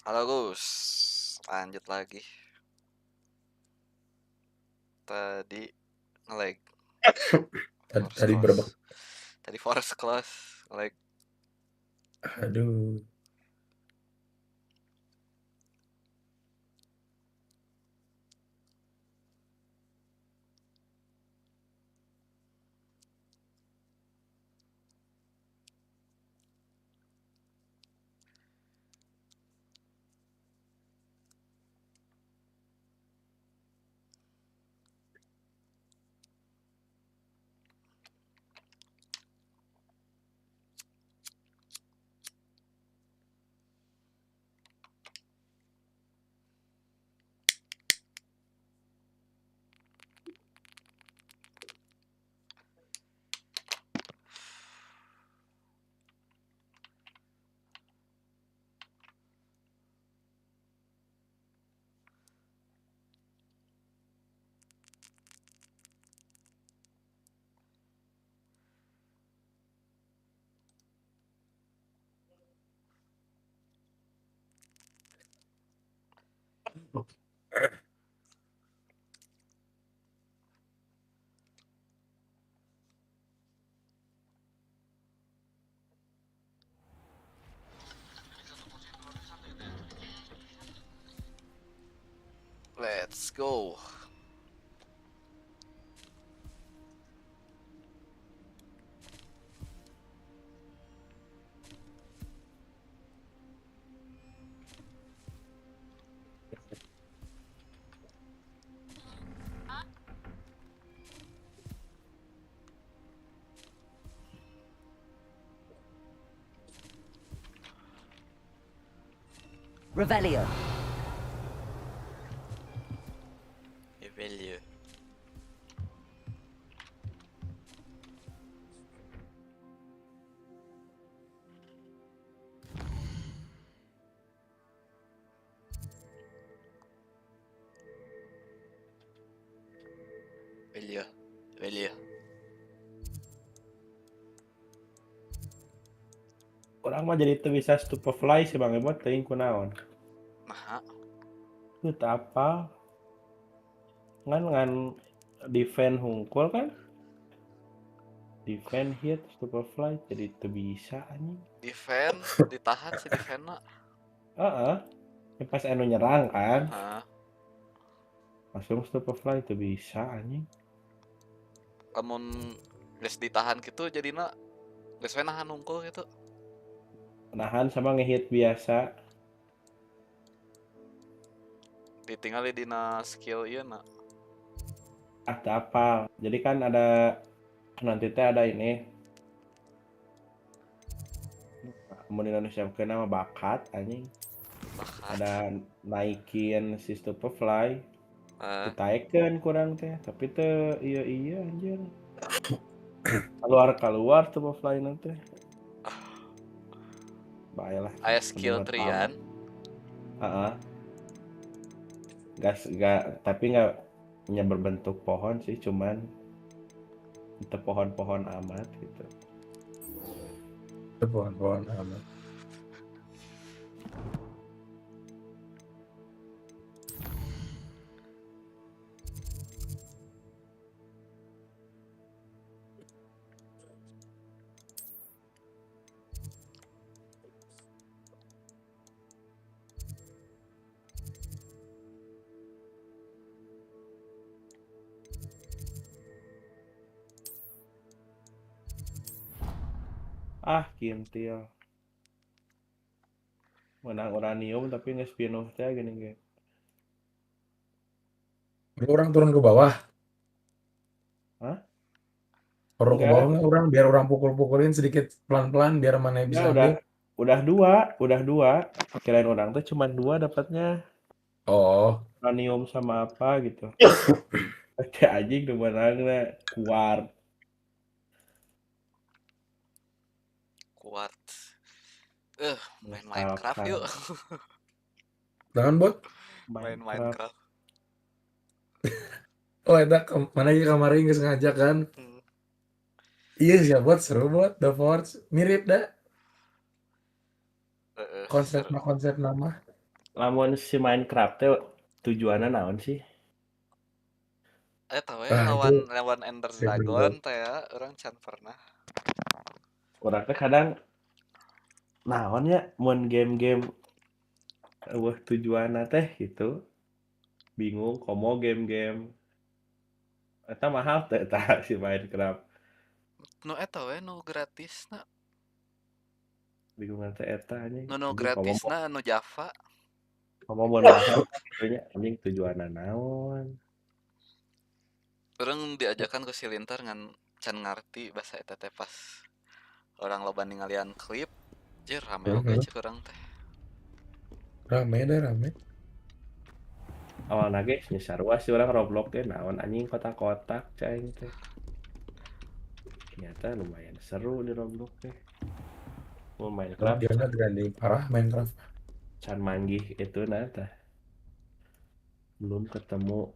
Halo Gus, lanjut lagi. Tadi nge-lag force Tadi berapa? close. Tadi force close nge-lag. Aduh. Let's go. Revelio. Revelio. Revelio. Revelio. Orang mah jadi teu bisa stupefly sih Bang Ebot teuing kunaon. Nah, Teu apa? Ngan defend hungkul kan? Defend hit stupefly jadi teu bisa anjing. defend, ditahan si defendna. Heeh. Pas anu nyerang kan, Nah, langsung stupefly teu bisa anjing. lamun geus ditahan gitu jadina geus we nahan hungkul gitu. Nahan sama ngehit biasa. Ditinggali dina skill ieu na. Ah teu apal. Jadi kan ada nanti teh ada ini. Mun Indonesia kenal mah bakat anjing. Bakat. Ada naikin si stupefly. Eh, Ditaikeun kurang teh, tapi teu iya anjir. Keluar tuh fly nanti. Baiklah. aya skill trian. Heeh. Gak, tapi nggak punya berbentuk pohon sih, cuman itu pohon-pohon amat gitu. Itu pohon-pohon amat. Ah, kintil. Menang uranium tapi nggak pinuh teh gini gitu. Orang turun ke bawah. Hah? Turun ke Enggak. bawah nggak orang biar orang pukul-pukulin sedikit pelan-pelan biar mana yang bisa Enggak, ambil. udah dua. Kirain orang tuh cuma dua dapatnya. Oh, Uranium sama apa gitu. Oke anjing tuh menangnya kuat. Kuat. Main Minecraft Misalkan yuk. jangan bot. Main Minecraft. Minecraft. Oh, eta mana aja kemarin nggak sengaja kan? Iya sih ya bot, seru bot, The Forge mirip dah Seru. konsep nama. lamun si Minecraft teh tujuanna naon sih? Tahu ya Nah itu lawan Ender saya belum tahu. Dragon teh ya, orang can pernah. Urang teh kadang naon ya mun game-game tujuanna teh gitu. Bingung komo game-game eta mahal teh tah si Minecraft. Nu eta we nu gratisna, Bingung teh eta anjing. nu Anjing gratisna nu Java. komo mun mahal kitu nya anjing tujuanna naon. Urang diajakan ku si Lintar ngan can ngarti bahasa eta teh pas orang loba ningalian klip. Jir rame oge Mhm. cek urang teh. Rame dah rame. Awalna ge nya sarua si urang Roblox ge naon anjing kotak-kotak cai aing teh. Ternyata lumayan seru di Roblox teh. Mau Oh, Minecraft dia mah grande parah Minecraft. can manggih itu nah tah. Belum ketemu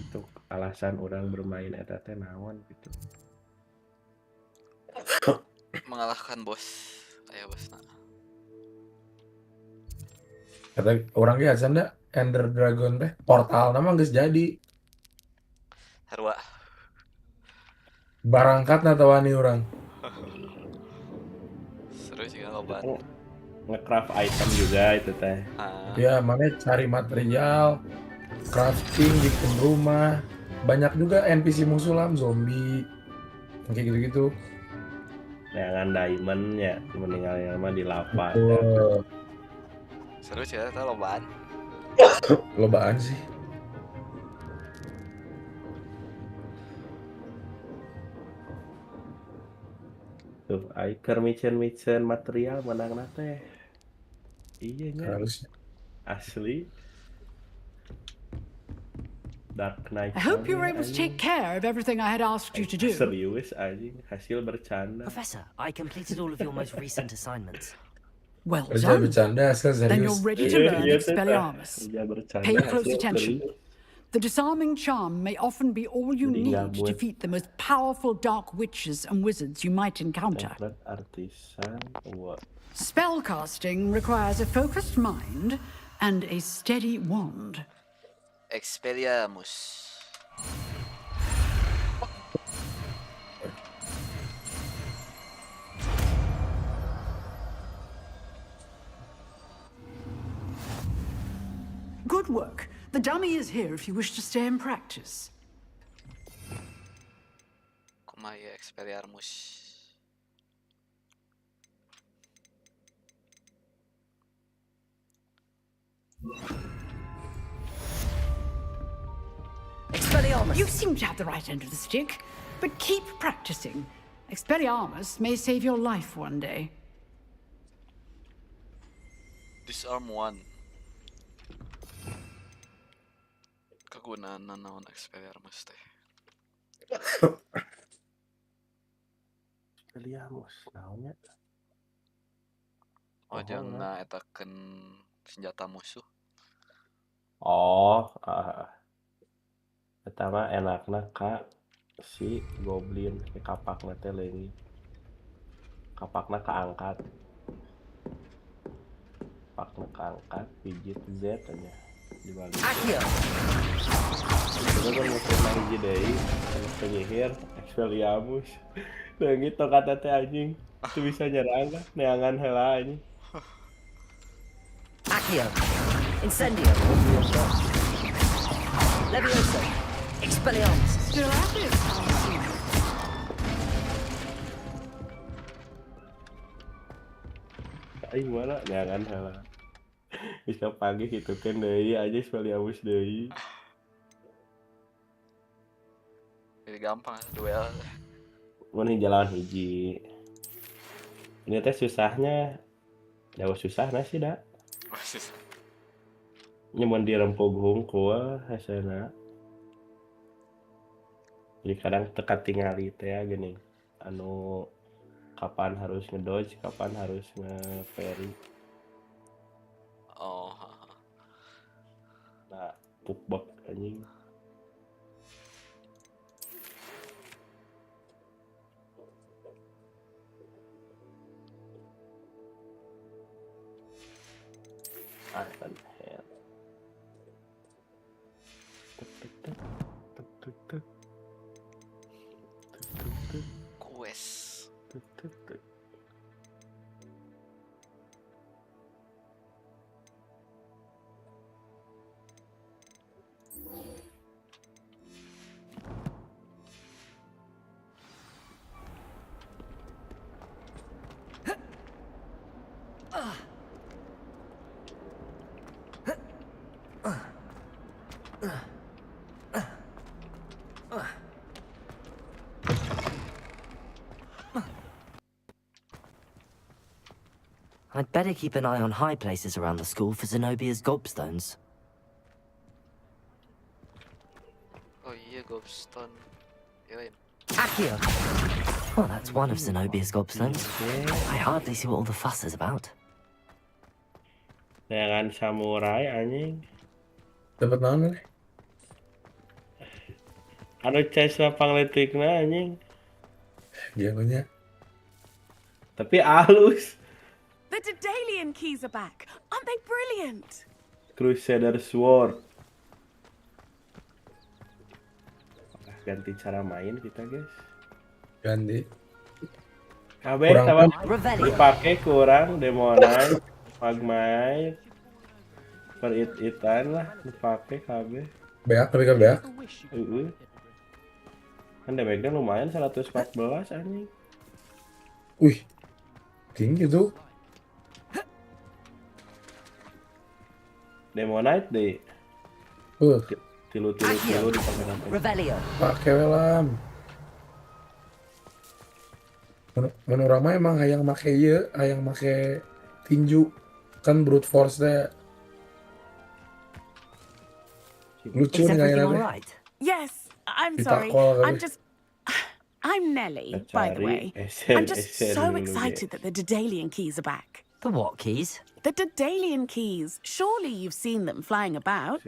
untuk alasan orang bermain eta teh naon gitu. Mengalahkan bos. Aya bosna. Kata orang ge acan da Ender Dragon teh portal nama geus jadi. Harua. Barangkat na tawani orang. Seru sih kan lobaan. Itu nge-craft item juga itu teh. Hah. Ya, mana cari material, crafting, bikin rumah. Banyak juga NPC musuh lah, zombie, yang kayak gitu-gitu. Neangan diamond ya meninggalnya mah di lava ya. Betul. Seru sih eta lobaan. Lobaan sih. Tuh ai keur micen material menangna teh. Iya nya Harusnya. asli Dark Knight I hope you were mana able to anjing. take care of everything I had asked you to do. Serius anjing hasil bercanda. Professor, I completed all of your most recent assignments. Well Kerja done. bercanda, asal Then you're serius. ready to learn Iya teh tah. Expelliarmus. Kerja bercanda Pay close hasil attention. serius. The disarming charm may often be all you Jadi need nggak to buat defeat the most powerful dark witches and wizards you might encounter. template artisan wah. Spellcasting requires a focused mind and a steady wand. Expelliarmus. Good work. The dummy is here if you wish to stay and practice. Kumaha ieu Expelliarmus? Expelliarmus! You seem to have the right end of the stick, but keep practicing. Expelliarmus may save your life one day. Disarm 1. Kagunaanna naon Expelliarmus teh? Expelliarmus naonnya? Oh, jeung Oh, ngaetakeun senjata musuh. oh, eta mah enakna ka si goblin ke kapakna teh leungit. Kapakna kaangkat. Kapakna kaangkat, pijit Z aja dibalik. Accio! Itu kan musuh hiji deui, anu penyihir Expelliarmus. Leungit tongkat teh anjing. Itu bisa nyerang kan neangan heula anjing. Accio! Incendio! Levioso! Expelliarmus! Still at it, I see. Aing mana neangan heula. Bisa pagi gitu kan deui aja Expelliarmus deui. Jadi gampang duel. Mun jalan hiji. Ini teh susahnya, jauh susahna sih dah. Nyamun dirempug hungkul hasilna. Jadi kadang teka tingali teh ya gini. Anu kapan harus ngedodge, kapan harus nge-parry. Oh. Nah, pukbak anjing. Iron Head. Tuk, tuk, tuk. Tuk, tuk, tuk. Tuk, tuk, tuk. Quest. Tuk, tuk, tuk. I'd better keep an eye on high places around the school for Zenobia's gobstones. Oh iya, Gobstone. Kirain. Accio! Well, that's one of Zenobia's gobstones. I hardly see what all the fuss is about. Dengan samurai anjing. Dapat naon nih? Anu chest lapang letikna anjing. Jagonya. Tapi halus. The Daedalian keys are back. Aren't they brilliant? Crusader Sword. Ganti cara main kita, guys. Ganti. KB Kurang sama Revelio. dipakai kurang Demonite, Magmite, perit-itan lah dipakai KB. Beak, tapi kan beak. Kan damage-nya lumayan 114 anjing. Wih. Tinggi tuh. Demonite deh. Tilu dipakai nanti. Revelio. Pakai welam. Mun urang mah emang hayang make ieu, hayang make tinju. Kan brute force teh. Lucu Is nih everything kayaknya. alright? Yes, I'm Kita sorry. call kali. I'm Nelly, by the way. I'm just so excited that the Daedalian keys are back. The what keys? The Daedalian keys. Surely you've seen them flying about.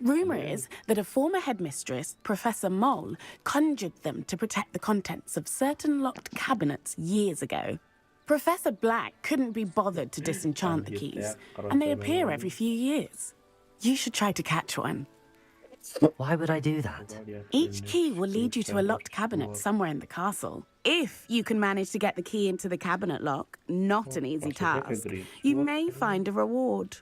Rumour is that a former headmistress, Professor Moll, conjured them to protect the contents of certain locked cabinets years ago. Professor Black couldn't be bothered to disenchant the keys, and they appear every few years. You should try to catch one. Why would I do that? Each key will lead you to a locked cabinet somewhere in the castle. If you can manage to get the key into the cabinet lock, not an easy task, you may find a reward.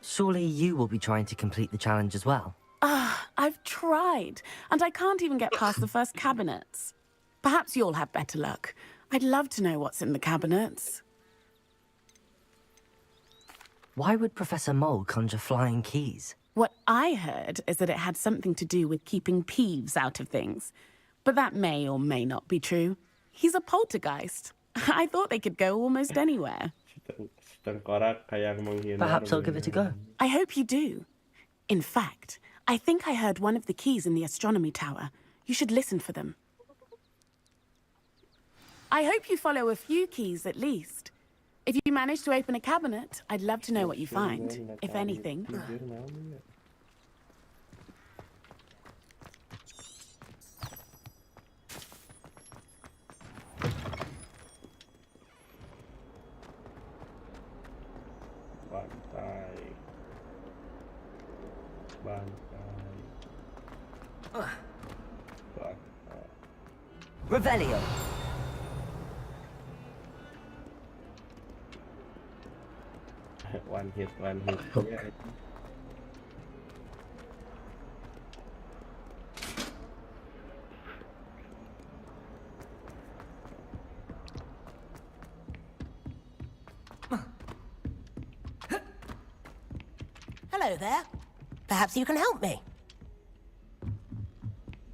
Surely you will be trying to complete the challenge as well. I've tried, and I can't even get past the first cabinets. Perhaps you'll have better luck. I'd love to know what's in the cabinets. Why would Professor Mole conjure flying keys? What I heard is that it had something to do with keeping Peeves out of things. But that may or may not be true. He's a poltergeist. I thought they could go almost anywhere. Perhaps I'll give it a go. I hope you do. In fact, I think I heard one of the keys in the astronomy tower. You should listen for them. I hope you follow a few keys at least. If you manage to open a cabinet, I'd love to know what you find, if anything. Revelio. One hit. Yeah. Hello there. Perhaps you can help me.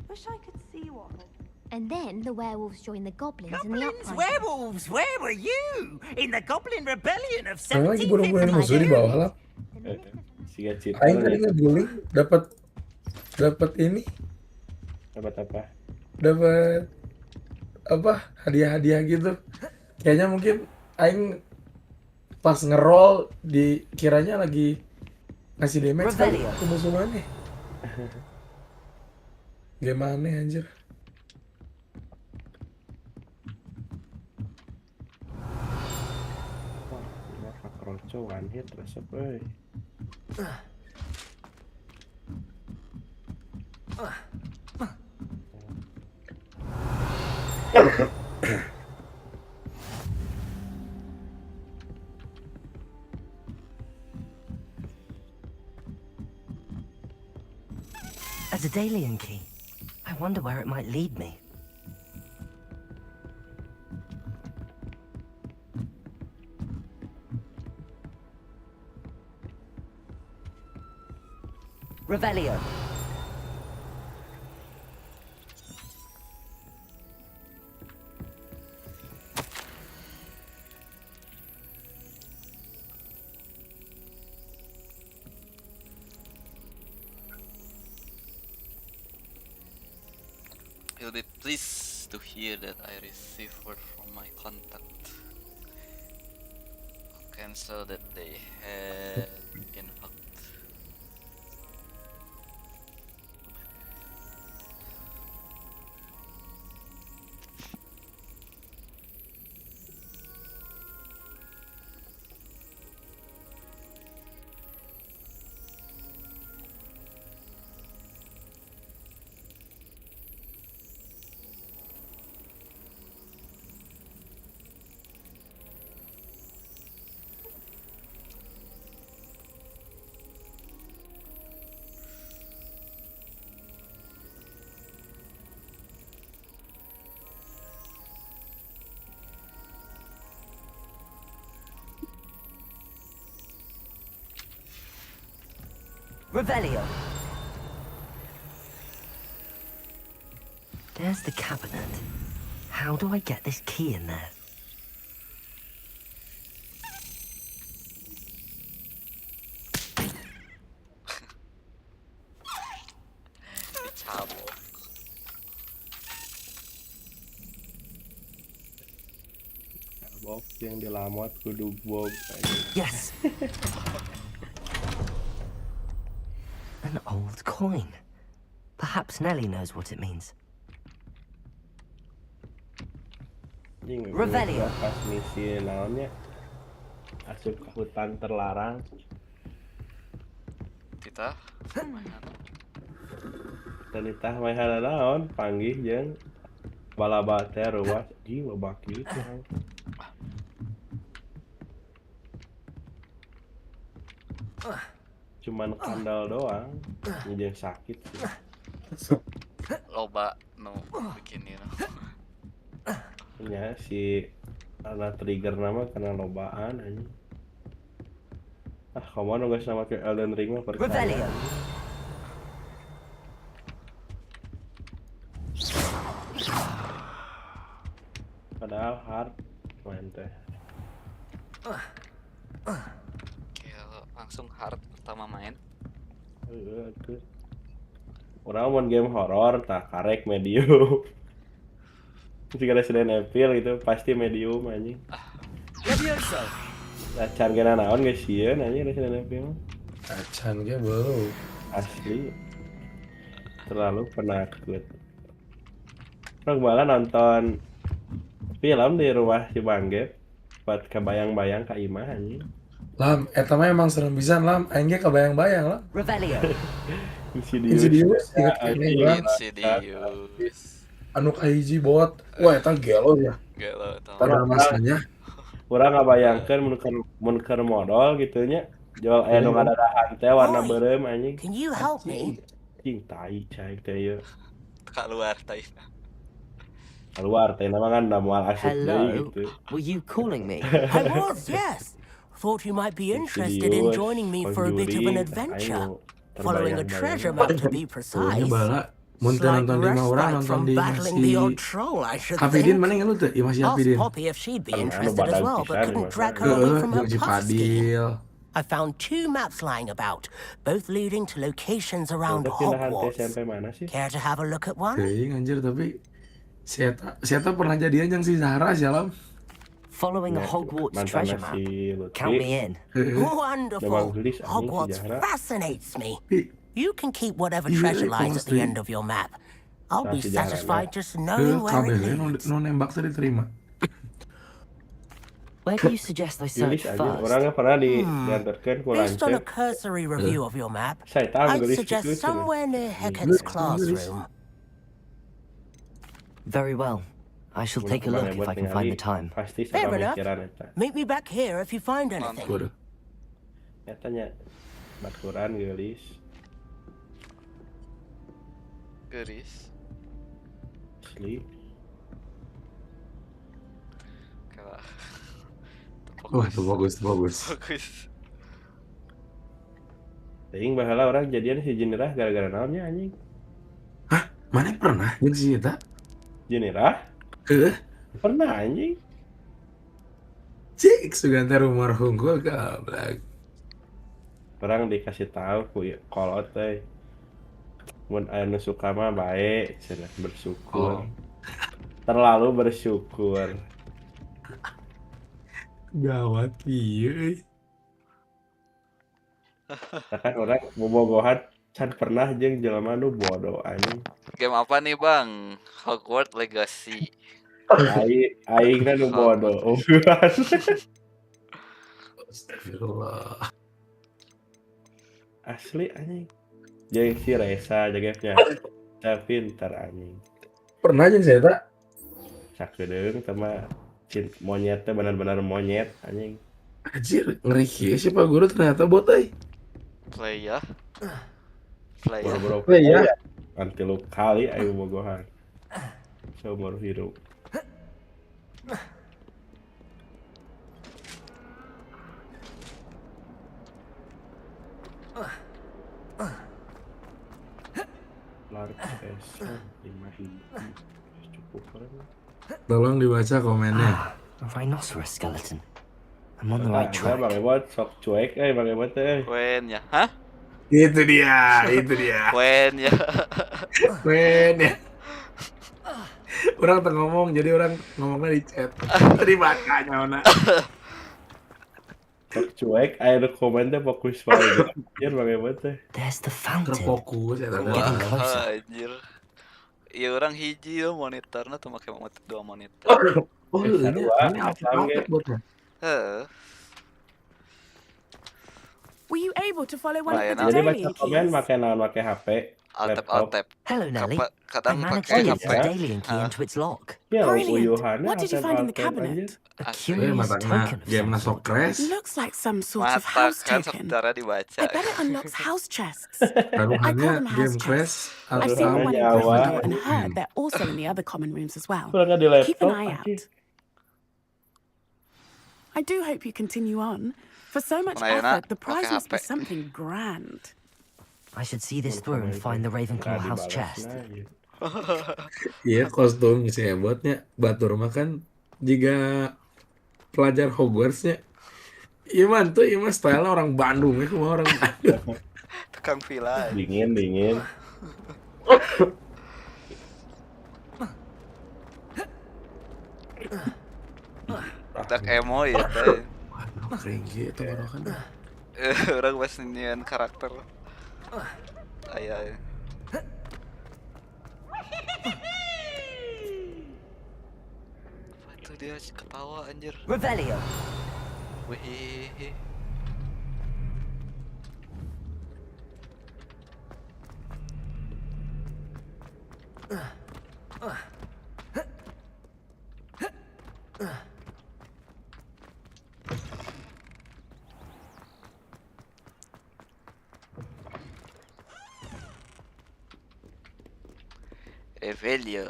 Wish I could see one. And then the werewolves joined the goblins in the Goblins, uprising. werewolves, where were you? In the Goblin Rebellion of Yang lagi bunuh-bunuhin musuh di bawah lah. Siga cita. Aing tadi ngeguling dapat ini, Dapat apa? dapat apa hadiah-hadiah gitu. Kayaknya mungkin Aing pas ngeroll dikiranya lagi ngasih damage kali Revelio. ke musuh mana. Gimana anjir? kroco one hit resep euy. A Daedalian key. I wonder where it might lead me. Revelio. He'll be pleased to hear that I receive word from my contact. Cancel that they had invoked. Revelio. There's the cabinet. How do I get this key in there? Dicabok. Bob yang dilamot kudu Bob. Yes. An old coin. Perhaps Nellie knows what it means. Revelio. Pas misi naonnya asup ke hutan terlarang. Kita Tanitah maihana naon panggih jeung balaba teh ruas ji loba kieu. Cuman kandal doang, jeung sakit sih. loba nu bikin ini. Ya si karena trigger nama karena lobaan aja. Kamu nu geus sama ke Elden Ring mah percaya. Padahal hard main teh. Langsung hard pertama main. Orang mau game horor tak karek medium. Jika Resident Evil gitu pasti medium anjing. Acan kena naon geus sieun anjing Resident Evil. Acan ge beuh. Asli. Terlalu penakut. Orang malah nonton film di rumah si Bangget buat kebayang-bayang ka imah anjing. Lam, eta mah emang serem pisan Lam, aing ge kebayang-bayang lah. Revelio. Insidious, ingat kene gua. Insidious. Anu kahiji bot. Wah, eta gelo ya. Gelo eta. Pada masanya. Urang ngabayangkeun mun keur modal kitu nya. Jual aya nu ngadadahan teh warna beureum anjing. Can you help me? Cing tai cai teh ieu. Keluar tai. Keluar teh nama kan da moal asik deui Hello. gitu. Were you calling me? I was, yes. Thought you might be interested in joining me for a bit of an adventure. Following a treasure map to be precise. Bala. Mun teu Slight nonton di mah urang respite nonton from di battling the old troll, I should Hafidin think. mana yang lu tuh? Iya masih Asked Hafidin. Poppy if she'd be Anu interested as badan well, but pisan, couldn't Mas. drag her away from her Yang si puff ski. Padil. I found 2 maps lying about, both leading to locations around Itu pindahan teh Hogwarts. sampai mana sih? Care to have a look at one? Teuing anjir tapi Sieta pernah jadian yang si Zahra sih Lam. Following a Hogwarts treasure map. Count me in. Wonderful. gelis anjing si Hogwarts Zahra. fascinates me. Ih, You can keep whatever Iya, treasure lies at the pasti. end of your map. I'll be Nah, sejarahnya. satisfied just knowing where it kabelnya leads. nu nembak teh diterima. Where do you suggest I search Gelis aja, first? orangnya pernah diantarkan ku Based on a Lancet. cursory review of your map, Saya tahu I'd gelis suggest gitu. somewhere near Hecat's classroom. Very well. I shall take a look if I can find the time. Pasti Fair enough. sepemikiran eta. Meet me back here if you find anything. Waduh. Eta nya baturan gelis. Geris. Asli. Kalah. Wah, itu bagus. Bagus. Ting bahala orang jadian si Jenirah gara-gara naonnya anjing. Mana pernah jeung si eta? Jenirah? Pernah anjing. Cik sugante rumah hungkul goblok. Orang dikasih tahu ku kolot teh. Mun aya nu suka mah bae, cenah bersyukur. Terlalu bersyukur. Gawat ieu. Kan orang bobogohan can pernah jeung jelema nu bodoh anjing. Game apa nih bang? Hogwart Legacy. Aingna nu bodoh. Astagfirullah. Asli anjing. Jeung si Reza jagepnya. Pintar anjing. Pernah jeung si eta? Sakedeung teh mah monyet teh benar-benar monyet anjing. Anjir, ngeri kieu si Pak Guru ternyata bot euy. Play ya. Boro-boro Play ya. Kan 3 kali ayo bogohan. Seumur hidup. Lark S 5.000 cukup kan? Tolong dibaca komennya. A rhinoceros skeleton. I'm on the right track. Bang Ebot sok cuek Bang Ebot teh. Wen ya. Hah? Itu dia. Wen ya. Men ya. Orang tengah ngomong, jadi orang ngomongnya di chat. Tadi bacanya ona. Sok cuek aya komen teh fokus wae. Anjir Bang Ebot teh. There's the fountain. Terfokus ya tadi. Getting Wah, closer. anjir. Iya orang hiji yo monitornya tuh make dua monitor. Oh, ini apa botnya? Heeh. Were you able to follow one of the Jadi daily baca komen keys? make HP. Alt-tab. Hello, Nelly. I Kadang managed pakai to get HP. the Dalian key into its lock. Ya Brilliant. uyuhannya What did you find in the cabinet? A Asli. curious Matanya token of game some nasok sort. crash. Looks like some sort of Mata house kan token. sebenarnya dibaca. I bet it unlocks house chests. Taruhannya them game house crash I've atau seen one in Nyawa. Gryffindor and heard they're also in the other common rooms as well. Kurang di Keep laptop. an eye out. I do hope you continue on. For so much Mana effort, the prize pakai must be HP. something grand. I should see this through and find the Ravenclaw house chest. iya kostum si Ebotnya batur mah kan jika pelajar Hogwartsnya. Iya man tuh, iya mah style orang Bandung ya, cuma orang Bandung. Tukang villa. Dingin. Dark emo ya teh. Waduh, keren gitu baru kan. Orang pas nyian karakter. Aya. Apa tuh dia ketawa anjir. Revelio. Wih. Revelio.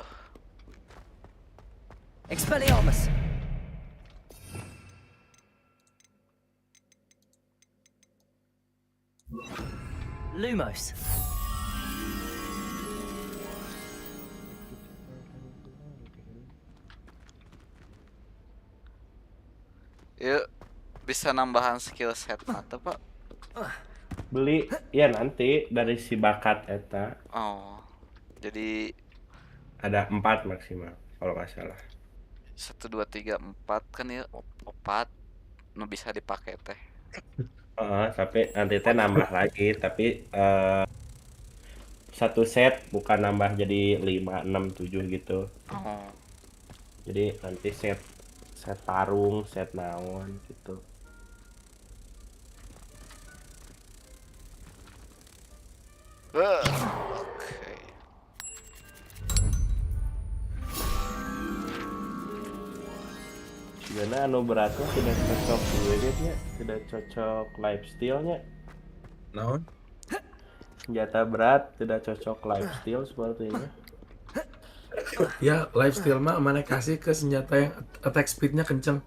Expelliarmus. Lumos. Yuk, bisa nambahan skill set mata pak. Beli ya nanti dari si bakat eta Oh, jadi ada 4 maksimal kalau nggak salah. 1, 2, 3, 4 kan ya, 4 nu bisa dipakai teh. Tapi nanti teh nambah lagi tapi satu set bukan nambah jadi 5, 6, 7 gitu. Oh, Jadi nanti set set tarung, set naon gitu. Oke. Sebenarnya anu beratnya tidak cocok duitnya, tidak cocok lifestyle-nya. Naon? Senjata berat tidak cocok lifestyle sepertinya. Ya, lifestyle mah mana kasih ke senjata yang attack speed-nya kenceng.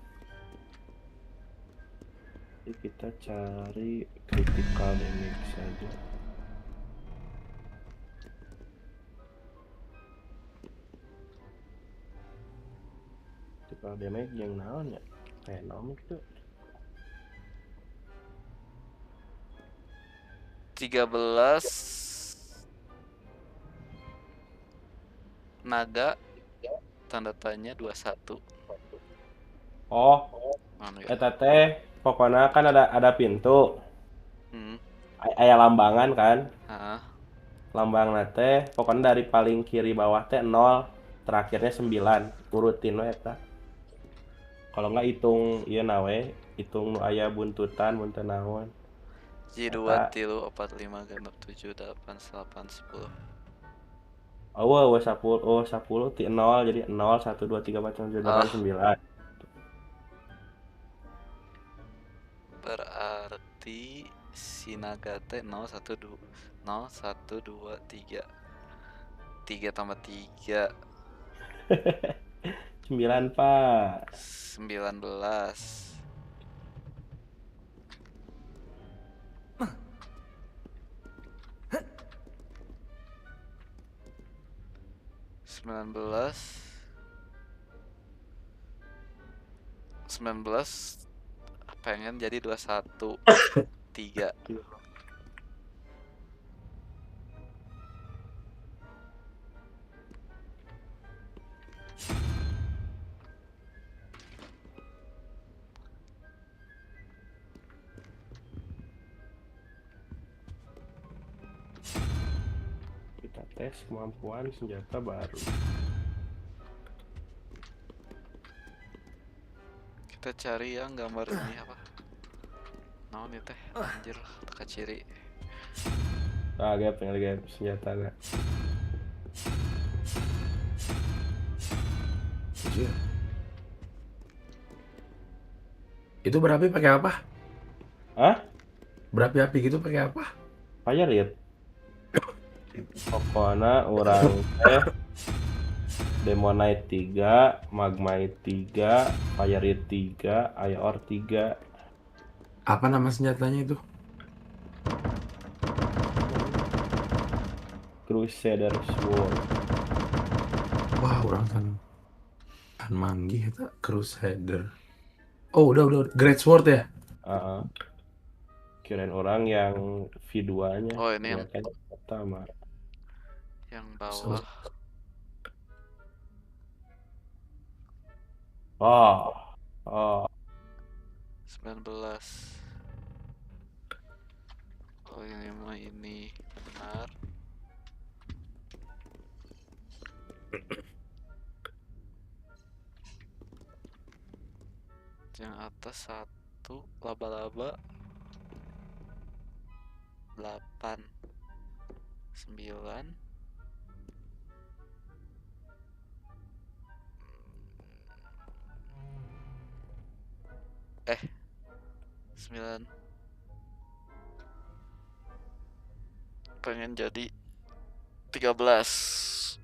Jadi kita cari critical damage saja. Critical damage yang naon ya? Venom itu. 13 naga tanda tanya 21. Oh, Anu ya. eta teh pokoknya kan ada pintu. Hmm. Aya lambangan kan? Heeh. Lambang teh pokoknya dari paling kiri bawah teh 0, terakhirnya 9. Urutin we eta. Kalau nggak hitung ieu nawe, hitung nu aya buntutan bunten naon. Jadi 2 Eta 3 4 5 6 7 8 8 10. oh 10 ti 0 jadi 0 1 2 3 4 5 6 7 8 9. Berarti si naga teh 0 1 2 0 1 2 3 3 tambah 3 9 Pak. 19. 19 pengen jadi 21 3. Kita tes kemampuan senjata baru. Kita cari yang gambar ini apa? Naon ieu teh? Anjir, teka ciri. Pengen lihat senjata gak? Anjir. Itu berapi pakai apa? Hah? Berapi-api gitu pakai apa? Fire rate. Pokoknya orang teh Demonite 3, Magmite 3, Fire rate 3, IR 3. Apa nama senjatanya itu? Crusader Sword. Wah, orang kan manggih eta Crusader. Oh, udah Great Sword ya? Kirain orang yang V2-nya. Oh, ini yang Ternyata pertama. yang bawah. Oh. 19. Oh, ini mah ini benar. Yang atas 1 laba-laba 8 9 9 pengen jadi 13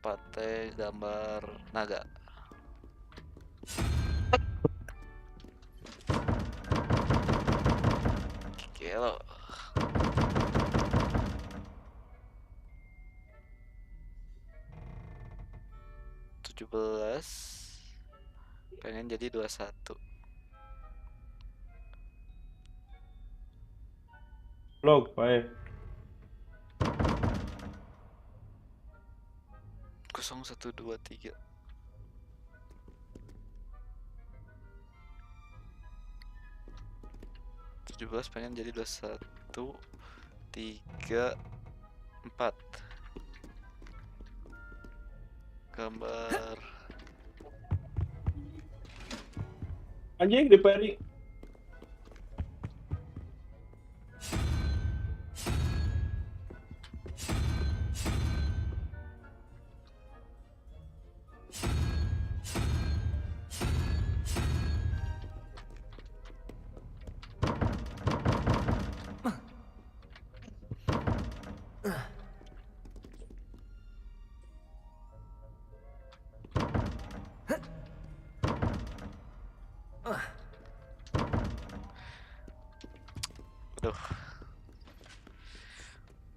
4 teh gambar naga. Gelo. 17 pengen jadi 21. Log, baik. 0 1 2 3. 17 pengen jadi 21 3 4. gambar. Anjing di Peri. Aduh,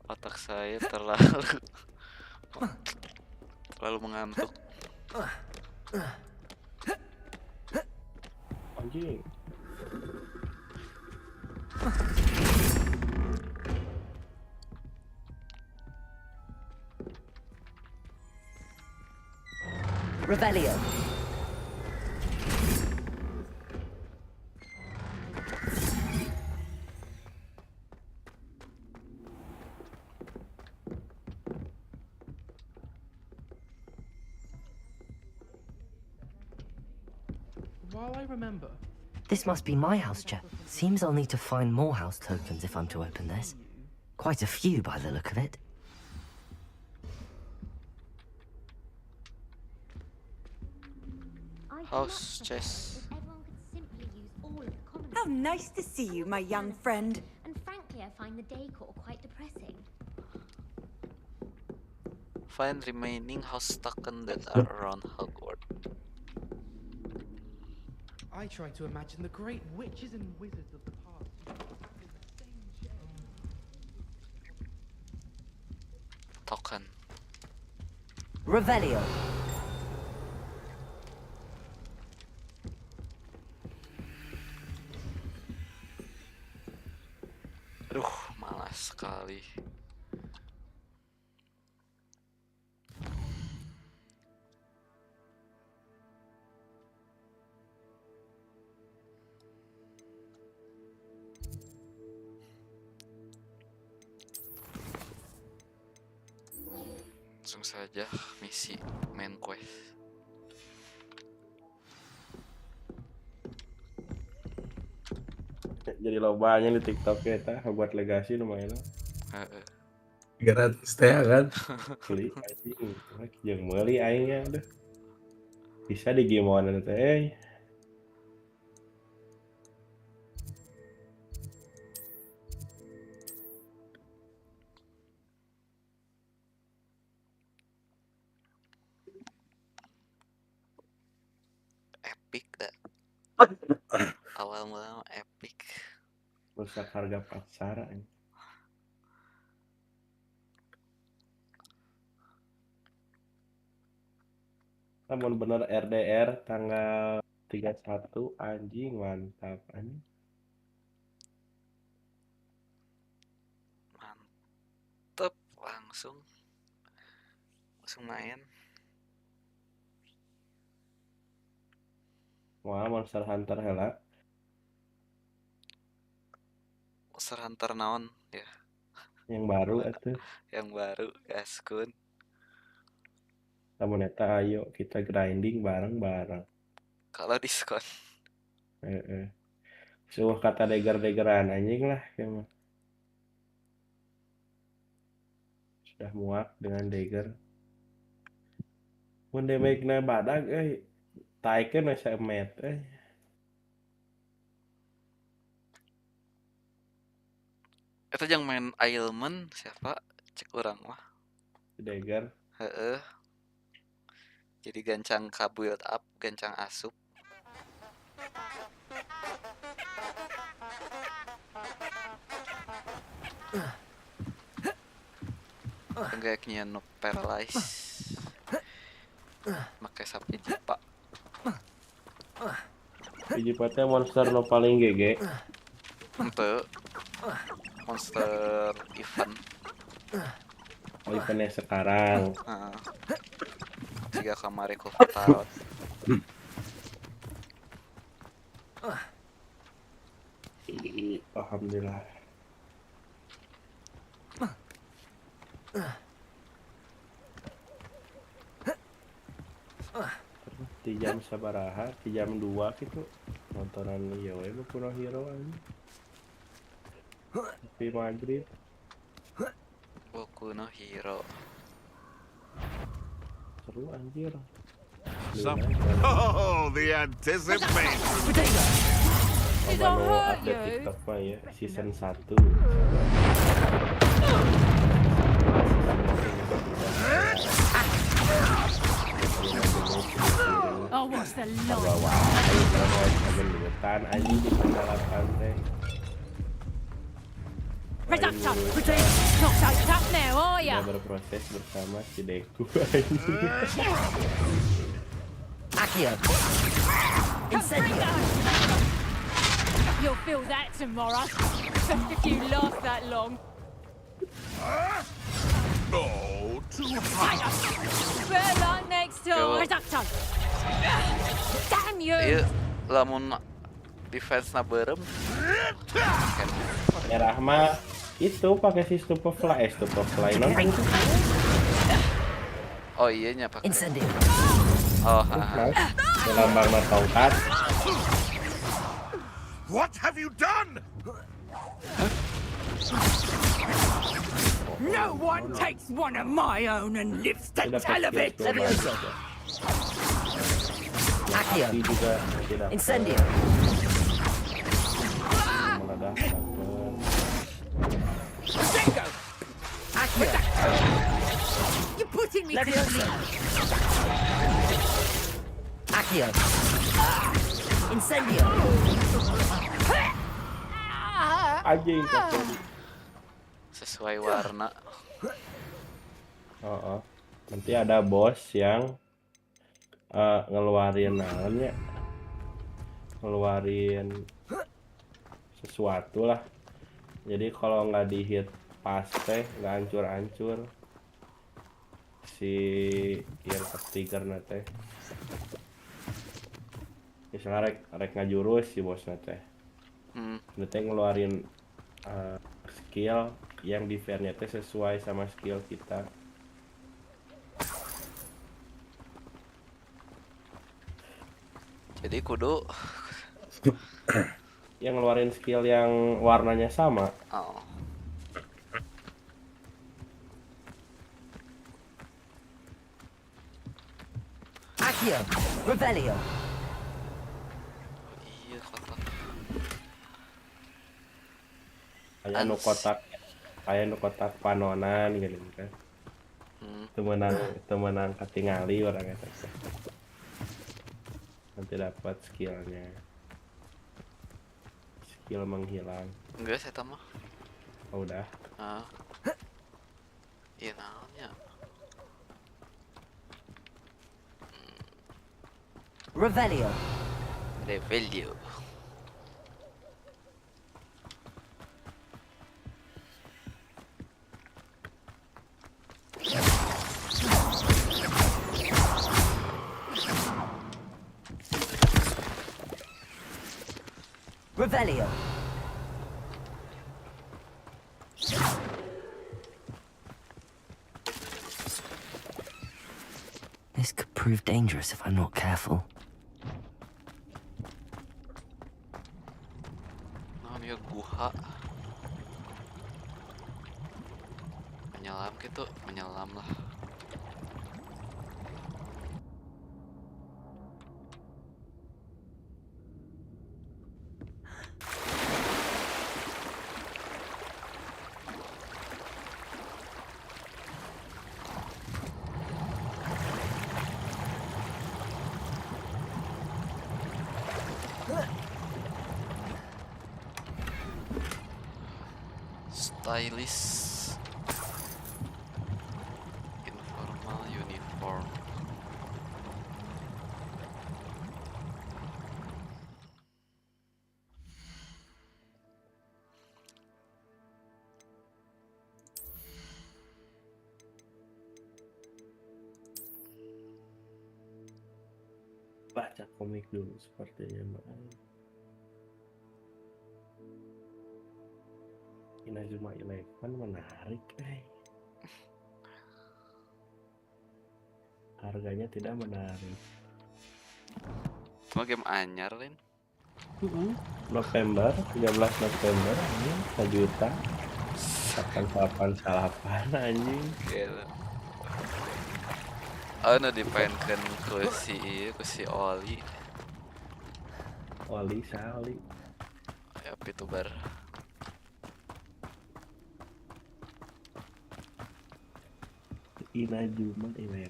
otak saya terlalu mengantuk. Anjing. Revelio. While I remember. This must be my house chest. Seems I'll need to find more house tokens if I'm to open this. Quite a few by the look of it. House chest. Everyone could simply use all of the common. How nice to see you, my young friend. And frankly, I find the decor quite depressing. Find remaining house token that are around Hogwart. I try to imagine the great witches and wizards of the past. Token. Revelio. Aduh, malas sekali. Langsung saja misi main quest. Jadi lobanya di TikTok kita Hogwart Legacy lumayan. 300 teh kan. Beli anjing. Jeung meuli aingnya udah. Bisa di game one teh. Epic dah. Awal mula epic. Rusak harga pasar. Namun bener RDR tanggal 31 anjing mantap anjing. Mantep, langsung main. Wah, Monster Hunter heula. Monster Hunter naon ya? Yang baru atuh. Yang baru, gaskun. Namun eta ayo kita grinding bareng-bareng. Kalau diskon. Suruh kata deger-degeran anjing lah emang. Sudah muak dengan deger. Mun damage-na badag taikeun we saemet Itu yang main ailment siapa? Cek urang mah. Deger. Heeh. Jadi gancang ka build up, gancang asup. Enggaknya no paralyze. Pakai sapi jipa. Jipa teh monster no paling GG. Untuk monster event. Oh, eventnya sekarang. Jika kamari ku tarot. Alhamdulillah. di jam sabaraha di jam 2 gitu nontonan ieu we Boku no Hero anjing di maghrib Boku no Hero. seru anjir. Oh, the anticipation. Kalau update TikTok mah ya season 1 Oh, what's the line? bawa gelutan anjing di pendalaman teh. Reductor, retreat. Not shaped up now, are ya? Kita berproses bersama si Deku anjing. Accio. Incendio. You'll feel that tomorrow. If you last that long. Oh, too hot. Better luck next time. Yo. Reductor. Damn you. Ieu lamun defense na beureum. Merah mah itu pakai si Stupefly non itu. Oh iya nya pakai. Incendio. Oh, Lambang tongkat. What have you done? No one takes one of my own and lives to tell of it. Accio. Juga tidak Incendio. meledak. Bingo. Accio. You're putting me to Leviosa. sleep. Accio. Incendio. Anjing kapten. sesuai warna. Nanti ada bos yang ngeluarin naonnya. Ngeluarin sesuatu lah. Jadi kalau nggak dihit pas teh nggak hancur-hancur si yang ketiga teh. Misalnya rek ngajurus si bosnya teh. Nanti ngeluarin skill yang defense-nya teh sesuai sama skill kita. Jadi kudu Yang ngeluarin skill yang warnanya sama. oh. Accio. Revelio. Iya kotak. Kayak nu kotak panonan gitu kan. Temenang katingali orang eta. Nanti dapat skillnya. Skill menghilang. Enggak saya mah. Oh, udah. Iya naonnya. Revelio. Revelio. Revelio. This could prove dangerous if I'm not careful. Namanya guha. Menyelam gitu, menyelam lah. Stylish informal uniform. Baca komik dulu sepertinya Mbak. Inazuma 11 menarik, harganya tidak menarik. Cuma game anyar, Lin. November, 13 November anjing, 1 juta. 888 anjing. Gila. Anu dipainkan ku si Oli. Oli sali. Ya VTuber. Ina Juman ini.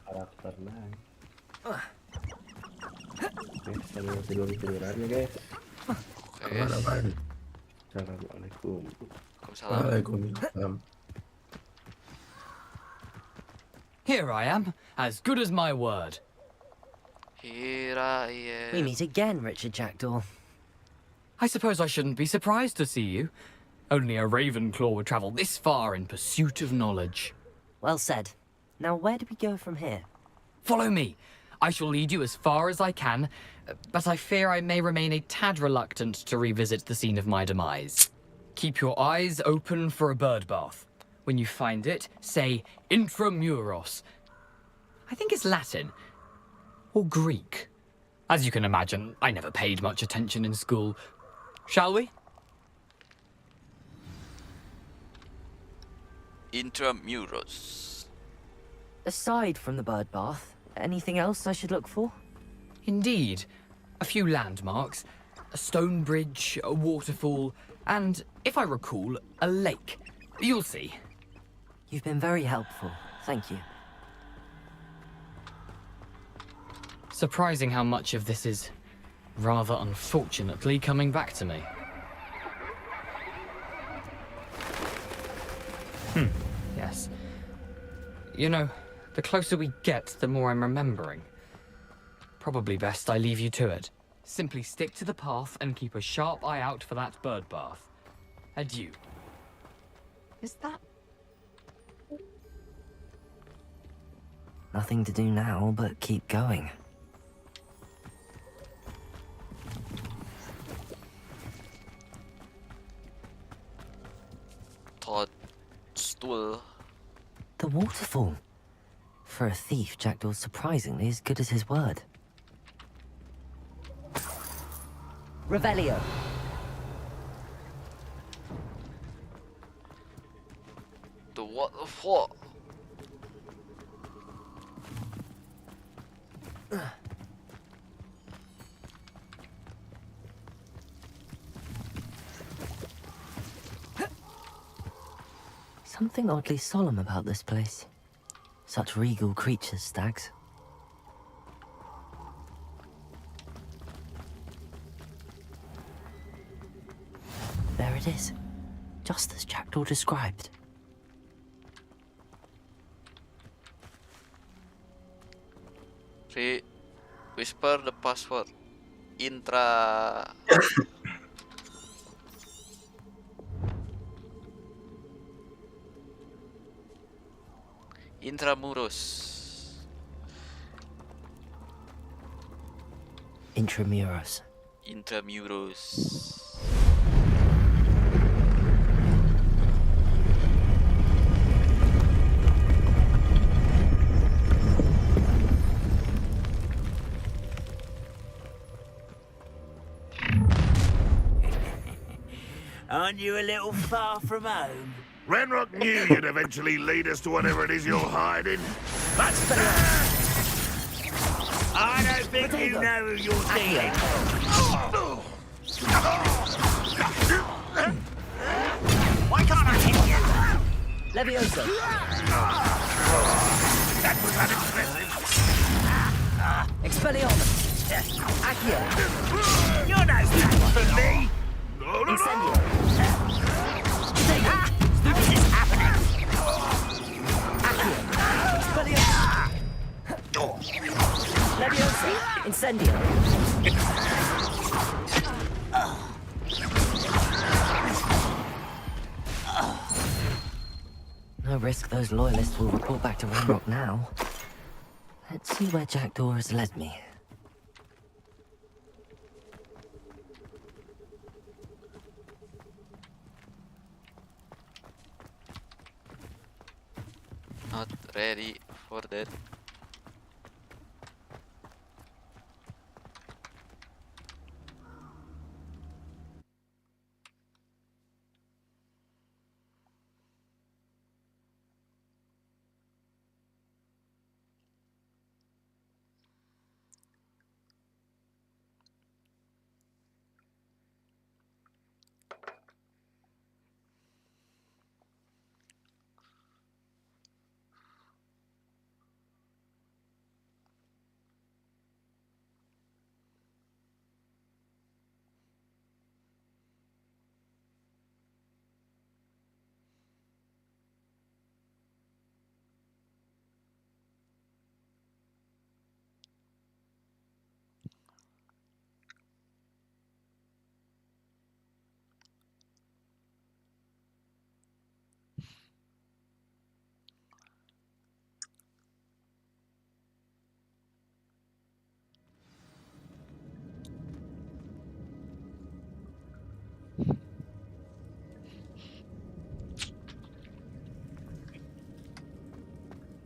Karakter naik. Oke, sambil tiduran ya guys. Assalamualaikum. Waalaikumsalam. Here I am, as good as my word. Here I am. We meet again, Richard Jackdaw. I suppose I shouldn't be surprised to see you. Only a Ravenclaw would travel this far in pursuit of knowledge. Well said. Now where do we go from here? Follow me. I shall lead you as far as I can, but I fear I may remain a tad reluctant to revisit the scene of my demise. Keep your eyes open for a bird bath. When you find it, say intramuros. I think it's Latin. Or Greek. As you can imagine, I never paid much attention in school. Shall we? Intramuros. Aside from the bird bath, anything else I should look for? Indeed. A few landmarks. A stone bridge, a waterfall, and, if I recall, a lake. You'll see. You've been very helpful. Thank you. Surprising how much of this is, rather unfortunately, coming back to me. Yes. You know, the closer we get, the more I'm remembering. Probably best I leave you to it. Simply stick to the path and keep a sharp eye out for that bird bath. Adieu. Is that... Nothing to do now but keep going. Stool. The waterfall. For a thief, Jackdaw's surprisingly as good as his word. Revelio. The waterfall. Something oddly solemn about this place. Such regal creatures, stags. There it is. Just as Jackdaw described. Whisper the password. Intra. Intramuros. Intramuros. Intramuros. Aren't you a little far from home? Renrock knew you'd eventually lead us to whatever it is you're hiding. That's I don't think you know who you're dealing with. Why can't I hit you? Leviosa. That was unimpressive. Expelliarmus. Accio. You're no match for me. No. Incendio. This is happening. Accio. Expelliarmus. Leviosa. Incendio. No risk those loyalists will report back to Ranrock now. Let's see where Jackdaw has led me. ready for that.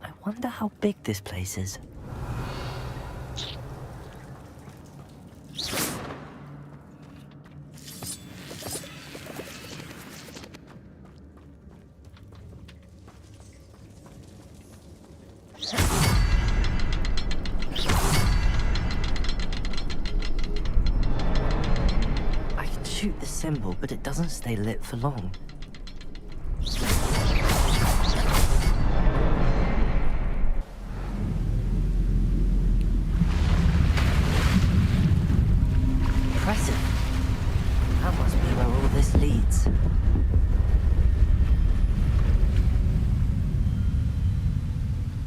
I wonder how big this place is. I can shoot the symbol, but it doesn't stay lit for long. Impressive. That must be where all this leads.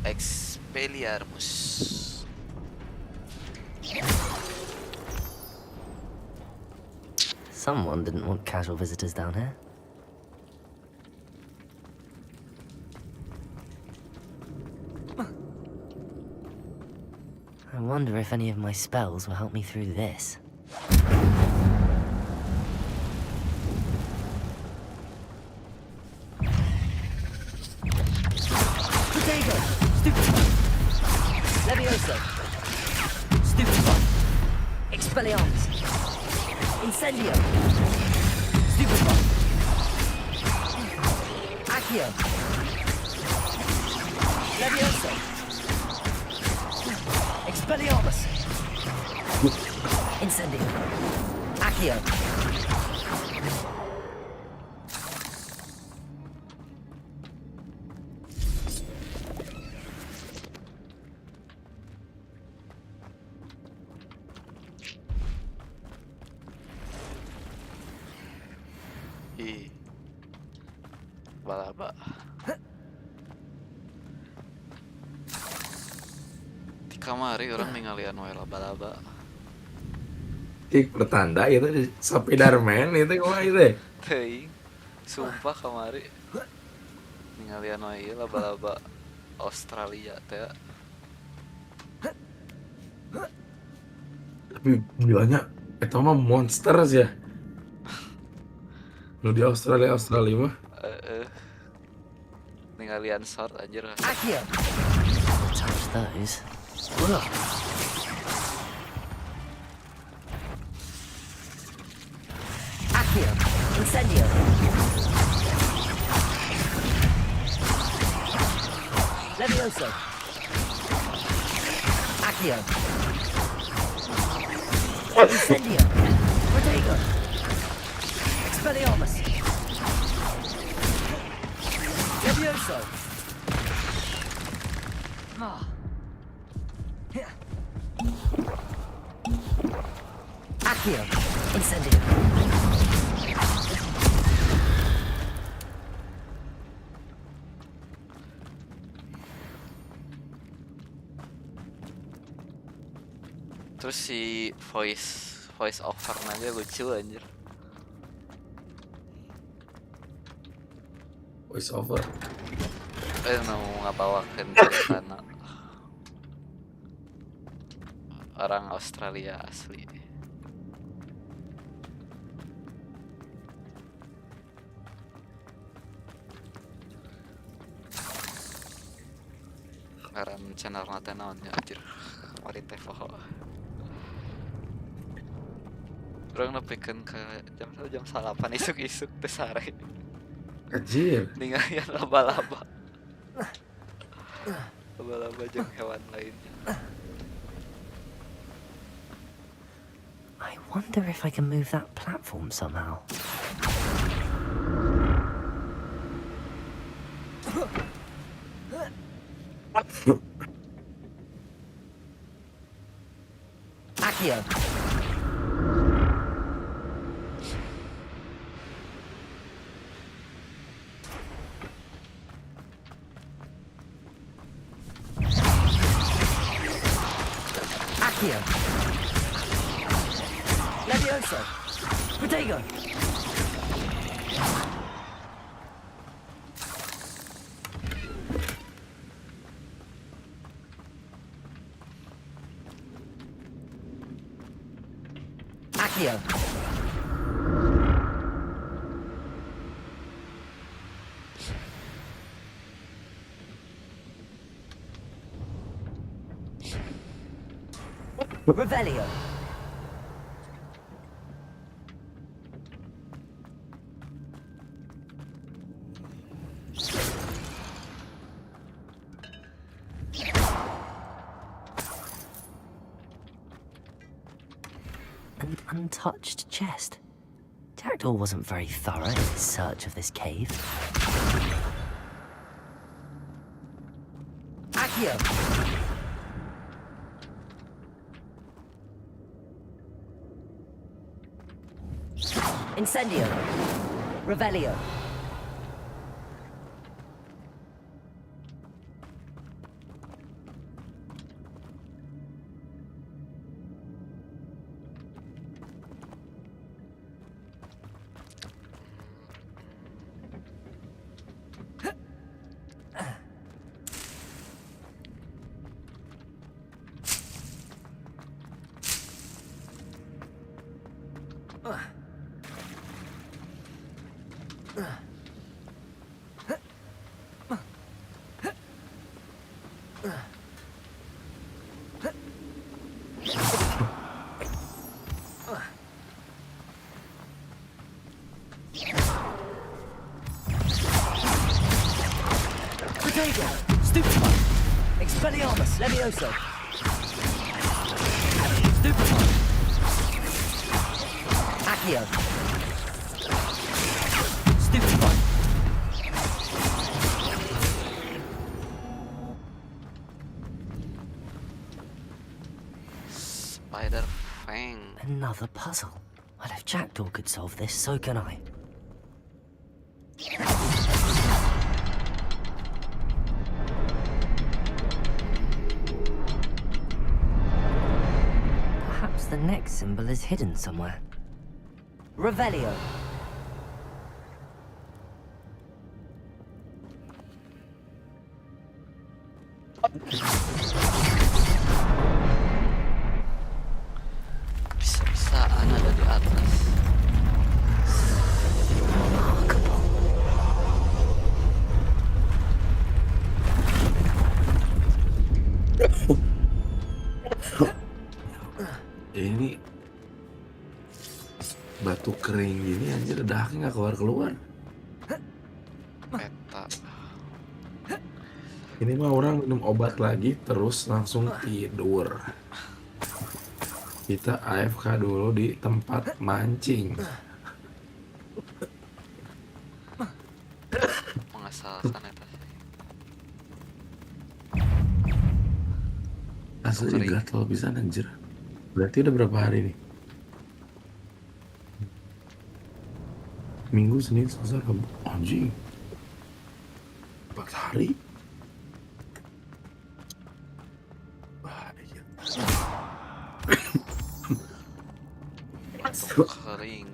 Expelliarmus. Someone didn't want casual visitors down here. I wonder if any of my spells will help me through this. Potato! Stupefy! Levioso! Stupefy! Expelliarmus! Incendio! Stupefy! Accio! Levioso! Expelliarmus! Incendio! Accio! Ih. Balaba. Di kamari orang ningalian wae laba-laba. Cik pertanda itu Spiderman itu kumaha itu. Teuing. Sumpah kamari ningalian wae ieu laba-laba Australia teh. Tapi bilangnya eta mah monster ya. Nu di Australia mah. Ningalian short anjir. Accio! Touch those. Accio! Incendio! Levioso! Accio! Incendio! Protego! Expelliarmus! Levioso! Accio! Incendio! Terus si voice over aja lucu anjir. Voice over. Mau ngabawakeun ceritana orang Australia asli. ngaran channel nate naon ya anjir. Mari teh poho. Urang nepikeun ke jam 8 isuk-isuk teh sare. Anjir. Ningalian laba-laba. Laba-laba jeung hewan lainnya. I wonder if I can move that platform somehow. Accio. Accio. Levioso. Protego. Accio. Revelio. An untouched chest. Jackdaw wasn't very thorough in his search of this cave. Accio! Incendio! Revelio! Stupefy! Expelliarmus! Levioso! Stupefy! Accio! Stupefy! Spider Fang. Another puzzle. Well, if Jackdaw could solve this, so can I. Perhaps the next symbol is hidden somewhere. Revelio. Bisa-bisaan ada di atas. Ini batu kering gini anjir, dahaknya nggak keluar. Peta. Ini mah orang minum obat lagi terus langsung tidur. Kita AFK dulu di tempat mancing. Mengasalkan eta sih. Asli gatel bisa anjir. Berarti udah berapa hari nih? Minggu, Senin, Selasa, Rabu. Anjing. 4 hari. Batu kering.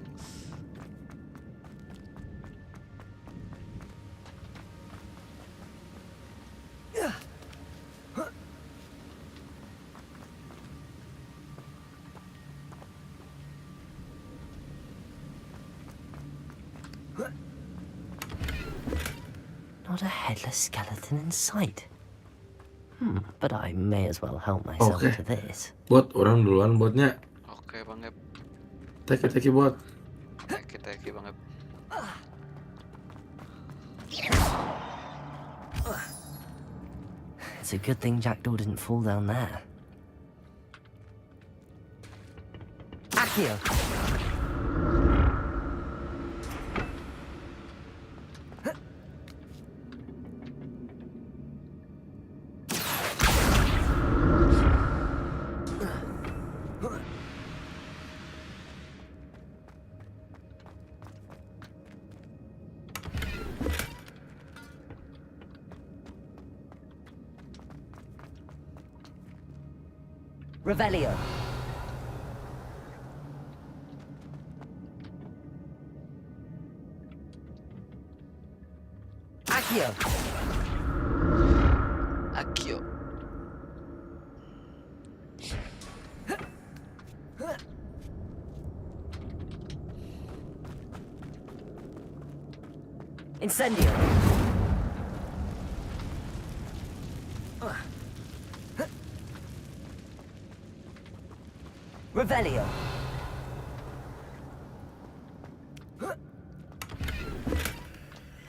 Not a headless skeleton in sight. But I may as well help myself Oke. to this. Bot, orang duluan botnya. Oke Bang Eb. Teki bot. Teki Bang Eb. It's a good thing Jackdaw didn't fall down there. Accio! Revelio. Accio. Accio. Incendio. Revelio.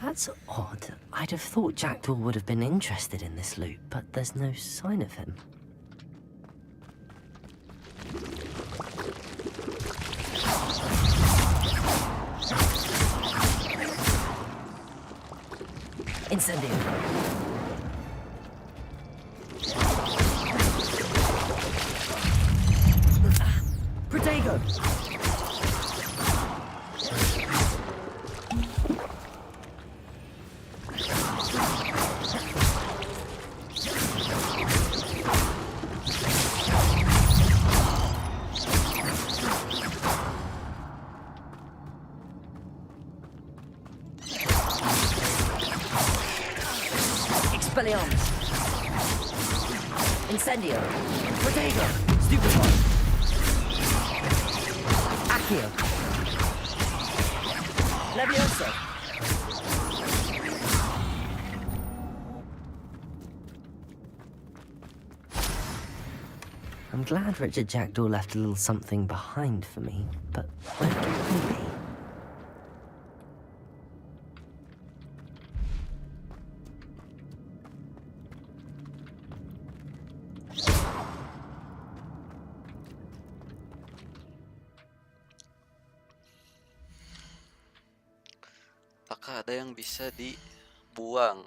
That's odd. I'd have thought Jackdaw would have been interested in this loot, but there's no sign of him. Incendio. Protego. Expelliarmus. Incendio. Protego. Stupefy. Accio. Levioso. I'm glad Richard Jackdaw left a little something behind for me, but where can he be? Apakah ada yang bisa dibuang?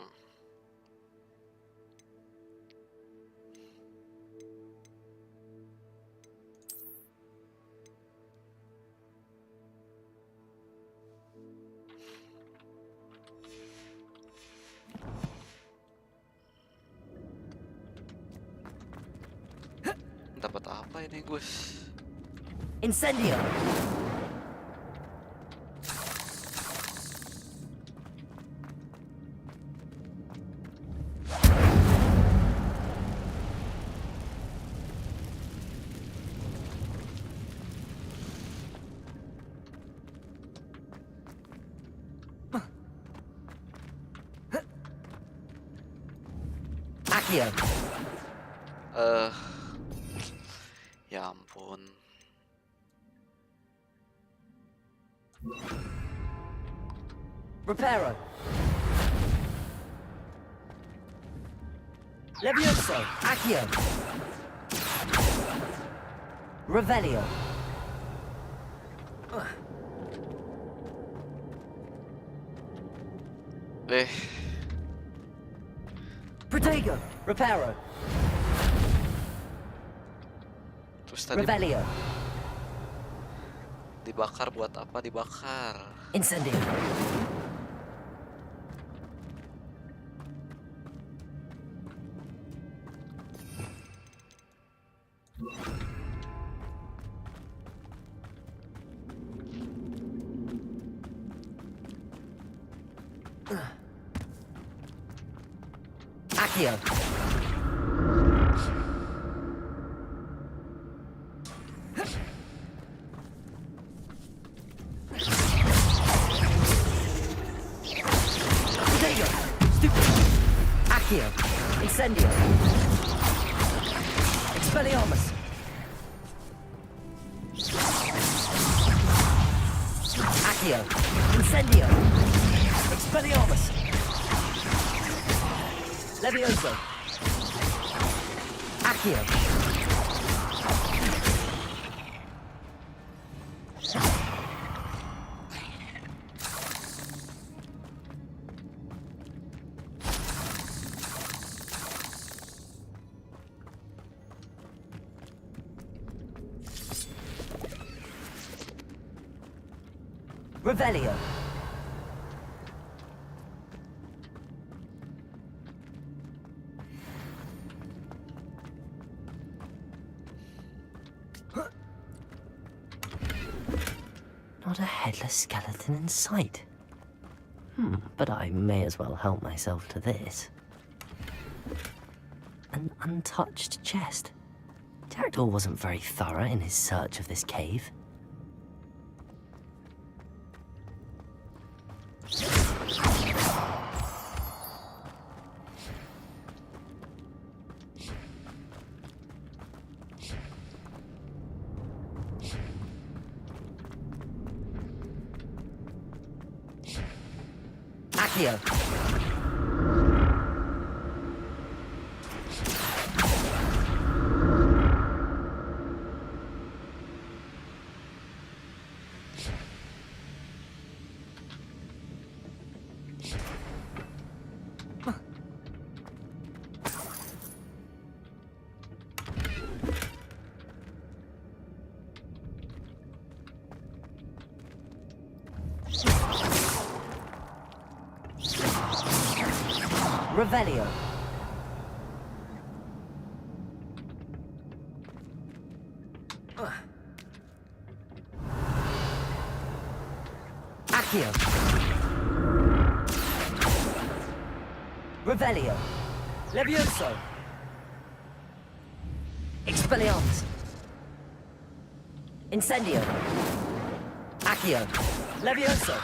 Dapat apa ini, Gus? Incendio. Accio. Ya ampun. Reparo. Levioso. Accio. Revelio. Protego. Reparo. Terus tadi Revelio. dibakar buat apa dibakar? Incendio. Accio. Protego. Stupid. Accio. Incendio. Expelliarmus! Accio! Incendio! Expelliarmus! Levioso! Accio! Revelio. Not a headless skeleton in sight. But I may as well help myself to this. An untouched chest. Jackdaw wasn't very thorough in his search of this cave. Accio. Revelio. Accio. Revelio. Levioso. Expelliarmus. Incendio. Accio. Levioso.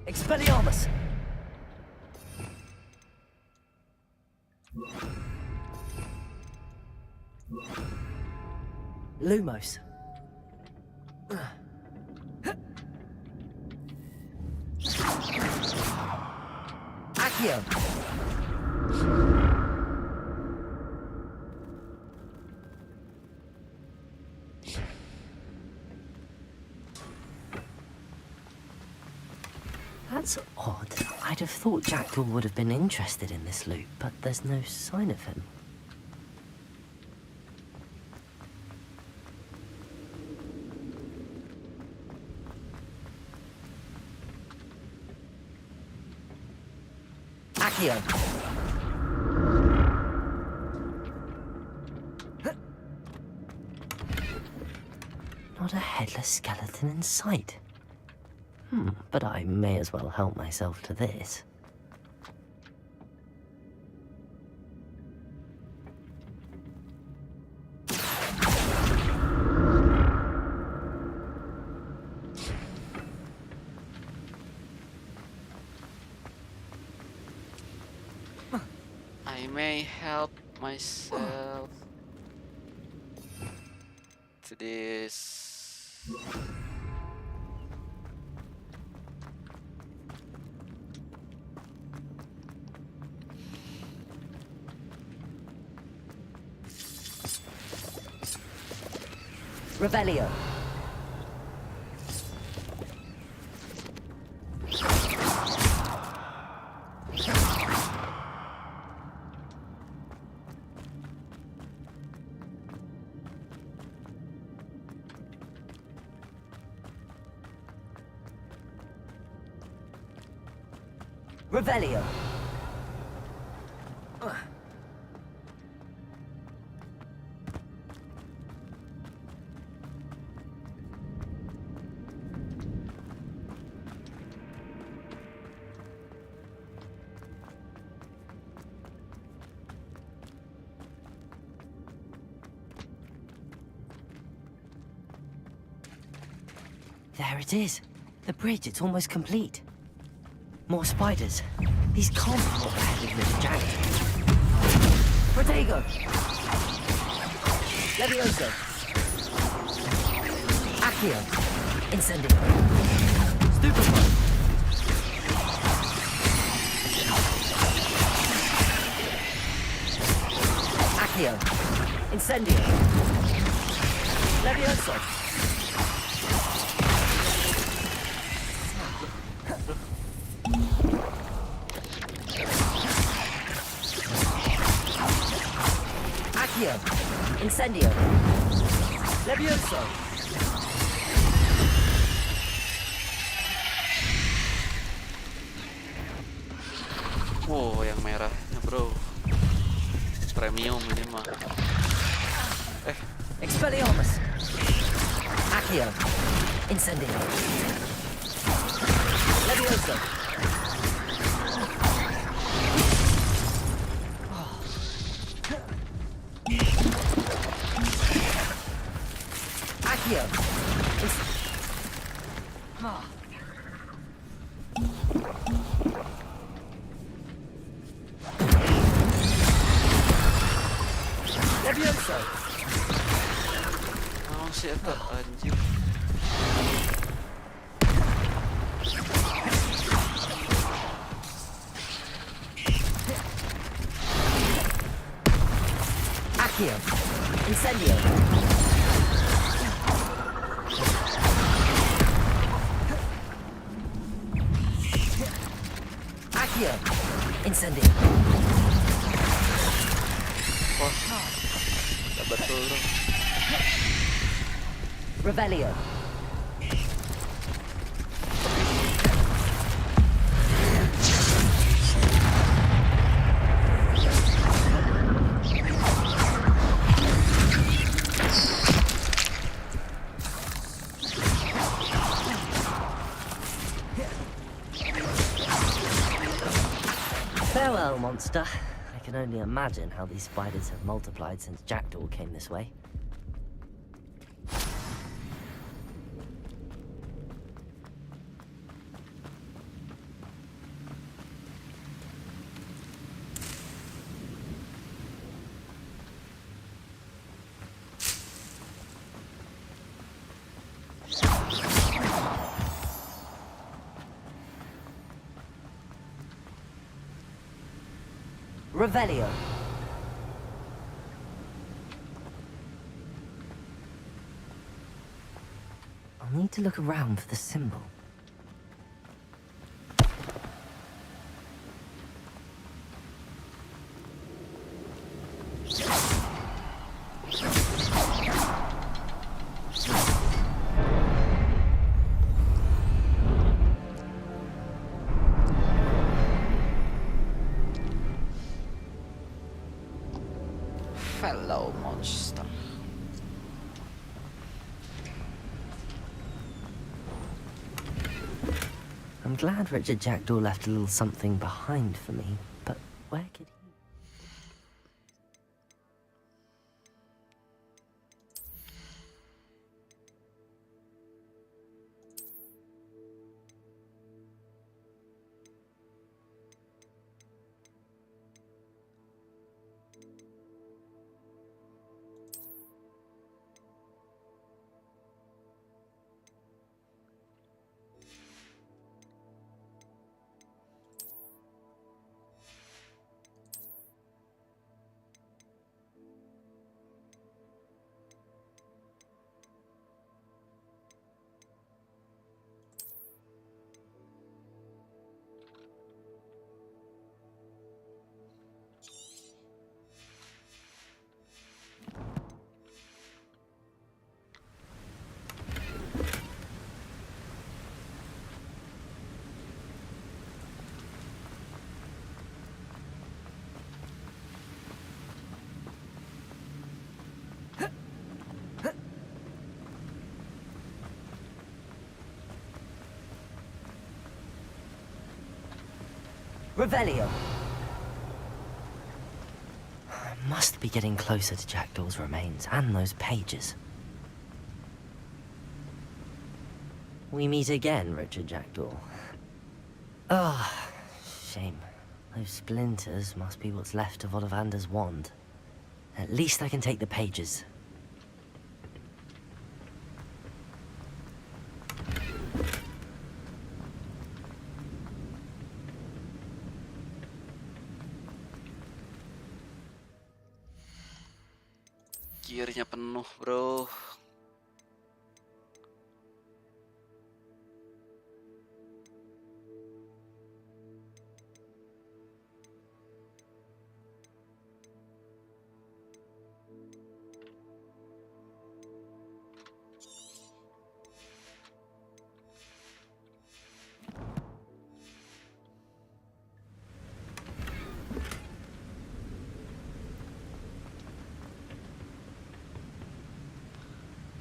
Expelliarmus! Lumos. Accio. That's odd. I'd have thought Jackdaw would have been interested in this loot, but there's no sign of him. Accio. Not a headless skeleton in sight. But I may as well help myself to this. I may help myself to this. Revelio. Revelio. There it is. The bridge, it's almost complete. More spiders. These can't be what the head of Mr. Jackdaw. Protego! Levioso! Accio! Incendio! Stupefy! Accio! Incendio! Levioso! Accio! Incendio! Levioso! Wow, yang merahnya bro, premium ini mah. Expelliarmus! Accio! Incendio! Levioso! Accio! Levioso! Oh sih eta anjir. Accio! Incendio! Accio! Incendio! Wah, gak betul bro. Revelio! Farewell, monster. I can only imagine how these spiders have multiplied since Jackdaw came this way. Revelio. I'll need to look around for the symbol. Fellow monster. I'm glad Richard Jackdaw left a little something behind for me, but where could he... Revelio. I must be getting closer to Jackdaw's remains and those pages. We meet again, Richard Jackdaw. Ah, shame. Those splinters must be what's left of Ollivander's wand. At least I can take the pages. Gearnya penuh, bro.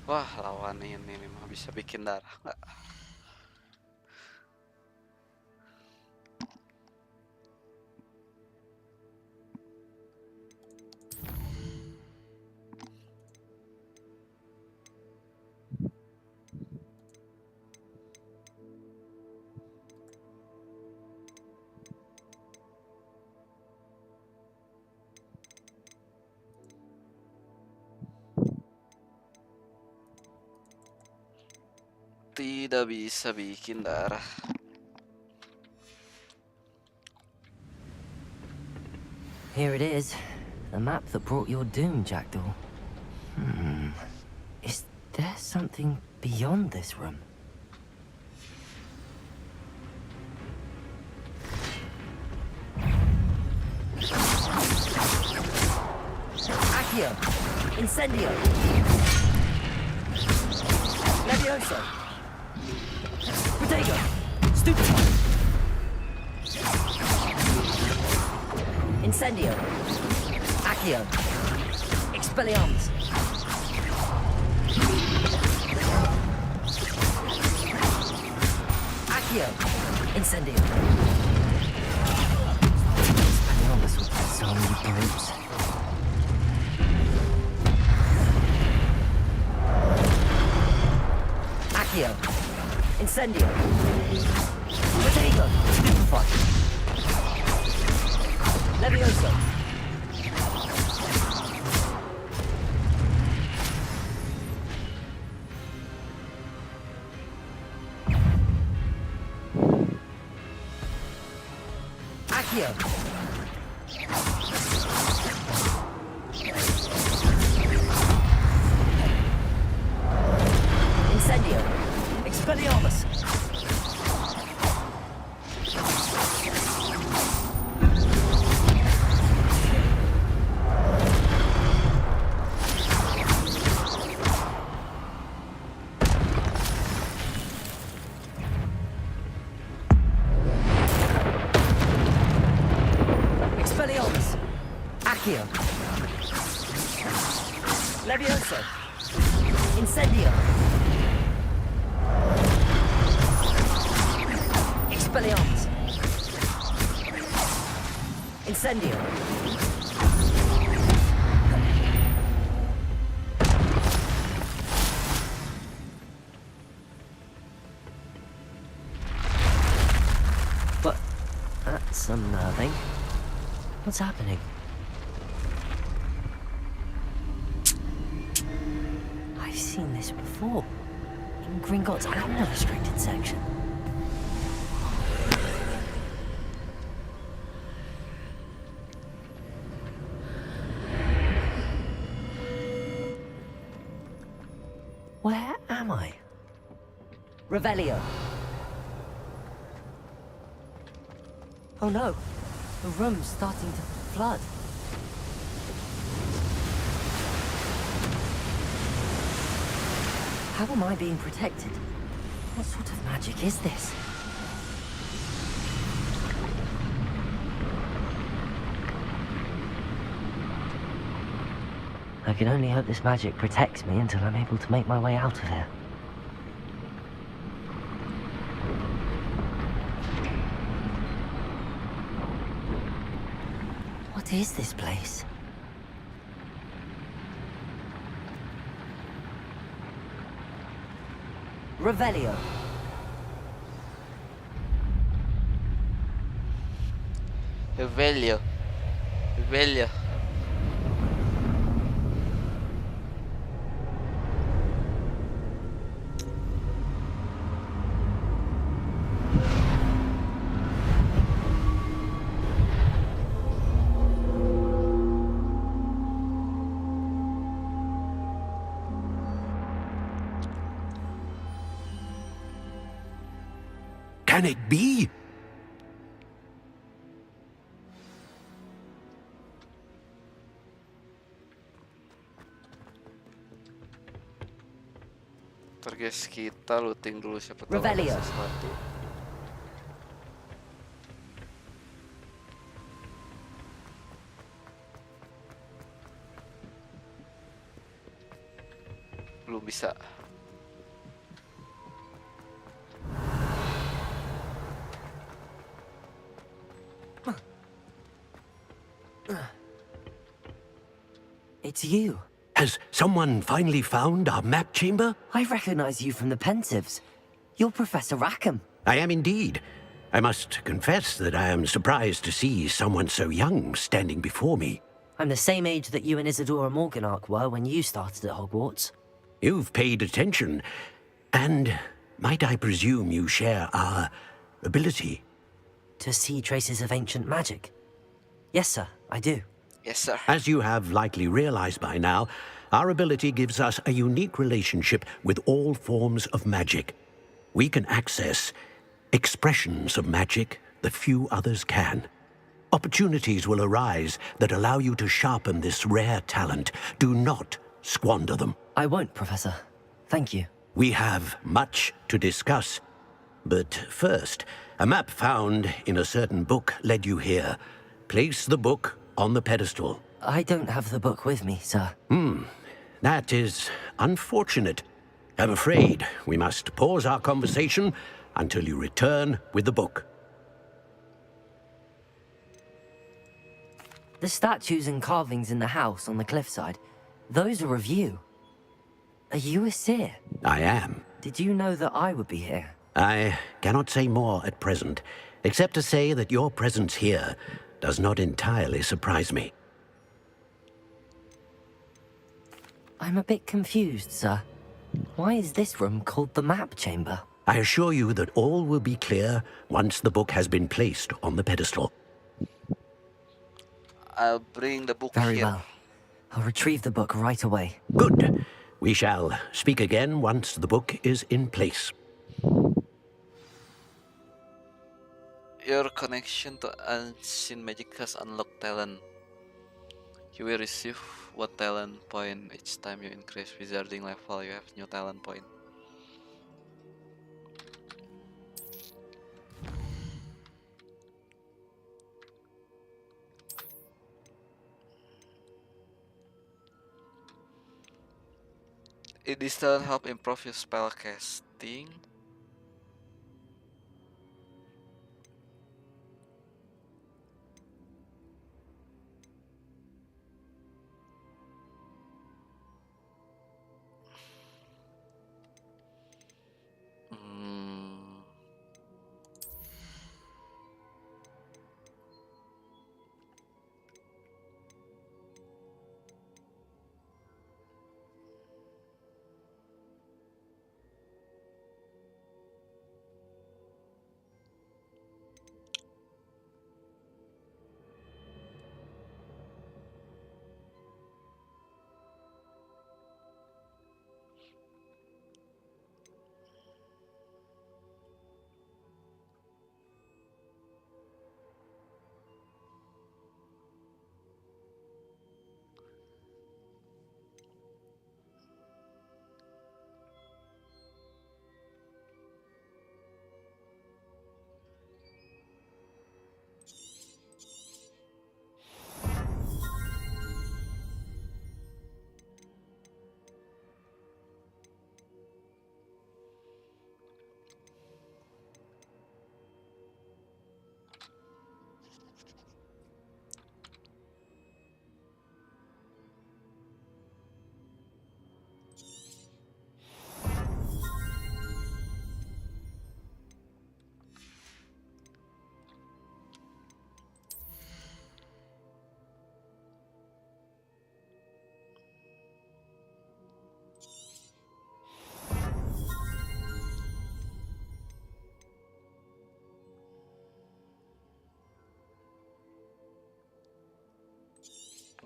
Wah, lawan ini mah bisa bikin darah nggak? Tidak bisa bikin darah. Here it is. The map that brought your doom, Jackdaw. Is there something beyond this room? Accio! Incendio! Levioso! Protego! Stupefy! Incendio! Accio! Expelliarmus! Accio! Incendio! Expelliarmus with so many brutes. Accio! Incendio! Protego! Stupefy! Levioso! Accio! Incendio! Expelliarmus! Expelliarmus! Accio! Levioso! Incendio! Expelliarmus! Incendio! But that's unnerving. What's happening? I've seen this before. In Gringotts and the restricted section. Where am I? Revelio! Oh no! The room's starting to flood. How am I being protected? What sort of magic is this? I can only hope this magic protects me until I'm able to make my way out of here. What is this place? Revelio! Revelio. Revelio. Can it be? Guys, kita looting dulu siapa tahu ada Revelio. sesuatu. Belum bisa. It's you. Has someone finally found our map chamber? I recognize you from the Pensieves. You're Professor Rackham. I am indeed. I must confess that I am surprised to see someone so young standing before me. I'm the same age that you and Isadora Morganach were when you started at Hogwarts. You've paid attention, and might I presume you share our ability? To see traces of ancient magic? Yes, sir, I do. Yes, sir. As you have likely realized by now, our ability gives us a unique relationship with all forms of magic. We can access expressions of magic that few others can. Opportunities will arise that allow you to sharpen this rare talent. Do not squander them. I won't, Professor. Thank you. We have much to discuss. But first, a map found in a certain book led you here. Place the book on the pedestal. I don't have the book with me, sir. That is unfortunate. I'm afraid we must pause our conversation until you return with the book. The statues and carvings in the house on the cliffside, those are of you. Are you a seer? I am. Did you know that I would be here? I cannot say more at present, except to say that your presence here does not entirely surprise me. I'm a bit confused, sir. Why is this room called the map chamber? I assure you that all will be clear once the book has been placed on the pedestal. I'll bring the book Very here. well. I'll retrieve the book right away. Good. We shall speak again once the book is in place. Your connection to ancient magic has unlocked talent. You will receive 1 talent point each time you increase wizarding level. You have new talent point. This talent help improve your spell casting.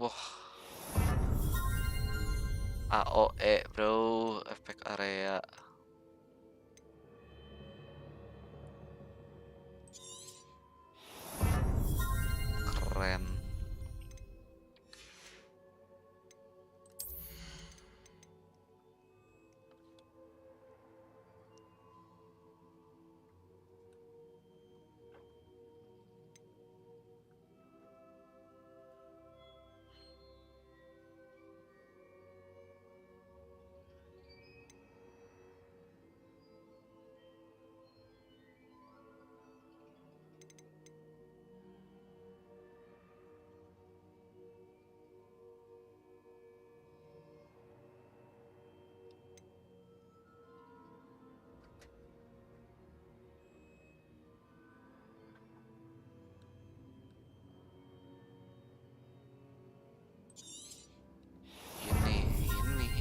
Wah, AOE bro, efek area. Keren.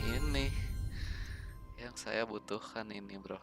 Ini yang saya butuhkan ini bro.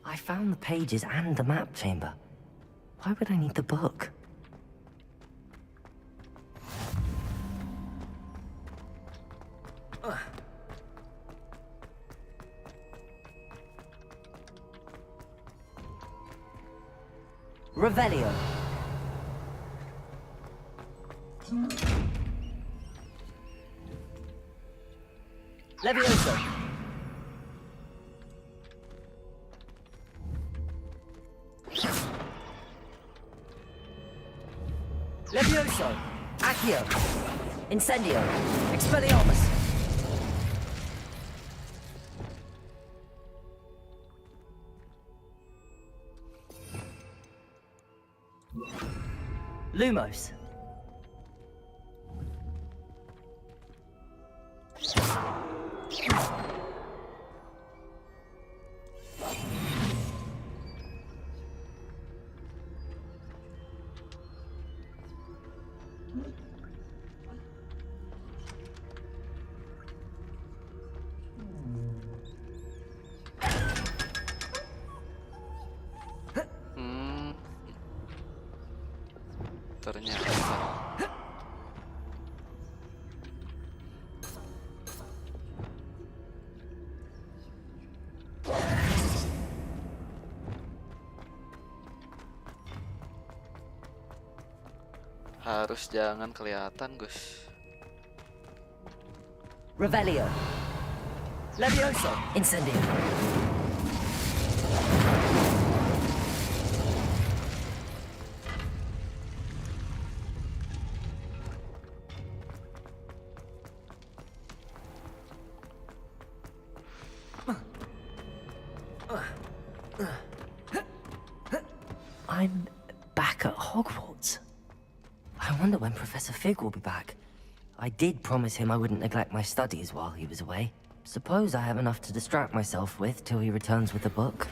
I found the pages and the map chamber. Why would I need the book? Revelio. Levioso. Levioso. Accio. Incendio. Expelliarmus. Lumos. Ternyata. Harus jangan kelihatan, Gus. Revelio. Levioso. Incendio. I'm back at Hogwarts. I wonder when Professor Fig will be back. I did promise him I wouldn't neglect my studies while he was away. Suppose I have enough to distract myself with till he returns with the book.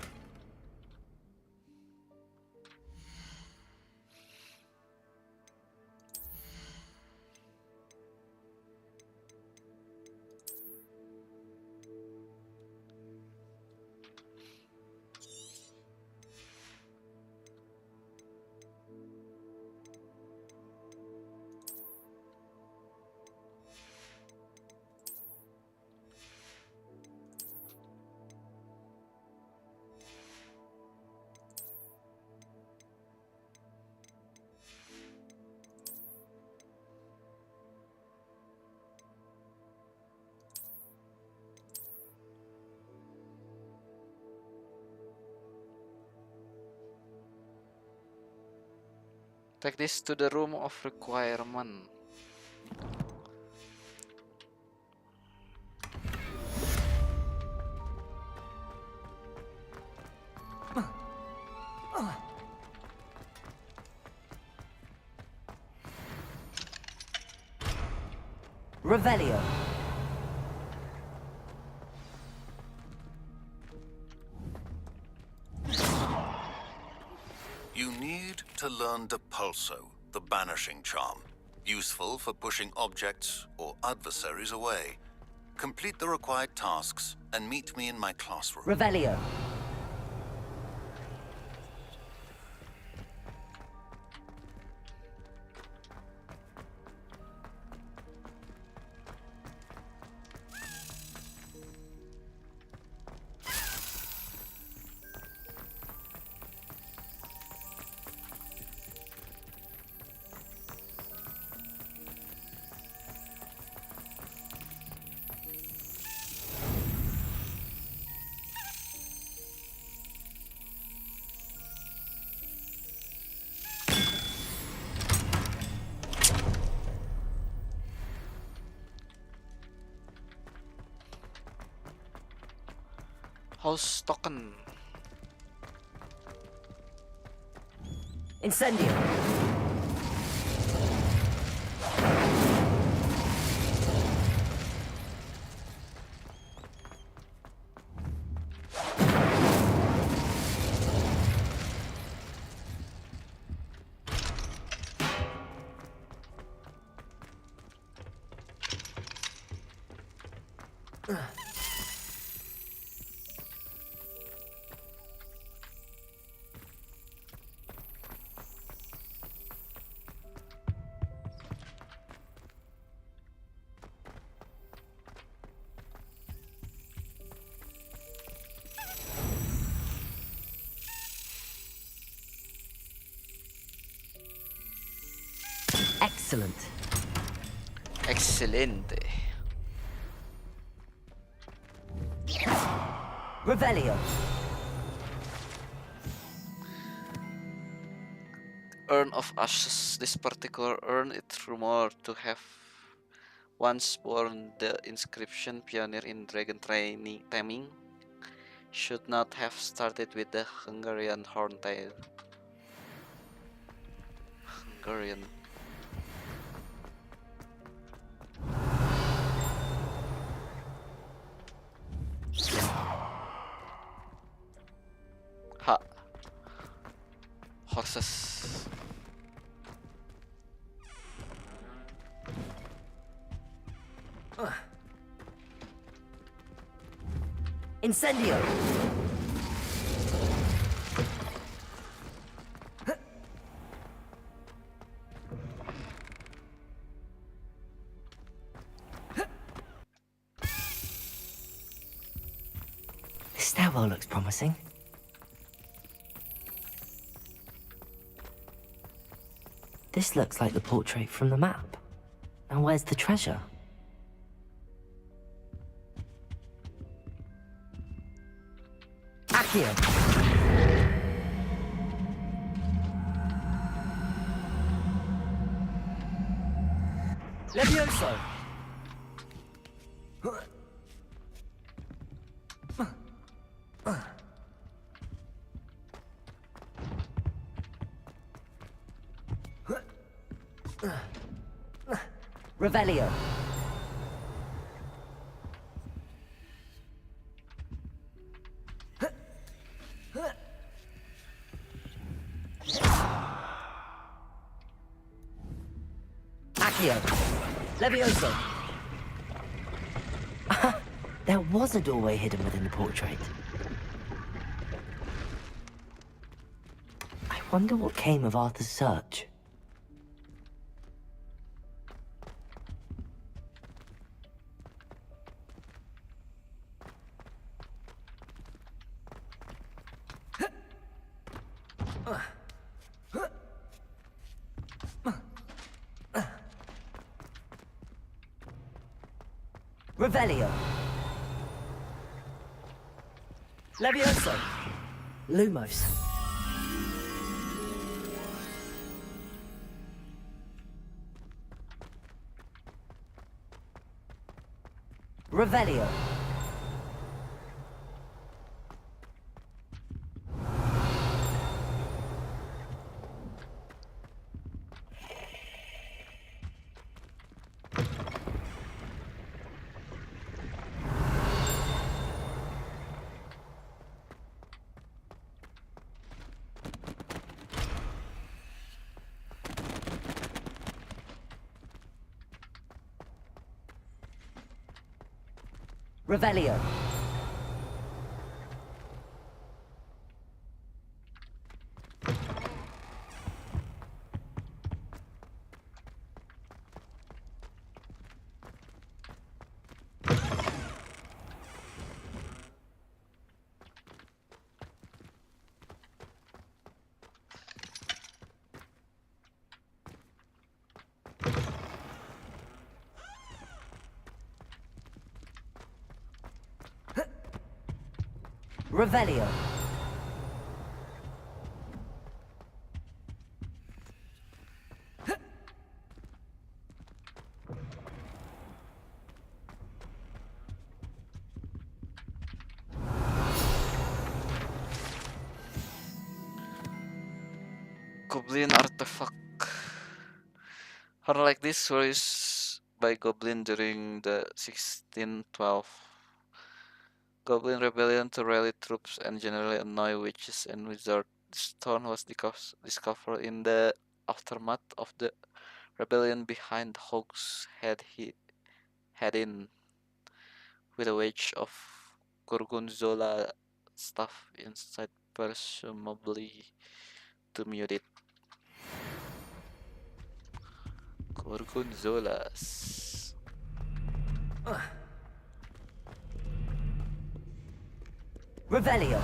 Take this to the room of requirement. Revelio. You need to learn Depulso, the banishing charm. Useful for pushing objects or adversaries away. Complete the required tasks and meet me in my classroom. Revelio. House token. Incendio. Excellent. Excelente. Revelio. Urn of Ashes. This particular urn is rumored to have once borne the inscription "Pioneer in Dragon Taming." Should not have started with the Hungarian horntail. Hungarian. Ha. Horses. Incendio. This stairwell looks promising. This looks like the portrait from the map. Now where's the treasure? Accio. Levioso. Revelio. Accio. Levioso. There was a doorway hidden within the portrait. I wonder what came of Arthur's search. Revelio. Levioso. Lumos. Revelio. Revelio. Revelio. Goblin artifact. Unlike this were used by Goblin during the 1612 Goblin Rebellion to rally troops and generally annoy witches and wizards. The stone was discovered in the aftermath of the rebellion behind Hog's head in with a wedge of Gorgonzola stuff inside, presumably to mute it. Gorgonzolas. Revelio.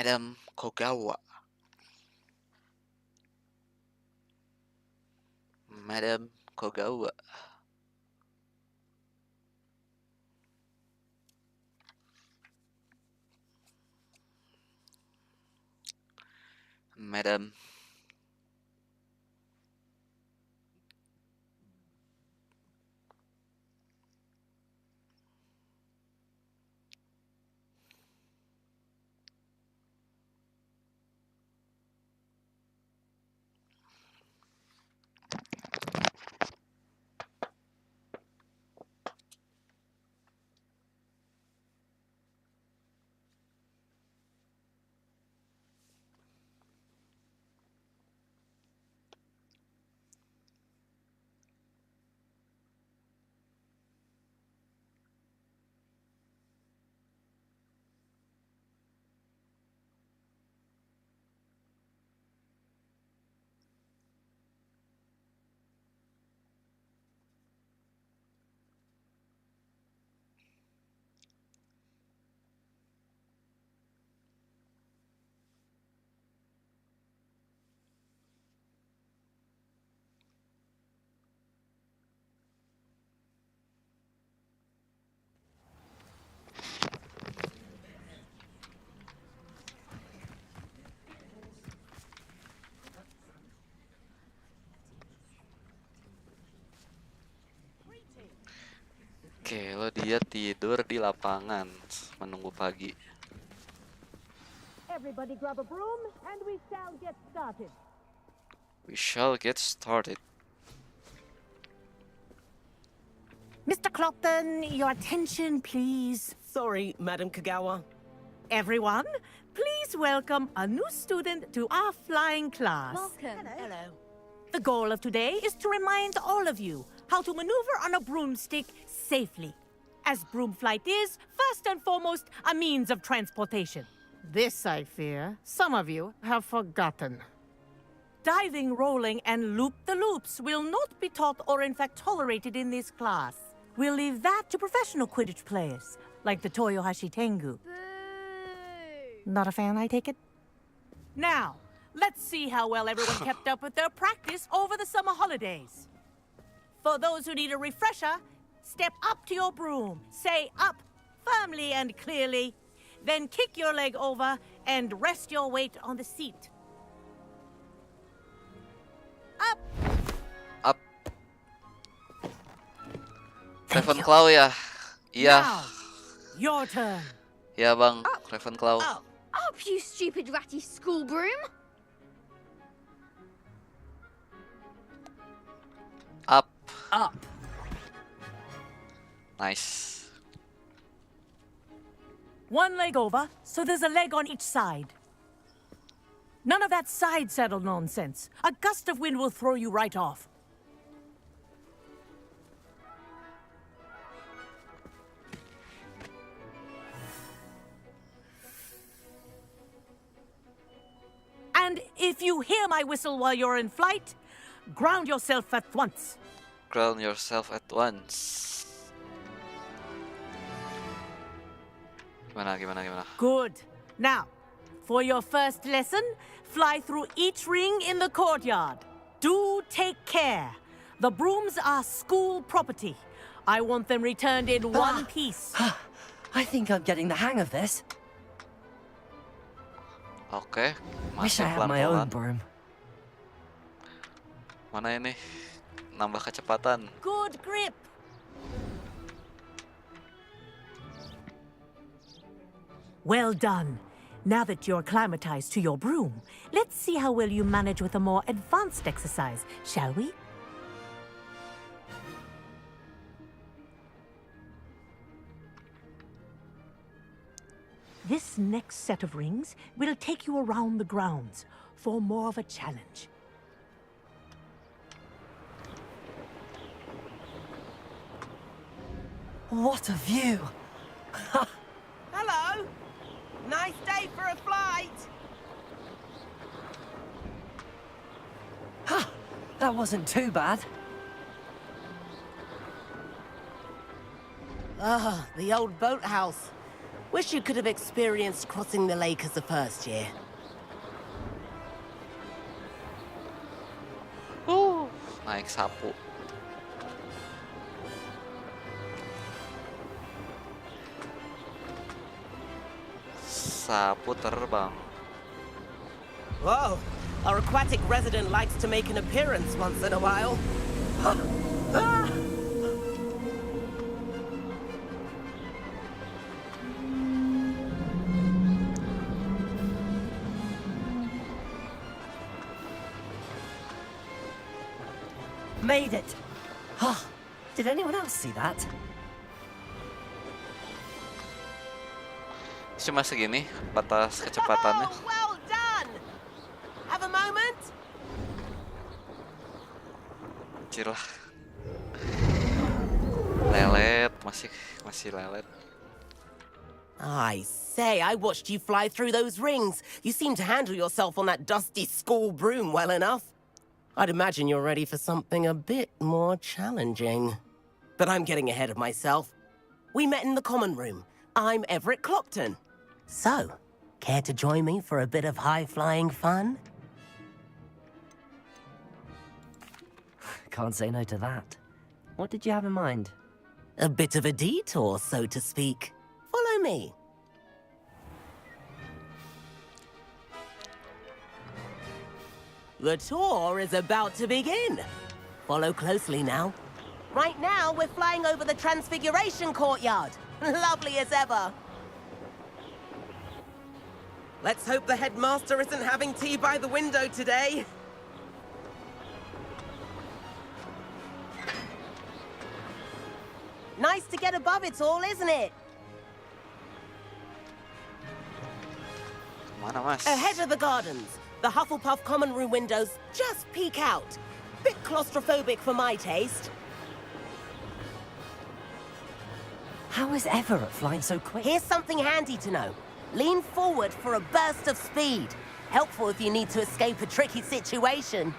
Madam Kogawa. Madam Kogawa. Madam. Oke, lo dia tidur di lapangan menunggu pagi. Everybody grab a broom and we shall get started. We shall get started. Mr. Clopton, your attention, please. Sorry, Madam Kogawa. Everyone, please welcome a new student to our flying class. Welcome. Hello. The goal of today is to remind all of you how to maneuver on a broomstick safely, as broom flight is, first and foremost, a means of transportation. This, I fear, some of you have forgotten. Diving, rolling, and loop-the-loops will not be taught or in fact tolerated in this class. We'll leave that to professional Quidditch players, like the Toyohashi Tengu. Not a fan, I take it? Now, let's see how well everyone kept up with their practice over the summer holidays. For those who need a refresher, step up to your broom, say up firmly and clearly, then kick your leg over and rest your weight on the seat. Up! Up. Ravenclaw ya? Iya. Now, your turn. Ya bang, Ravenclaw. Up, you stupid ratty school broom! Up. Up. Nice. One leg over, so there's a leg on each side. None of that side saddle nonsense. A gust of wind will throw you right off. And if you hear my whistle while you're in flight, ground yourself at once. Ground yourself at once. Gimana? Good. Now, for your first lesson, fly through each ring in the courtyard. Do take care. The brooms are school property. I want them returned in one piece. I think I'm getting the hang of this. Oke, Wish I masuk had my own pelan-pelan. broom. Mana ini? Nambah kecepatan. Good grip. Well done. Now that you're acclimatized to your broom, let's see how well you manage with a more advanced exercise, shall we? This next set of rings will take you around the grounds for more of a challenge. What a view! Hello. Nice day for a flight. That wasn't too bad. Ah, the old boathouse. Wish you could have experienced crossing the lake as a first year. Naik sapu. Sapu terbang. Whoa, our aquatic resident likes to make an appearance once in a while. Ah! Made it! Oh, did anyone else see that? Cuma segini batas kecepatannya. Oh, well done! Have a moment? Cilah. Lelet, masih lelet. I say, I watched you fly through those rings. You seem to handle yourself on that dusty school broom well enough. I'd imagine you're ready for something a bit more challenging. But I'm getting ahead of myself. We met in the common room. I'm Everett Clopton. So, care to join me for a bit of high-flying fun? Can't say no to that. What did you have in mind? A bit of a detour, so to speak. Follow me. The tour is about to begin. Follow closely now. Right now, we're flying over the Transfiguration Courtyard. Lovely as ever. Let's hope the headmaster isn't having tea by the window today. Nice to get above it all, isn't it? Mana, Mas? Ahead of the gardens. The Hufflepuff common room windows just peek out. Bit claustrophobic for my taste. How is Everett flying so quick? Here's something handy to know. Lean forward for a burst of speed. Helpful if you need to escape a tricky situation.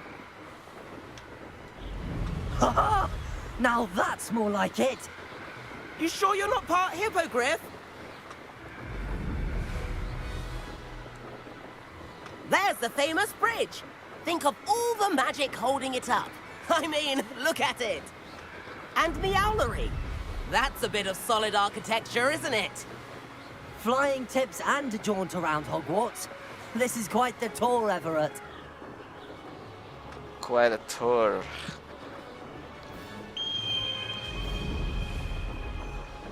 Ha! Now that's more like it. You sure you're not part hippogriff? There's the famous bridge. Think of all the magic holding it up. I mean, look at it. And Meowlery. That's a bit of solid architecture, isn't it? Flying tips and a jaunt around Hogwarts. This is quite the tour, Everett. Quite a tour.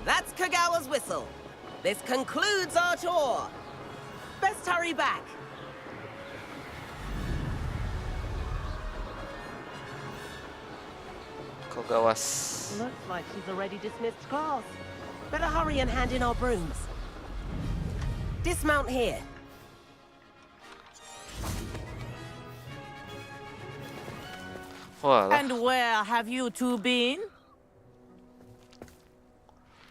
That's Kagawa's whistle. This concludes our tour. Best hurry back. Kogawas. Looks like she's already dismissed class. Better hurry and hand in our brooms. Dismount here. Wah, And where have you two been?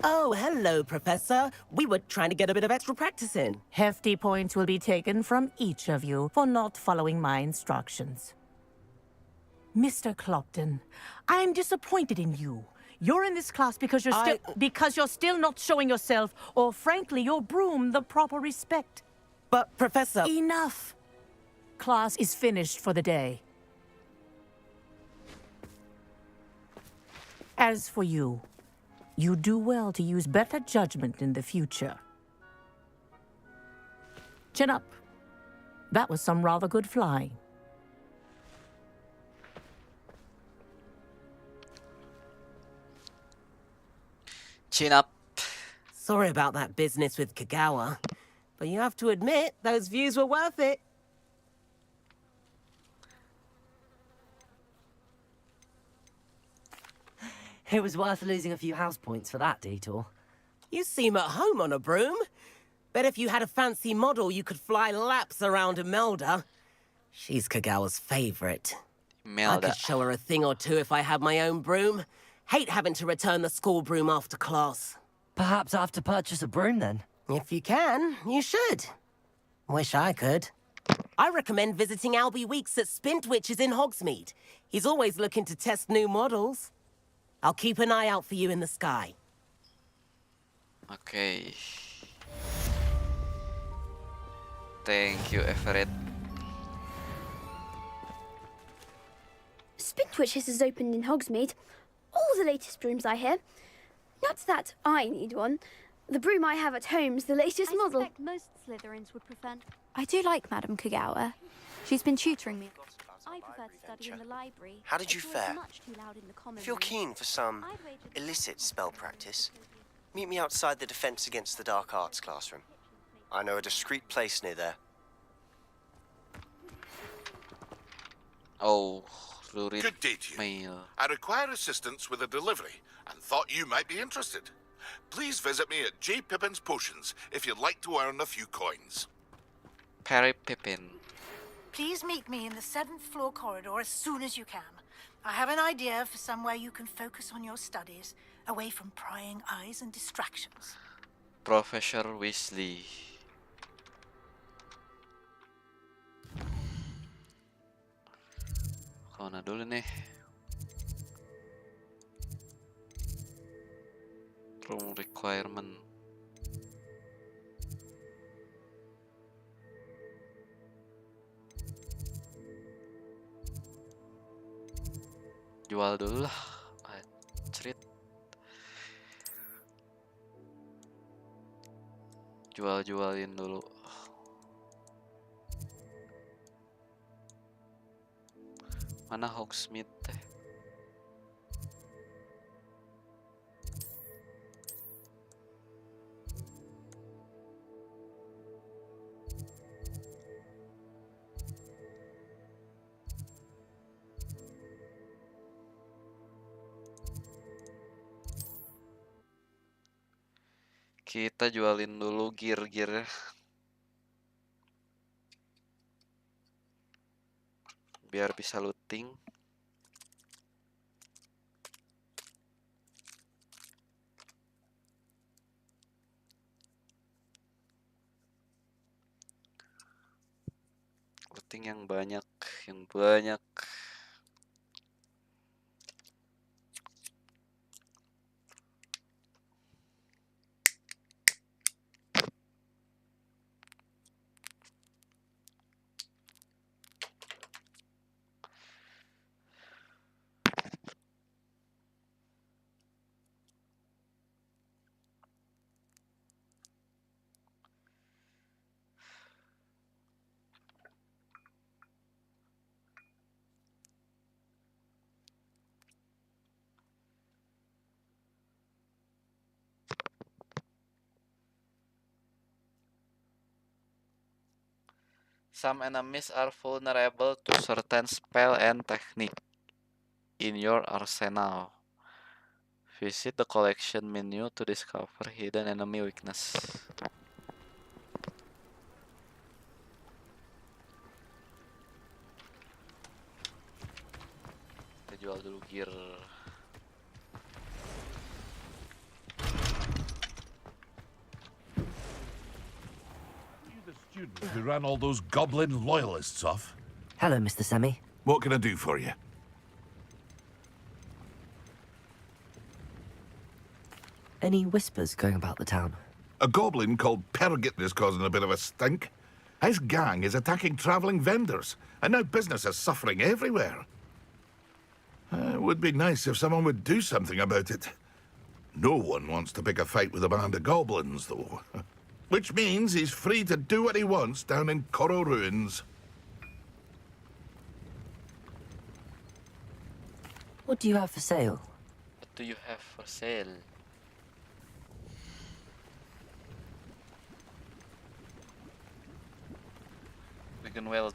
Oh, hello, Professor. We were trying to get a bit of extra practice in. Hefty points will be taken from each of you for not following my instructions. Mr. Clopton, I'm disappointed in you. You're in this class because you're still not showing yourself, or frankly, your broom, the proper respect. But, Professor... Enough. Class is finished for the day. As for you, you do well to use better judgment in the future. Chin up. That was some rather good flying. Chin up. Sorry about that business with Kagawa, but you have to admit, those views were worth it. It was worth losing a few house points for that detour. You seem at home on a broom. Bet if you had a fancy model, you could fly laps around Imelda. She's Kagawa's favorite. Imelda. I could show her a thing or two if I had my own broom. Hate having to return the school broom after class. Perhaps I have to purchase a broom then. If you can, you should. Wish I could. I recommend visiting Albie Weeks at Spintwitches in Hogsmeade. He's always looking to test new models. I'll keep an eye out for you in the sky. Okay. Thank you, Everett. Spintwitches has opened in Hogsmeade. All the latest brooms, I hear. Not that I need one. The broom I have at home's the latest model. I suspect most Slytherins would prefer. I do like Madame Kagawa. She's been tutoring me. I prefer to study in the library. How did you It's always fare? much too loud in the common If you're room. keen for some illicit spell practice, meet me outside the Defense Against the Dark Arts classroom. I know a discreet place near there. Oh, lurid Good day to you. mail. I require assistance with a delivery and thought you might be interested. Please visit me at J. Pippin's Potions if you'd like to earn a few coins. Perry Pippin. Please meet me in the 7th floor corridor as soon as you can. I have an idea for somewhere you can focus on your studies, away from prying eyes and distractions. Professor Weasley. Kemana dulu nih? Room requirement. Jual dulu lah. Cerit. Jual-jualin dulu. Mana Hogsmeade teh? Kita jualin dulu gear-gear biar bisa looting. Looting yang banyak. Some enemies are vulnerable to certain spell and technique in your arsenal. Visit the collection menu to discover hidden enemy weakness. Kita jual dulu gear. Who ran all those goblin loyalists off? Hello, Mr. Semi. What can I do for you? Any whispers going about the town? A goblin called Pergit is causing a bit of a stink. His gang is attacking travelling vendors, and now business is suffering everywhere. It would be nice if someone would do something about it. No one wants to pick a fight with a band of goblins, though. Which means he's free to do what he wants down in Coral Ruins. What do you have for sale? What do you have for sale? Wealth.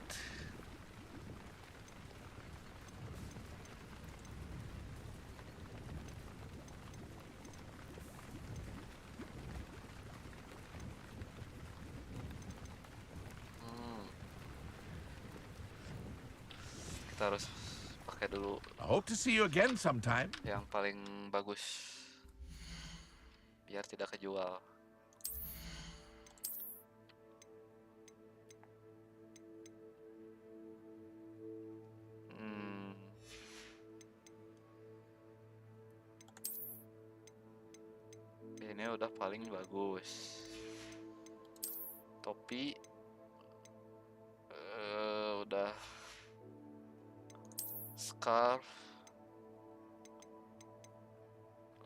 Kita harus pakai dulu. I hope to see you again sometime. Yang paling bagus biar tidak kejual. Ini udah paling bagus. Topi scarf.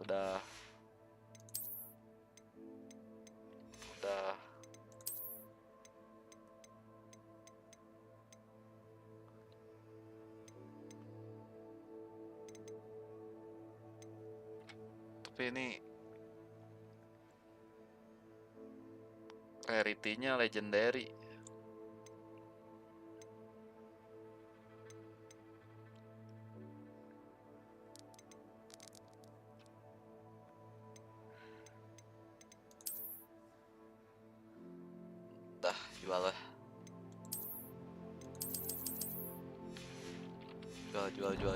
Udah. Tapi ini rarity-nya legendary. Dah, jual lah.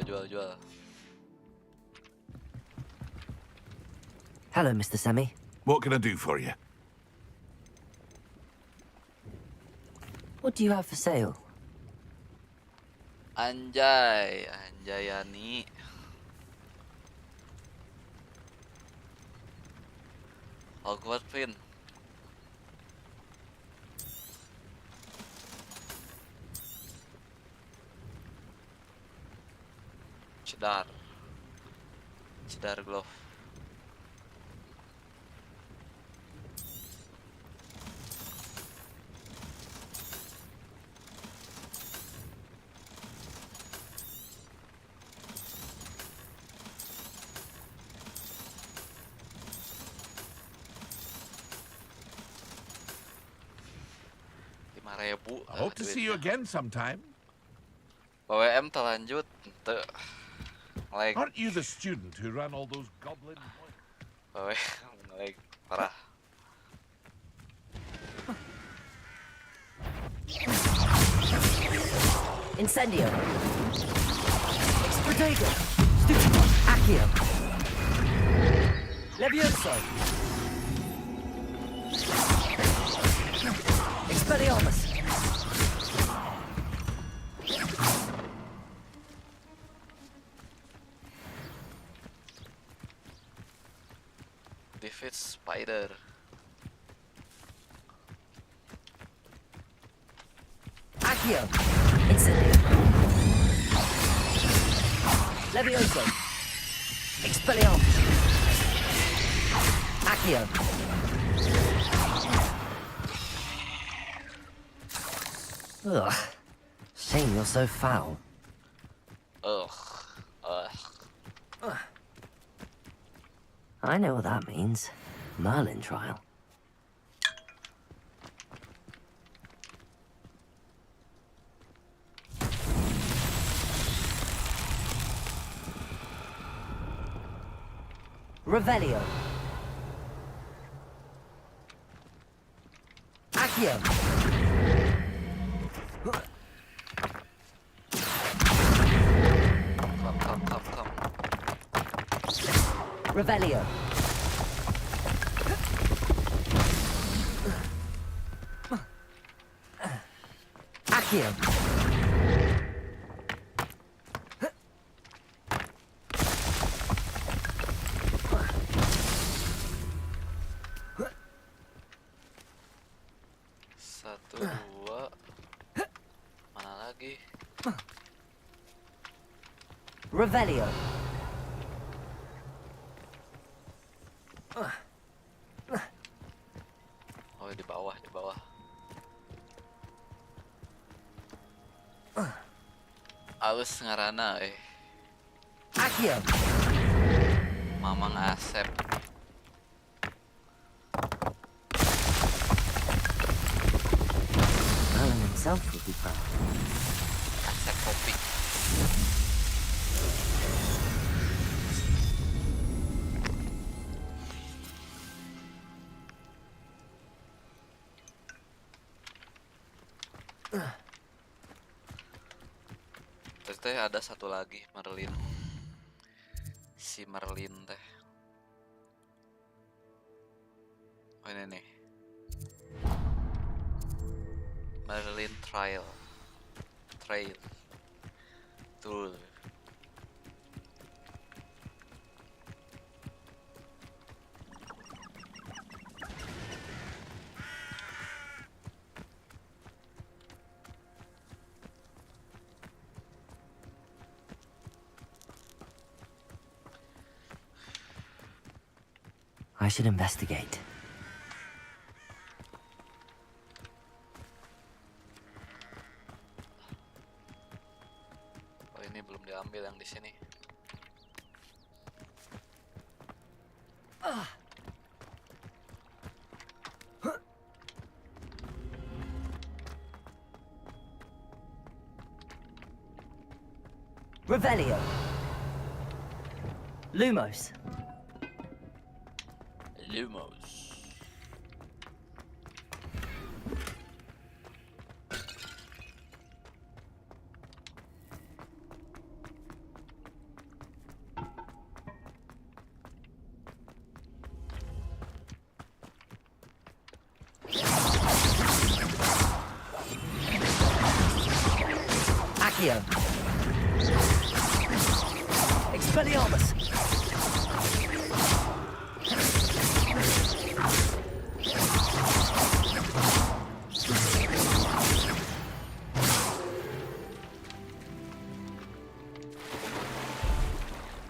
Jual. Hello, Mr. Semi. What can I do for you? What do you have for sale? Anjayani. Hogwart pin. Cedar glove. I hope to see you again sometime. BWM terlanjut. Like. Aren't you the student who ran all those goblin? Like parah. Incendio. Exprotego. Accio. Levioso. Expelliarmus. Defeat spider. Accio. Incendio. Levioso. Expelliarmus. Accio. Ugh. Shame you're so foul. Ugh. I know what that means. Merlin trial. Revelio. Accio. Come. Revelio. Accio. Satu, dua. Mana lagi? Revelio. Oh, di bawah. Alus ngarana Accio. Mamang Asep. Merlin himself would be proud. Asep kopi. Terus teh ada satu lagi Merlin. Si Merlin teh. Oh ini nih. Merlin Trail. Tuh. I should investigate. Oh, ini belum diambil yang di sini. Revelio. Lumos. Lumos. Accio. Expelliarmus.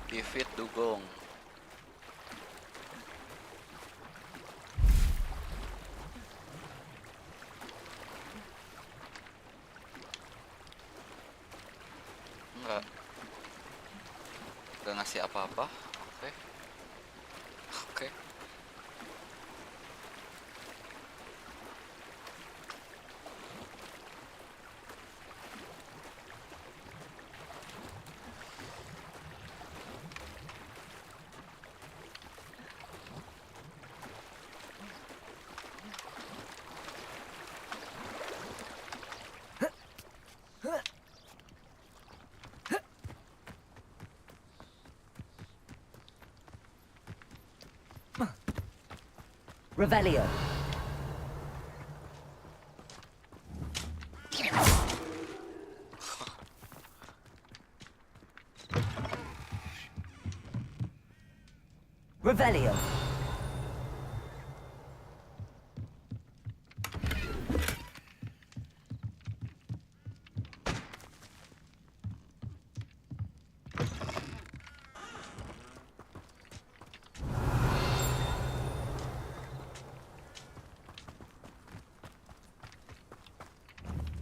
Defeat Dugong. Enggak ngasih apa-apa. Oke. Oke. Revelio. Revelio.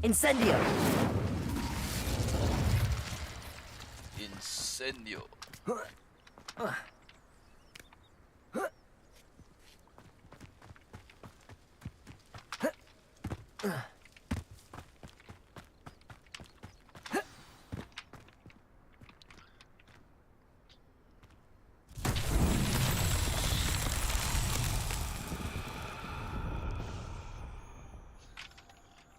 Incendio. Incendio.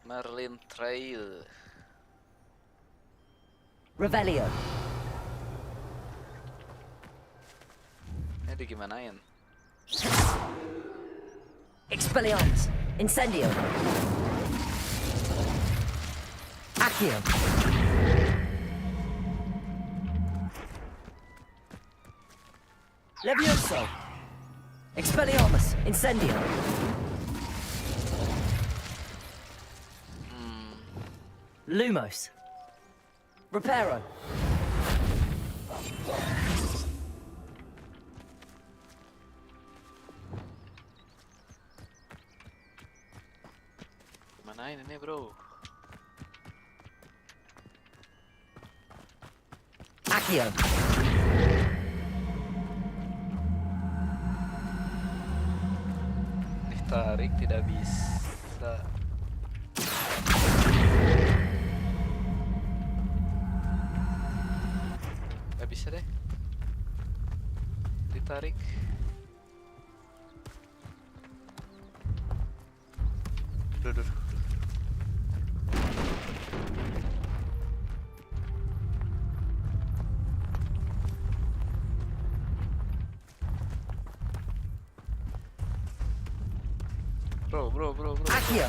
Merlin Trail. Revelio. Ini digimanain? Expelliarmus. Incendio. Accio. Levioso. Expelliarmus. Incendio. Lumos. Reparo. Manain ini, bro? Accio. Ditarik tidak bisa. Gak bisa deh. Ditarik. Duh. Bro. Accio.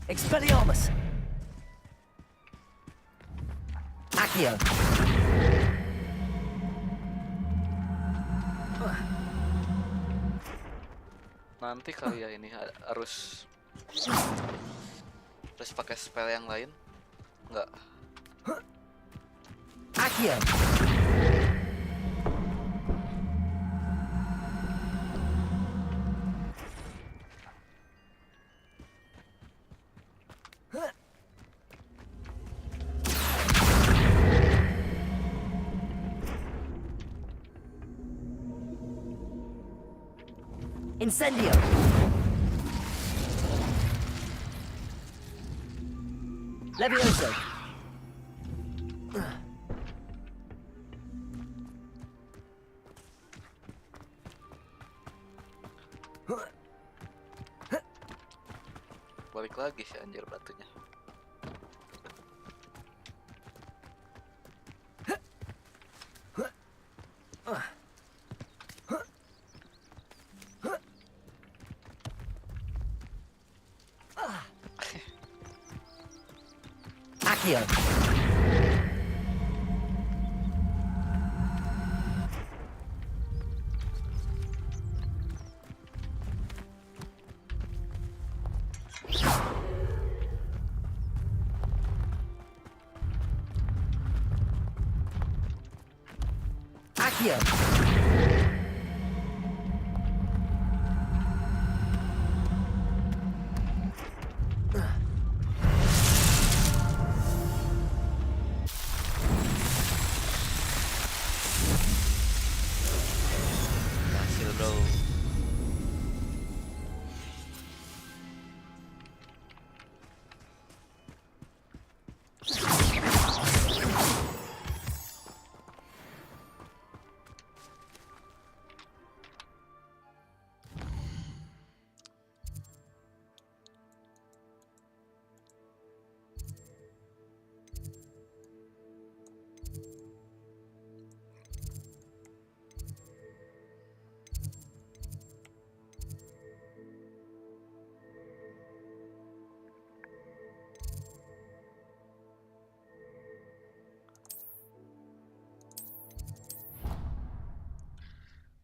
Expelliarmus. Accio. Nanti kali ya ini harus Terus pakai spell yang lain? Enggak. Accio. Incendio. Levioso. Balik lagi sih anjir batunya. Accio. Accio. Berhasil bro.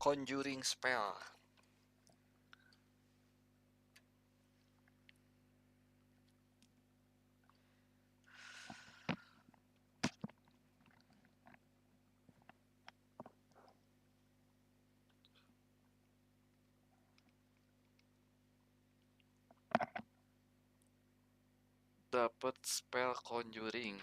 Conjuring spell. Dapat spell conjuring.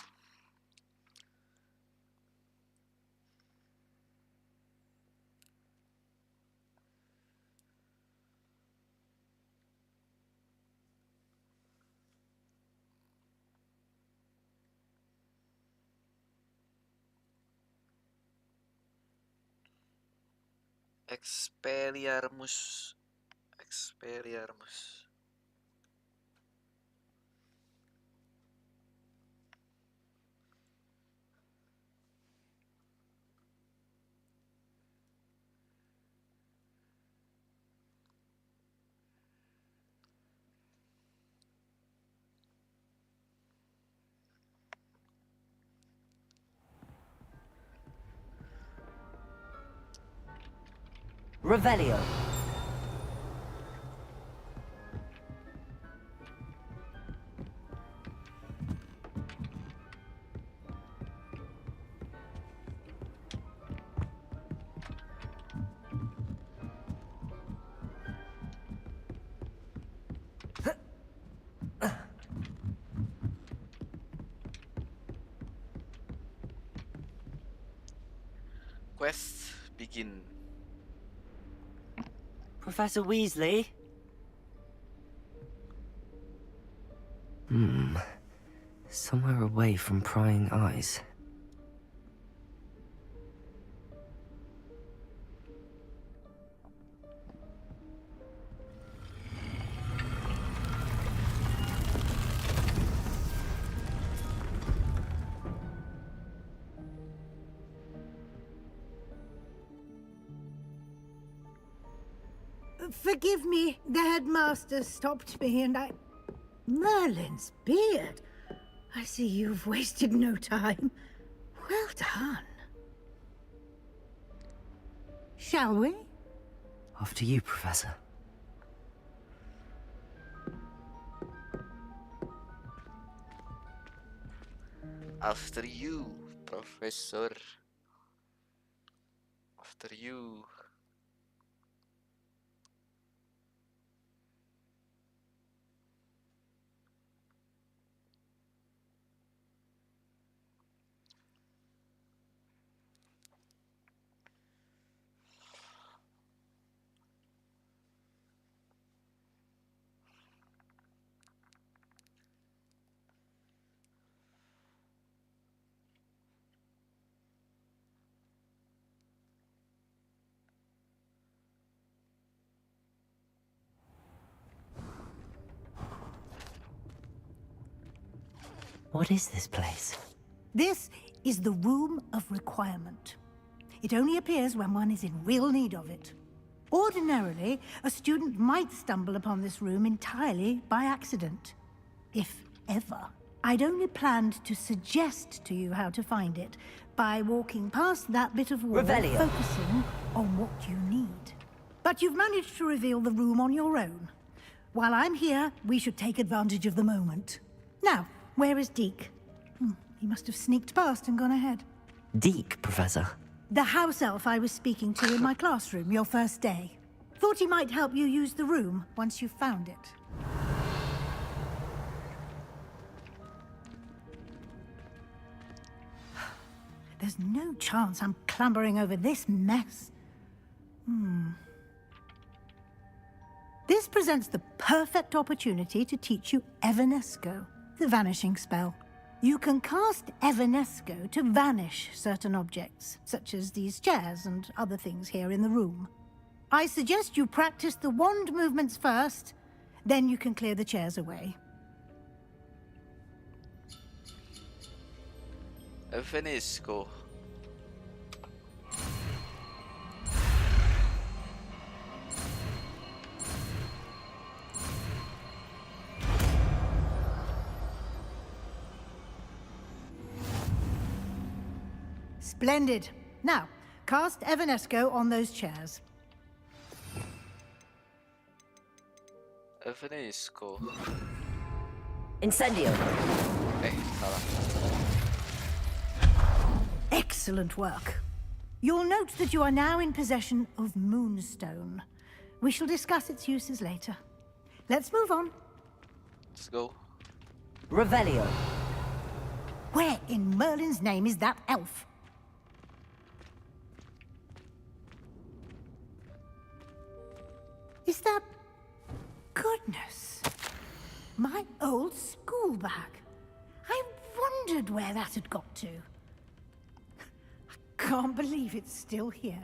Expelliarmus. Expelliarmus. Revelio. Quest begin. Professor Weasley? Somewhere away from prying eyes. Forgive me, the headmaster stopped me and I... Merlin's beard. I see you've wasted no time. Well done. Shall we? After you, Professor. After you, Professor. After you. What is this place? This is the Room of Requirement. It only appears when one is in real need of it. Ordinarily, a student might stumble upon this room entirely by accident. If ever. I'd only planned to suggest to you how to find it by walking past that bit of wall, Revelio. focusing on what you need. But you've managed to reveal the room on your own. While I'm here, we should take advantage of the moment. Now, where is Deke? He must have sneaked past and gone ahead. Deke, Professor. The house elf I was speaking to in my classroom your first day. Thought he might help you use the room once you found it. There's no chance I'm clambering over this mess. This presents the perfect opportunity to teach you Evanesco, the vanishing spell. You can cast Evanesco to vanish certain objects, such as these chairs and other things here in the room. I suggest you practice the wand movements first, then you can clear the chairs away. Evanesco. Splendid. Now, cast Evanesco on those chairs. Evanesco. Incendio. Salah. Excellent work. You'll note that you are now in possession of Moonstone. We shall discuss its uses later. Let's move on. Let's go. Revelio. Where in Merlin's name is that elf? Is that... Goodness. My old school bag. I wondered where that had got to. I can't believe it's still here.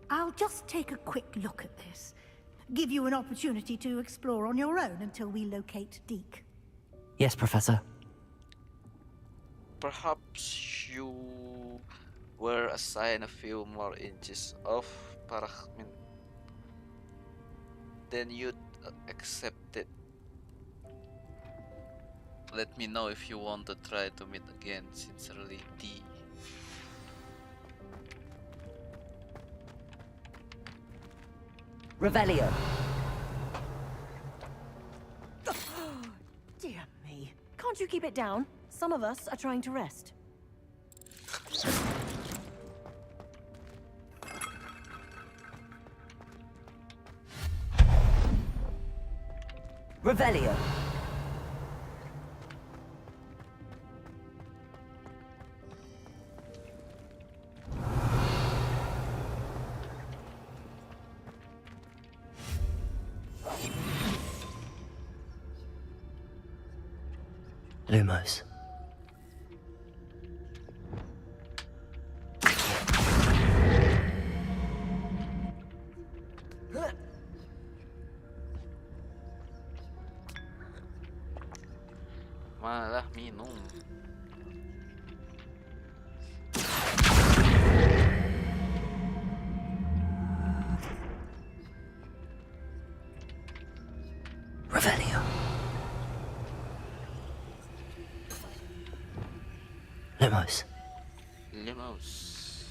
I'll just take a quick look at this. Give you an opportunity to explore on your own until we locate Deke. Yes, Professor. Perhaps you were assigned a few more inches of parchment than you'd accepted. Let me know if you want to try to meet again. Sincerely, D. Revelio. Dear me. Can't you keep it down? Some of us are trying to rest. Revelio. Lumos. Malah minum. Revelio. Lumos. Lumos.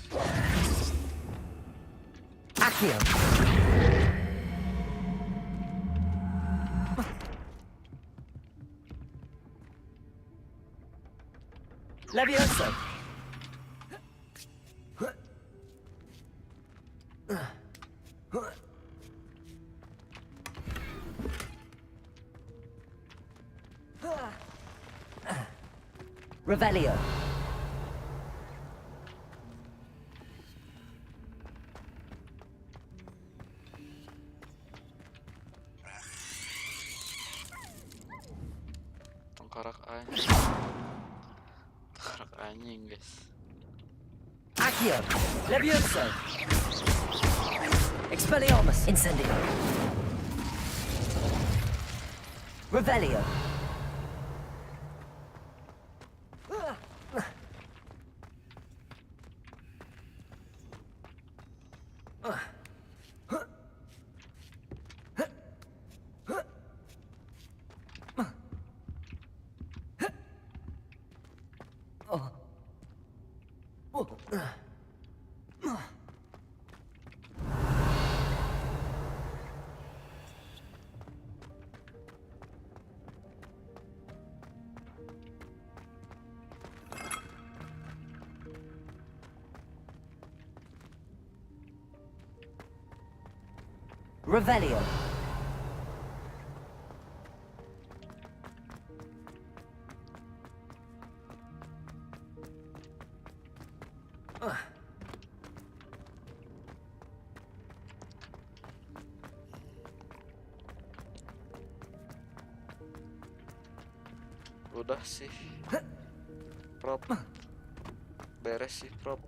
Accio. Levioso! Revelio. Tengkorak anjing guys. Accio. Levioso. Expelliarmus. Incendio. Revelio. Revelio. Udah sih. Prop. Beres sih prop.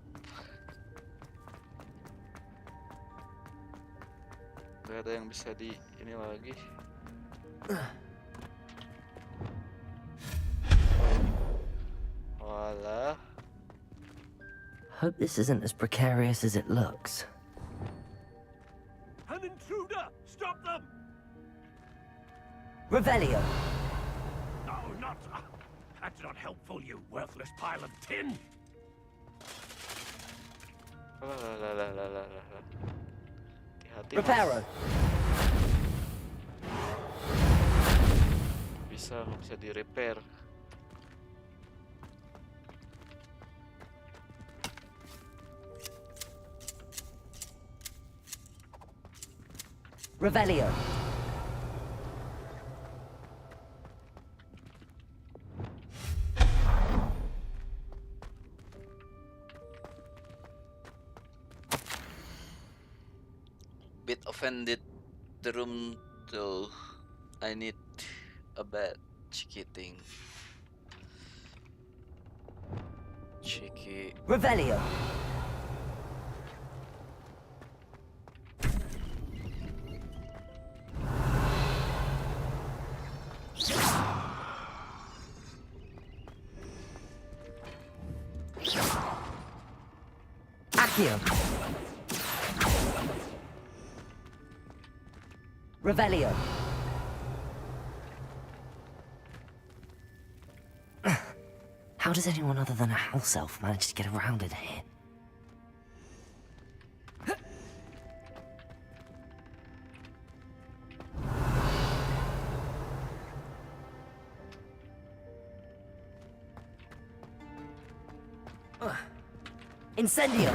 Gak ada yang bisa di ini lagi. Walah. Hope this isn't as precarious as it looks. An intruder! Stop them! Revelio. No, not... that's not helpful, you worthless pile of tin! Hati-hati. Reparo. Nggak bisa di repair. Revelio. Bit offended the room though. I need a bed. Cheeky thing. Cheeky. Revelio. Accio. Revelio. How does anyone other than a house elf manage to get around in here? Incendio!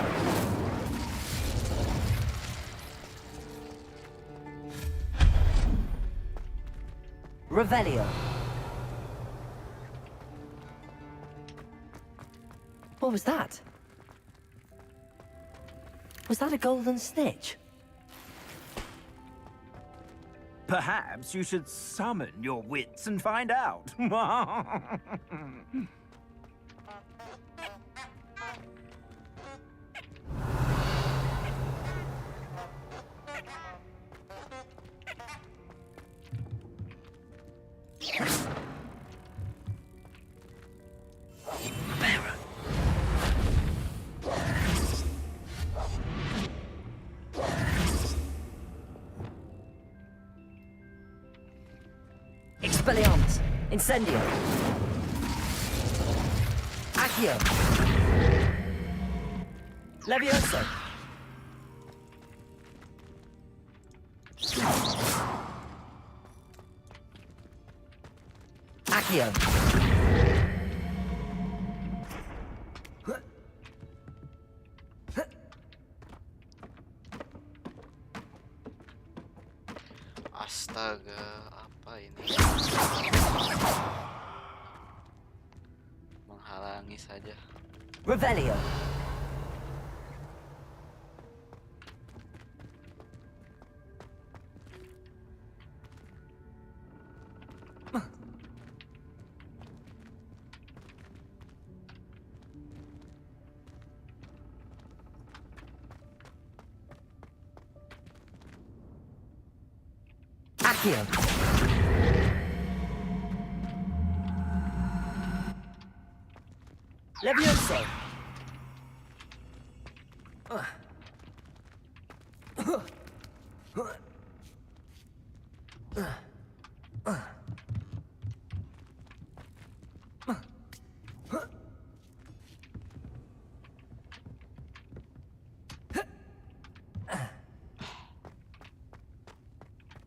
Revelio. What was that? Was that a golden snitch? Perhaps you should summon your wits and find out. Expelliarmus. Incendio. Accio. Levioso. Accio. Astaga, apa ini? Menghalangi saja. Revelio. Accio. Levioso.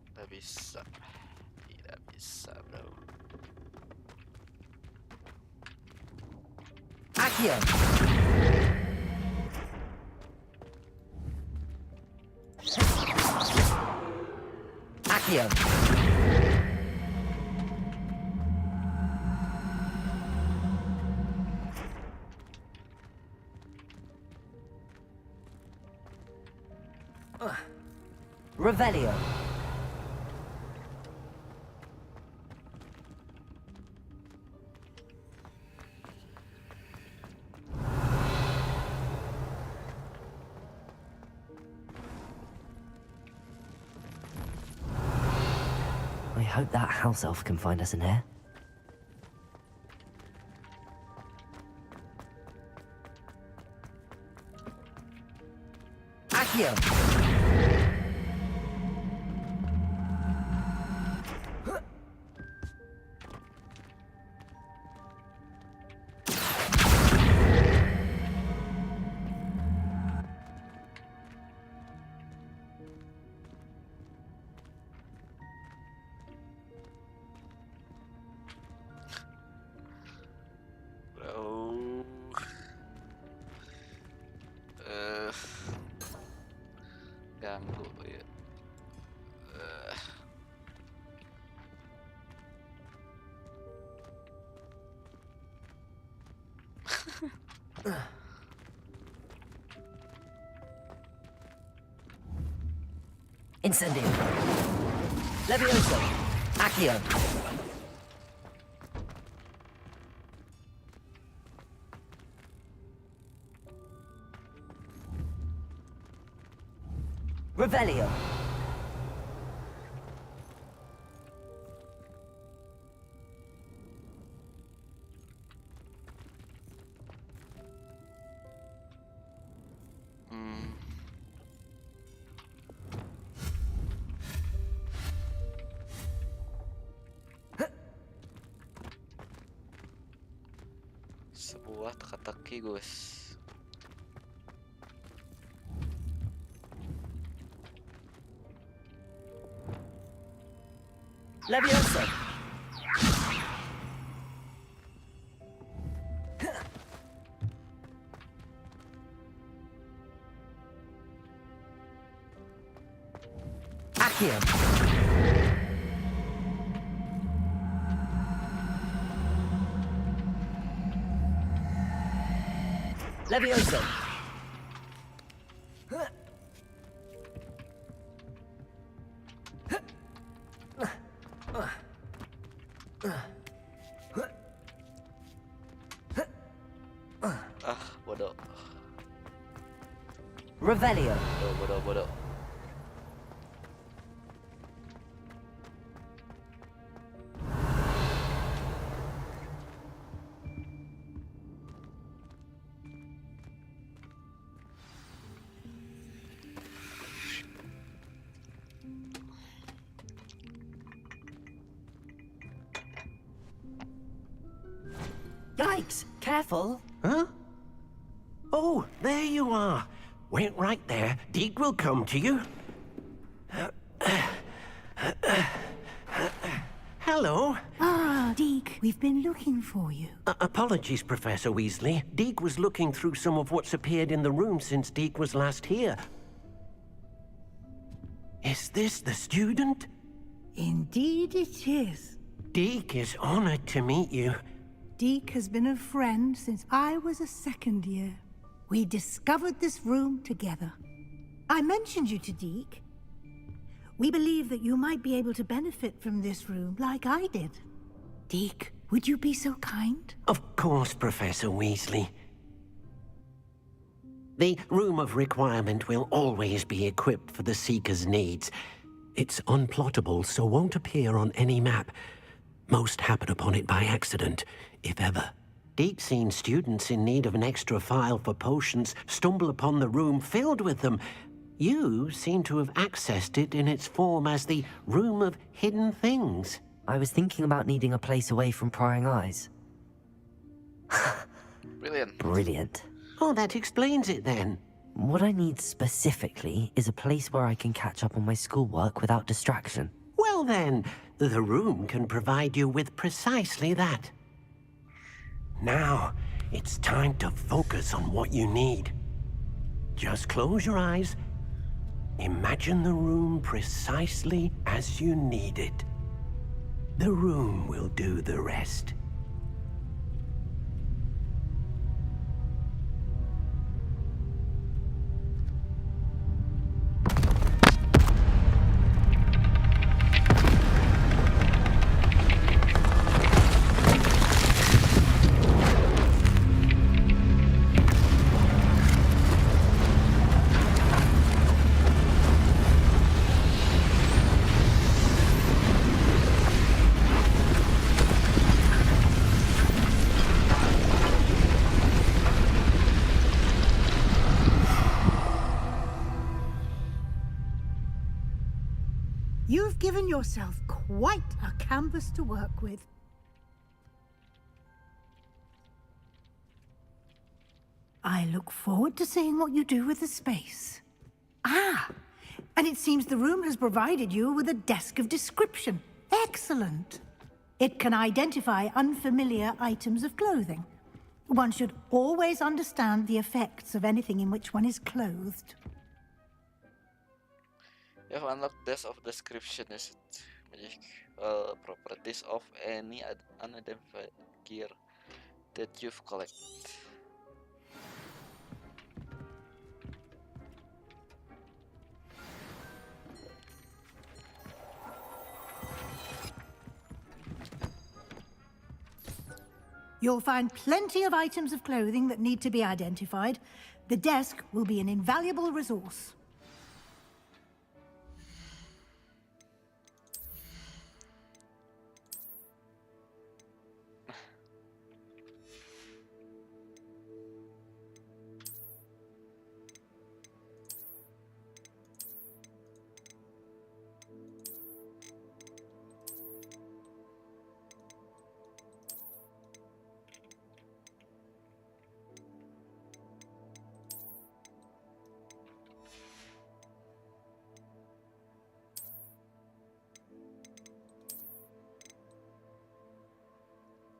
Tidak bisa. Tidak bisa, bro. Accio. Accio. Revelio. I hope that house elf can find us in here. Accio. Bro. Ganggu ya. Incendio. Levioso. Accio. Revelio. Sebuah teka-teki, guys. Levioso. Accio. Levioso. Ah, bodoh. Revelio. Bodoh. Yikes! Careful. Huh? Oh, there you are. Wait right there. Deek will come to you. Hello. Ah, Deke, we've been looking for you. Apologies, Professor Weasley. Deek was looking through some of what's appeared in the room since Deek was last here. Is this the student? Indeed it is. Deke is honored to meet you. Deke has been a friend since I was a second year. We discovered this room together. I mentioned you to Deke. We believe that you might be able to benefit from this room like I did. Deke, would you be so kind? Of course, Professor Weasley. The Room of Requirement will always be equipped for the Seeker's needs. It's unplottable, so won't appear on any map. Most happen upon it by accident, if ever. Deke's seen students in need of an extra file for potions stumble upon the room filled with them. You seem to have accessed it in its form as the Room of Hidden Things. I was thinking about needing a place away from prying eyes. Brilliant. Brilliant. Oh, that explains it then. What I need specifically is a place where I can catch up on my schoolwork without distraction. Well then, the room can provide you with precisely that. Now, it's time to focus on what you need. Just close your eyes. Imagine the room precisely as you need it. The room will do the rest. You've given yourself quite a canvas to work with. I look forward to seeing what you do with the space. Ah, and it seems the room has provided you with a desk of description. Excellent. It can identify unfamiliar items of clothing. One should always understand the effects of anything in which one is clothed. You have unlocked Desk of Description. Is it magic properties of any unidentified gear that you've collected. You'll find plenty of items of clothing that need to be identified. The desk will be an invaluable resource.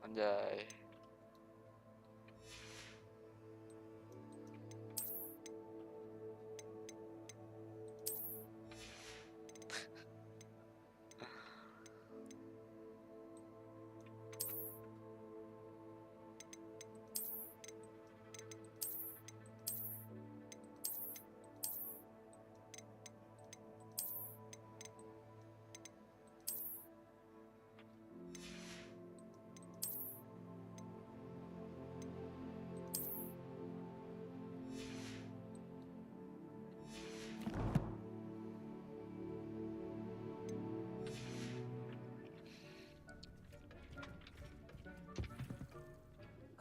Anjay.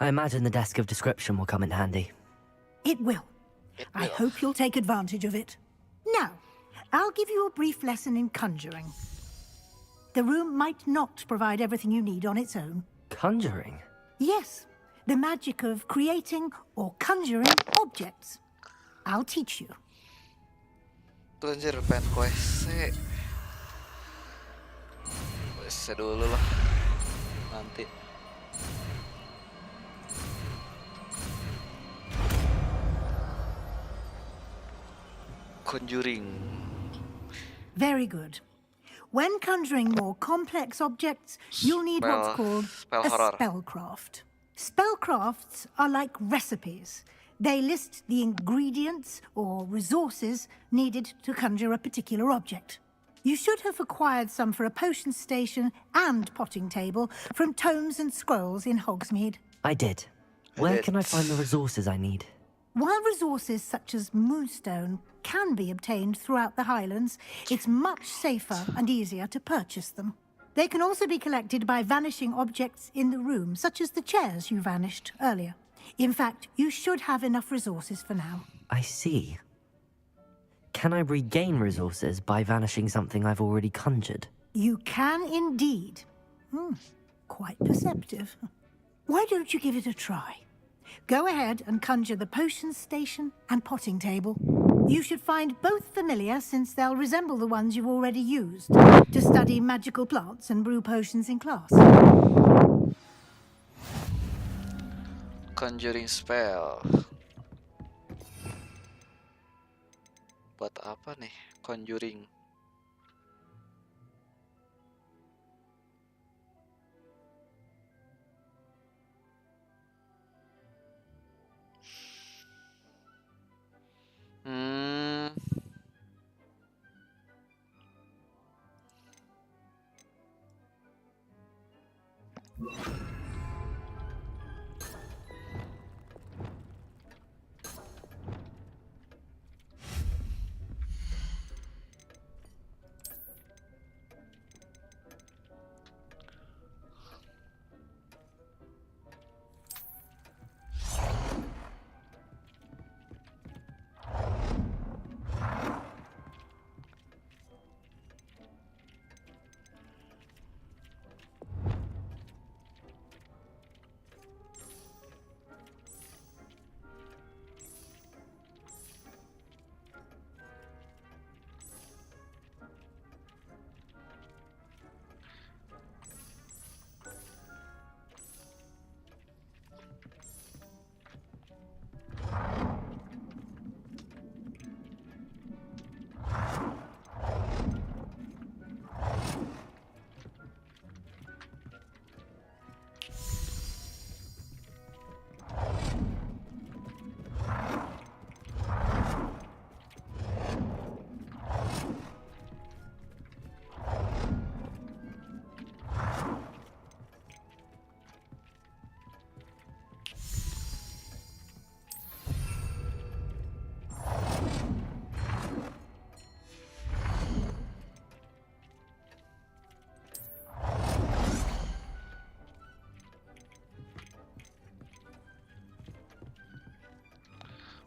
I imagine the desk of description will come in handy. It will. I hope you'll take advantage of it. Now, I'll give you a brief lesson in conjuring. The room might not provide everything you need on its own. Conjuring? Yes, the magic of creating or conjuring objects. I'll teach you. Tuh anjir, pengen kuese. Kuese dulu lah. Nanti. Conjuring. Very good. When conjuring more complex objects, you'll need what's called spell a horror. spellcraft. Spellcrafts are like recipes. They list the ingredients or resources needed to conjure a particular object. You should have acquired some for a potion station and potting table from tomes and scrolls in Hogsmeade. I did. Where can I find the resources I need? While resources such as moonstone can be obtained throughout the Highlands, it's much safer and easier to purchase them. They can also be collected by vanishing objects in the room, such as the chairs you vanished earlier. In fact, you should have enough resources for now. I see. Can I regain resources by vanishing something I've already conjured? You can indeed. Quite perceptive. Why don't you give it a try? Go ahead and conjure the potion station and potting table. You should find both familiar, since they'll resemble the ones you've already used to study magical plants and brew potions in class. Conjuring spell. Buat apa nih conjuring?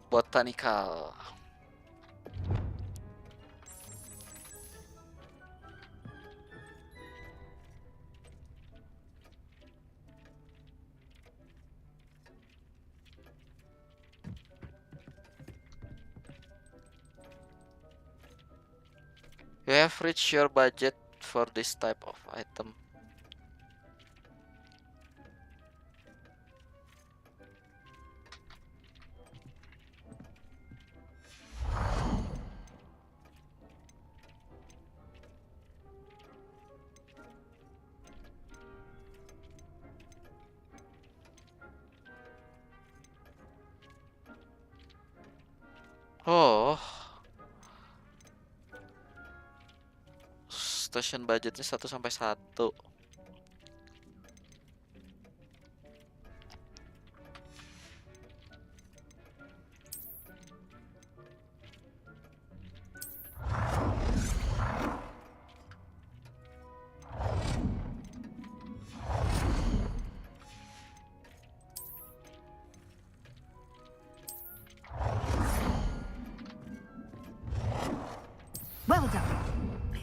Botanical. You have reached your budget for this type of item. Oh, station budgetnya 1 sampai 1. Well done.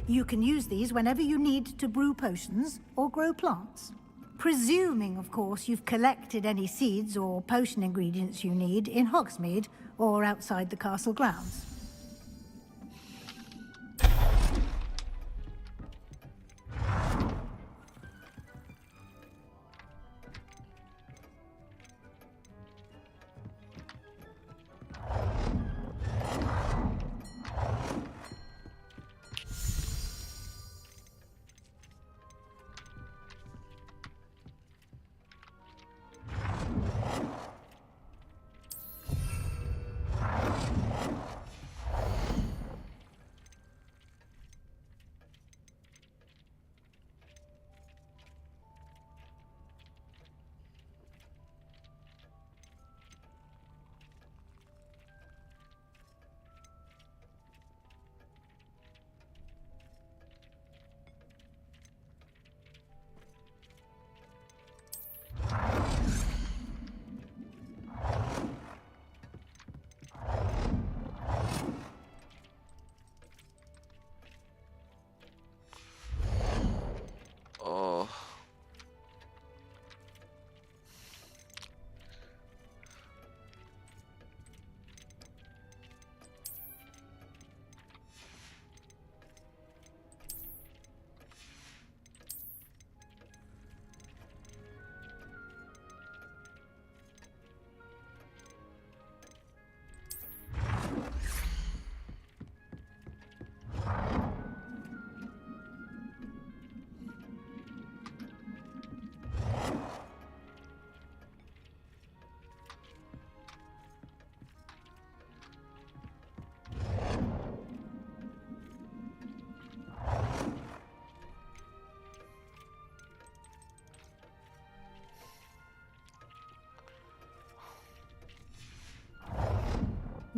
You can use these whenever you need to brew potions or grow plants. Presuming, of course, you've collected any seeds or potion ingredients you need in Hogsmeade or outside the castle grounds.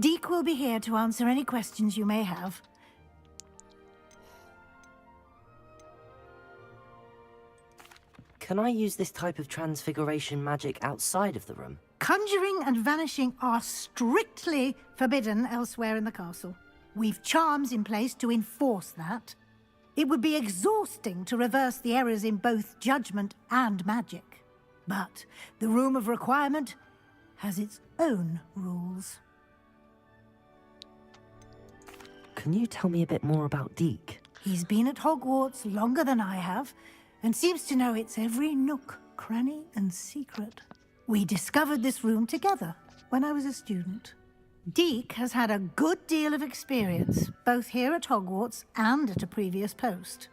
Deke will be here to answer any questions you may have. Can I use this type of transfiguration magic outside of the room? Conjuring and vanishing are strictly forbidden elsewhere in the castle. We've charms in place to enforce that. It would be exhausting to reverse the errors in both judgment and magic. But the Room of Requirement has its own rules. Can you tell me a bit more about Deke? He's been at Hogwarts longer than I have, and seems to know its every nook, cranny, and secret. We discovered this room together when I was a student. Deke has had a good deal of experience, both here at Hogwarts and at a previous post.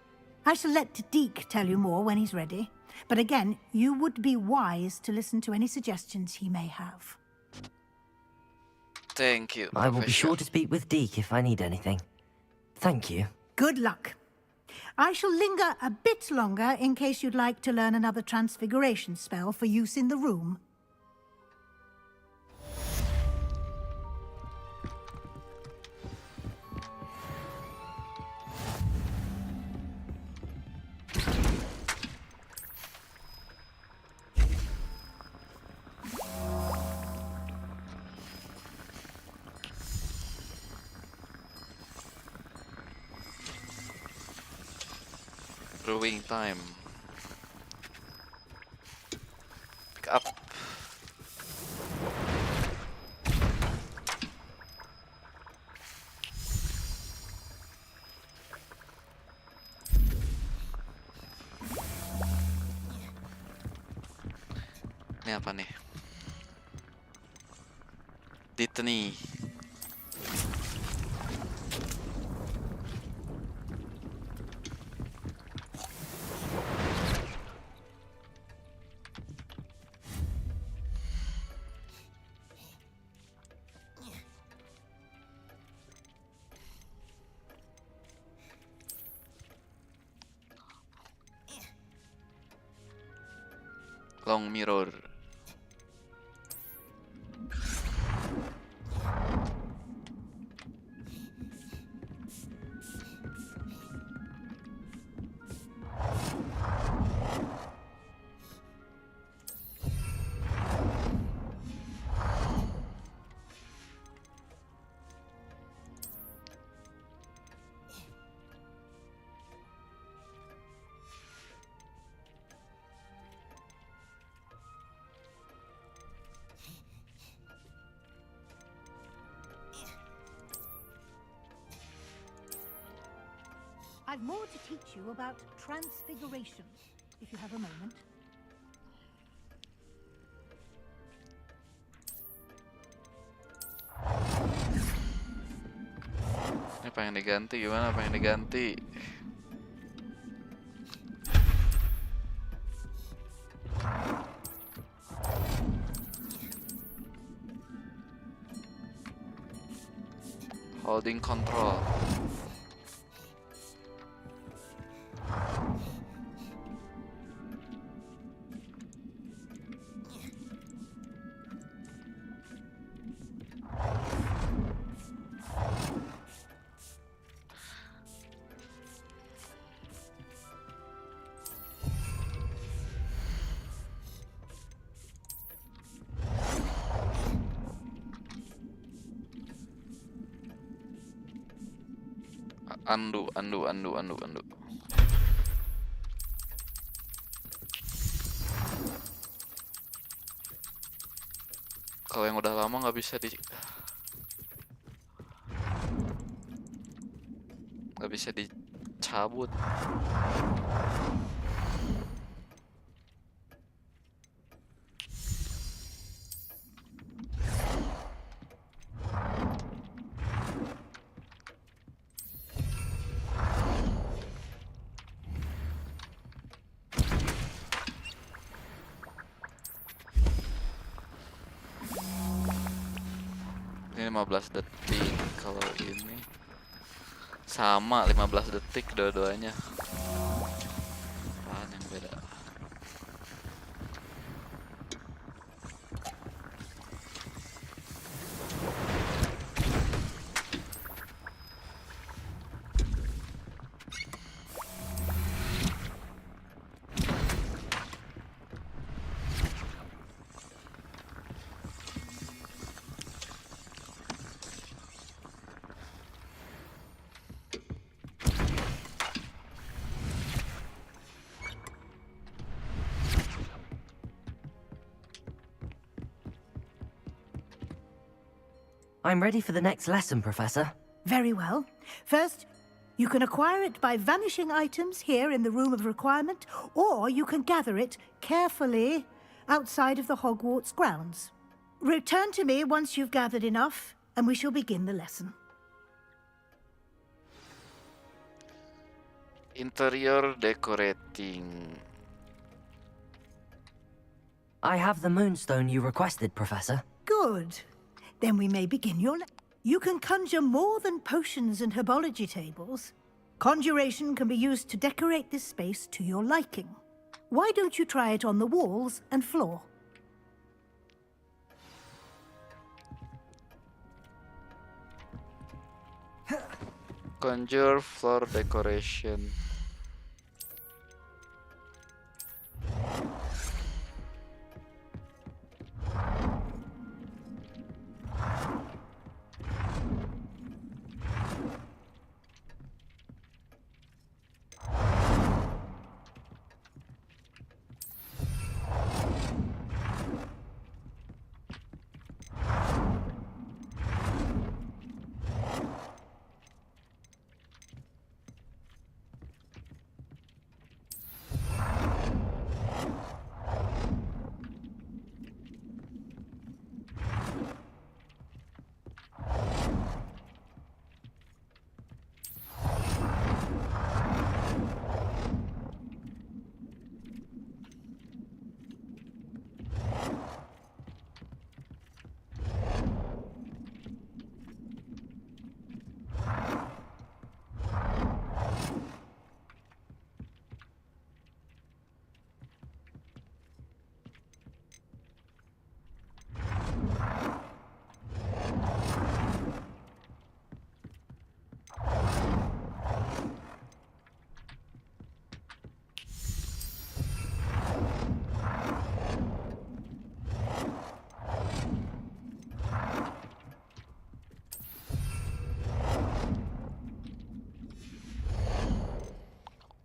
I shall let Deke tell you more when he's ready, but again, you would be wise to listen to any suggestions he may have. Thank you, I will be sure to speak with Deke if I need anything. Thank you. Good luck. I shall linger a bit longer in case you'd like to learn another transfiguration spell for use in the room. Brewing time. Pick up. Ini apa nih? Dittany. Long mirror. I've more to teach you about transfiguration, if you have a moment. Ini apa yang diganti? Gimana apa yang diganti? Holding control. Undo. Kalau yang udah lama nggak bisa dicabut. Ini 15 detik, kalau ini sama 15 detik dua-duanya. Apaan yang beda? I'm ready for the next lesson, Professor. Very well. First, you can acquire it by vanishing items here in the Room of Requirement, or you can gather it carefully outside of the Hogwarts grounds. Return to me once you've gathered enough, and we shall begin the lesson. Interior decorating. I have the moonstone you requested, Professor. Good. Then we may begin your You can conjure more than potions and herbology tables. Conjuration can be used to decorate this space to your liking. Why don't you try it on the walls and floor? Conjure floor decoration.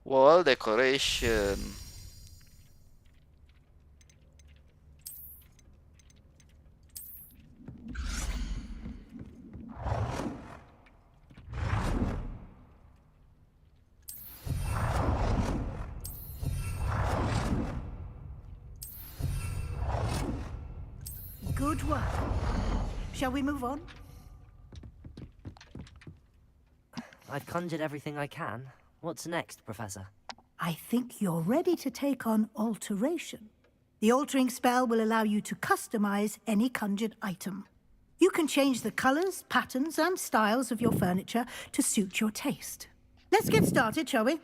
Wall decoration. Good work. Shall we move on? I've conjured everything I can. What's next, Professor? I think you're ready to take on alteration. The altering spell will allow you to customize any conjured item. You can change the colors, patterns, and styles of your furniture to suit your taste. Let's get started, shall we?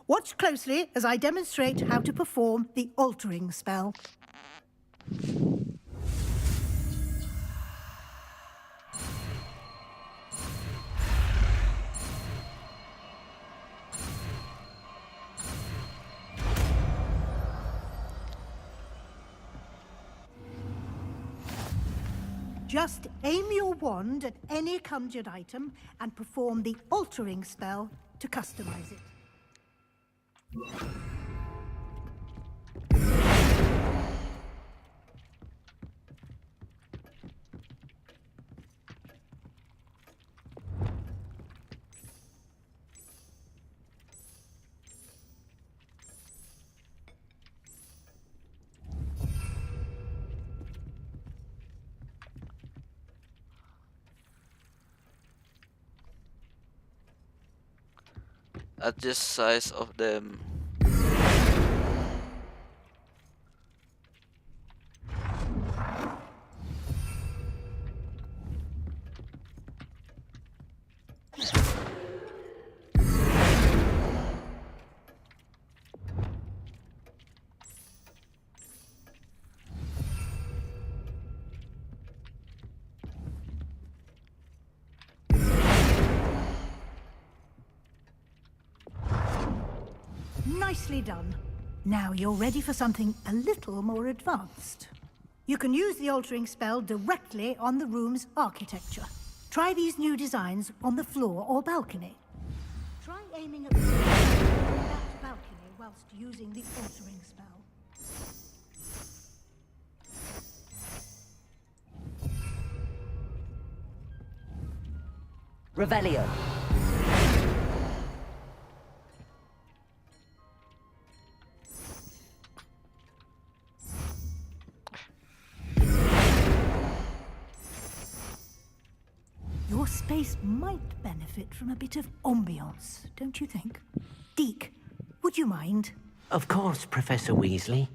Watch closely as I demonstrate how to perform the altering spell. Just aim your wand at any conjured item and perform the altering spell to customize it. Adjust size of them. Nicely done. Now you're ready for something a little more advanced. You can use the altering spell directly on the room's architecture. Try these new designs on the floor or balcony. Try aiming at that balcony whilst using the altering spell. Revelio. Your space might benefit from a bit of ambiance, don't you think? Deke, would you mind? Of course, Professor Weasley.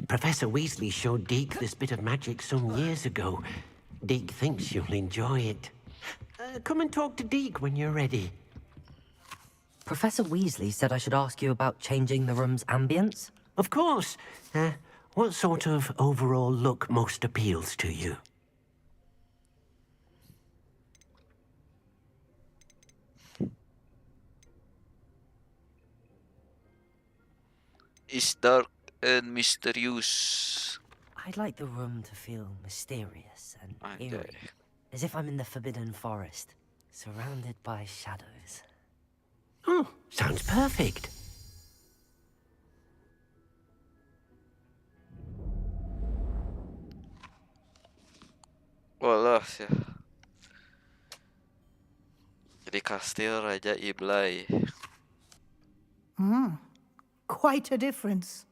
Professor Weasley showed Deke this bit of magic some years ago. Deke thinks you'll enjoy it. Come and talk to Deke when you're ready. Professor Weasley said I should ask you about changing the room's ambience? Of course. What sort of overall look most appeals to you? Is dark and mysterious. I'd like the room to feel mysterious and Okay. eerie, as if I'm in the Forbidden Forest, surrounded by shadows. Oh, sounds perfect. Walah ya. Jadi kastil Raja Iblay. Quite a difference.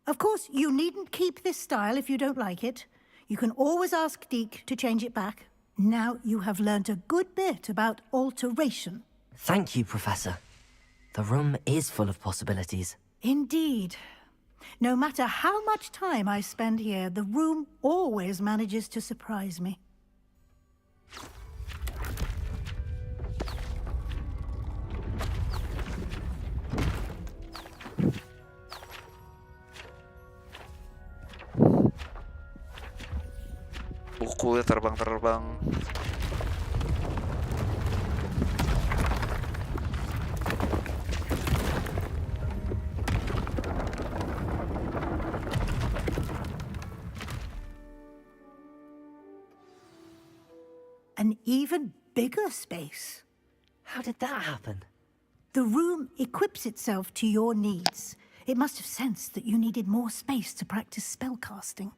Of course, you needn't keep this style if you don't like it. You can always ask Deke to change it back. Now you have learnt a good bit about alteration. Thank you, Professor. The room is full of possibilities. Indeed. No matter how much time I spend here, the room always manages to surprise me. Buku terbang-terbang. An even bigger space. How did that happen? The room equips itself to your needs. It must have sensed that you needed more space to practice spellcasting.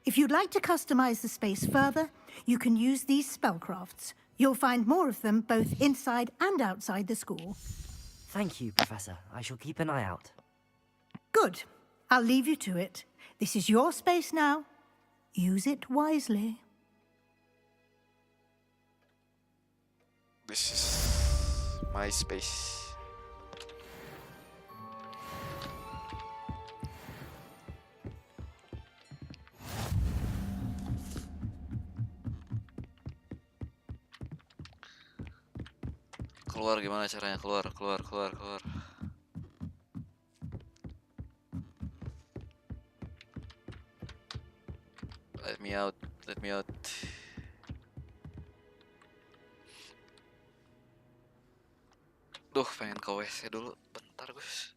If you'd like to customize the space further, you can use these spellcrafts. You'll find more of them both inside and outside the school. Thank you, Professor. I shall keep an eye out. Good. I'll leave you to it. This is your space now. Use it wisely. This is my space. Keluar gimana caranya? Keluar. Let me out. Duh, pengen ke WC dulu. Bentar, Gus.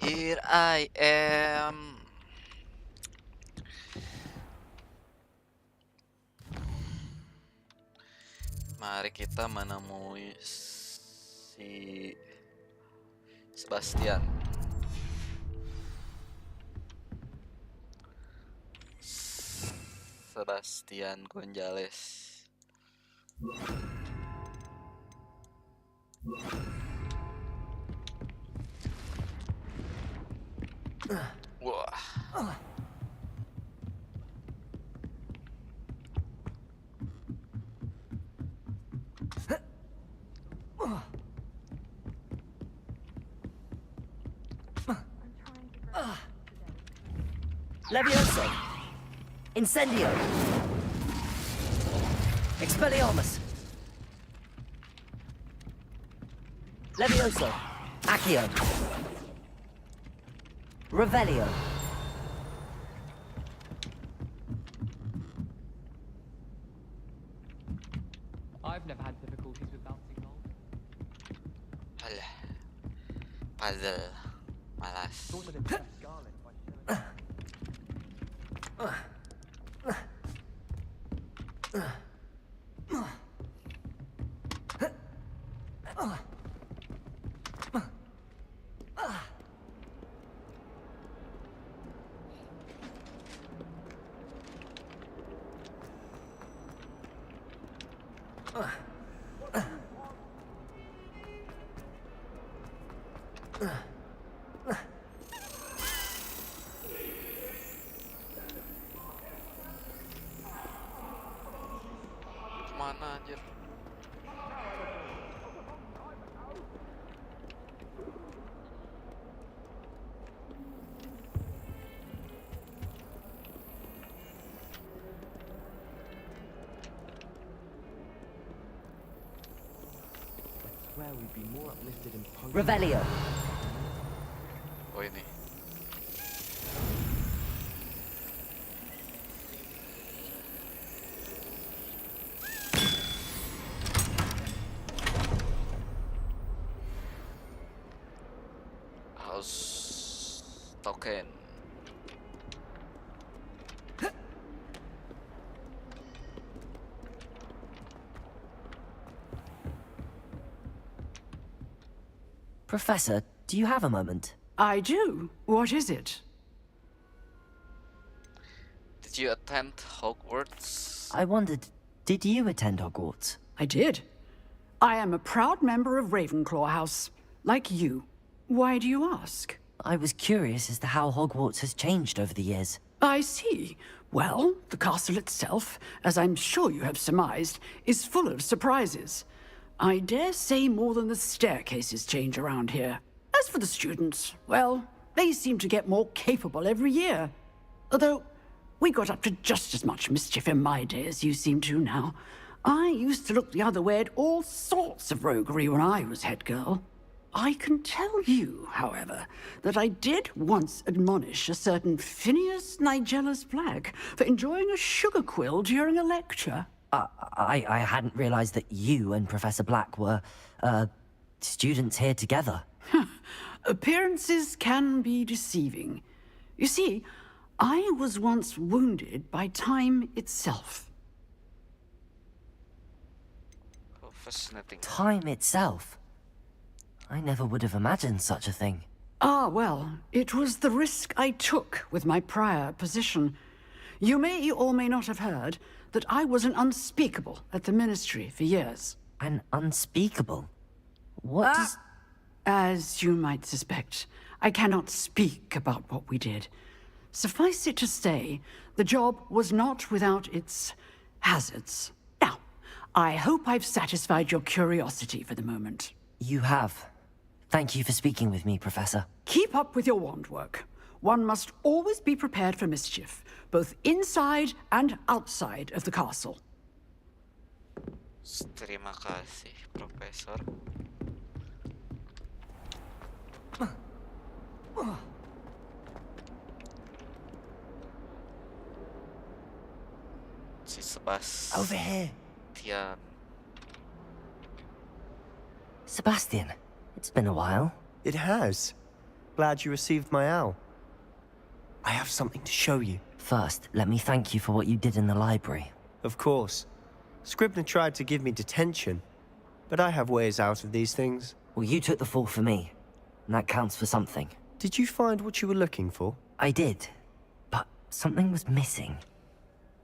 Here I am. Mari kita menemui Si Sebastian. Sebastian Gonzales. Wah. Levioso. Incendio. Expelliarmus. Levioso. Accio. Revelio. I've never had difficulties with bouncing balls. Alah. Puzzle. Malas. Mana anjir? Where we'd be more uplifted and Revelio. Oh ini. House token. Professor, do you have a moment? I do. What is it? Did you attend Hogwarts? I wondered, did you attend Hogwarts? I did. I am a proud member of Ravenclaw House, like you. Why do you ask? I was curious as to how Hogwarts has changed over the years. I see. Well, the castle itself, as I'm sure you have surmised, is full of surprises. I dare say more than the staircases change around here. As for the students, well, they seem to get more capable every year. Although, we got up to just as much mischief in my day as you seem to now. I used to look the other way at all sorts of roguery when I was head girl. I can tell you, however, that I did once admonish a certain Phineas Nigellus Black for enjoying a sugar quill during a lecture. I hadn't realized that you and Professor Black were, students here together. Appearances can be deceiving. You see, I was once wounded by time itself. Oh, fascinating. Time itself? I never would have imagined such a thing. Ah, well, it was the risk I took with my prior position. You may or may not have heard that I was an unspeakable at the Ministry for years. An unspeakable? What does... As you might suspect, I cannot speak about what we did. Suffice it to say, the job was not without its hazards. Now, I hope I've satisfied your curiosity for the moment. You have. Thank you for speaking with me, Professor. Keep up with your wand work. One must always be prepared for mischief, both inside and outside of the castle. Terima kasih, Profesor. Si Sebastian. Over here. Sebastian, it's been a while. It has. Glad you received my owl. I have something to show you. First, let me thank you for what you did in the library. Of course. Scribner tried to give me detention, but I have ways out of these things. Well, you took the fall for me, and that counts for something. Did you find what you were looking for? I did, but something was missing.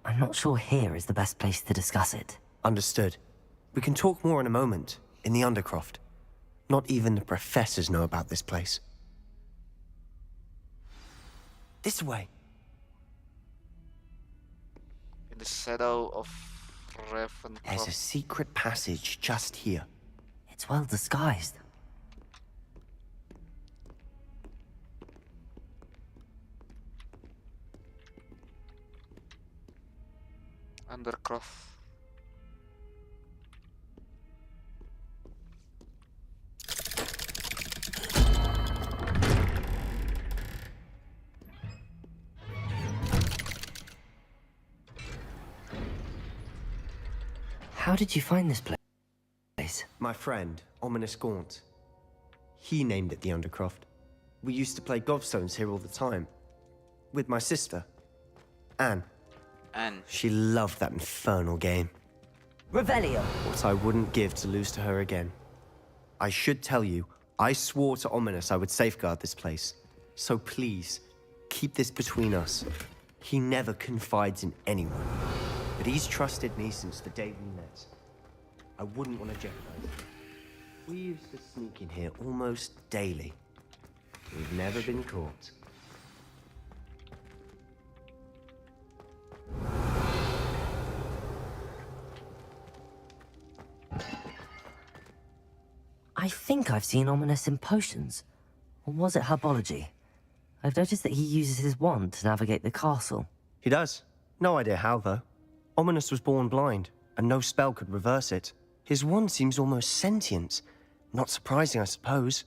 I'm not sure here is the best place to discuss it. Understood. We can talk more in a moment, in the Undercroft. Not even the professors know about this place. This way. In the shadow of Ravencroft. There's a secret passage just here. It's well disguised. Undercroft. How did you find this place? My friend, Ominous Gaunt. He named it the Undercroft. We used to play gobstones here all the time. With my sister, Anne. Anne. She loved that infernal game. Revelio. What I wouldn't give to lose to her again. I should tell you, I swore to Ominous I would safeguard this place. So please, keep this between us. He never confides in anyone. But he's trusted me since the day we met. I wouldn't want to jeopardize it. We used to sneak in here almost daily. We've never been caught. I think I've seen Ominous in potions. Or was it herbology? I've noticed that he uses his wand to navigate the castle. He does. No idea how, though. Ominous was born blind, and no spell could reverse it. His wand seems almost sentient. Not surprising, I suppose.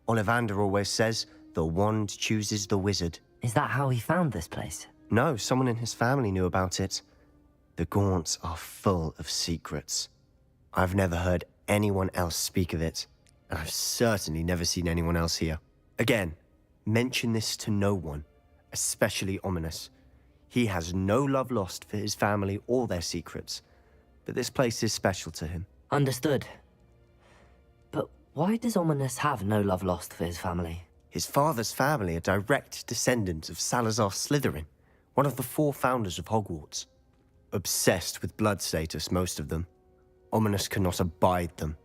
Ollivander always says, the wand chooses the wizard. Is that how he found this place? No, someone in his family knew about it. The Gaunts are full of secrets. I've never heard anyone else speak of it, and I've certainly never seen anyone else here. Again, mention this to no one, especially Ominous. He has no love lost for his family or their secrets, but this place is special to him. Understood. But why does Ominous have no love lost for his family? His father's family are direct descendants of Salazar Slytherin, one of the 4 founders of Hogwarts. Obsessed with blood status, most of them. Ominous cannot abide them,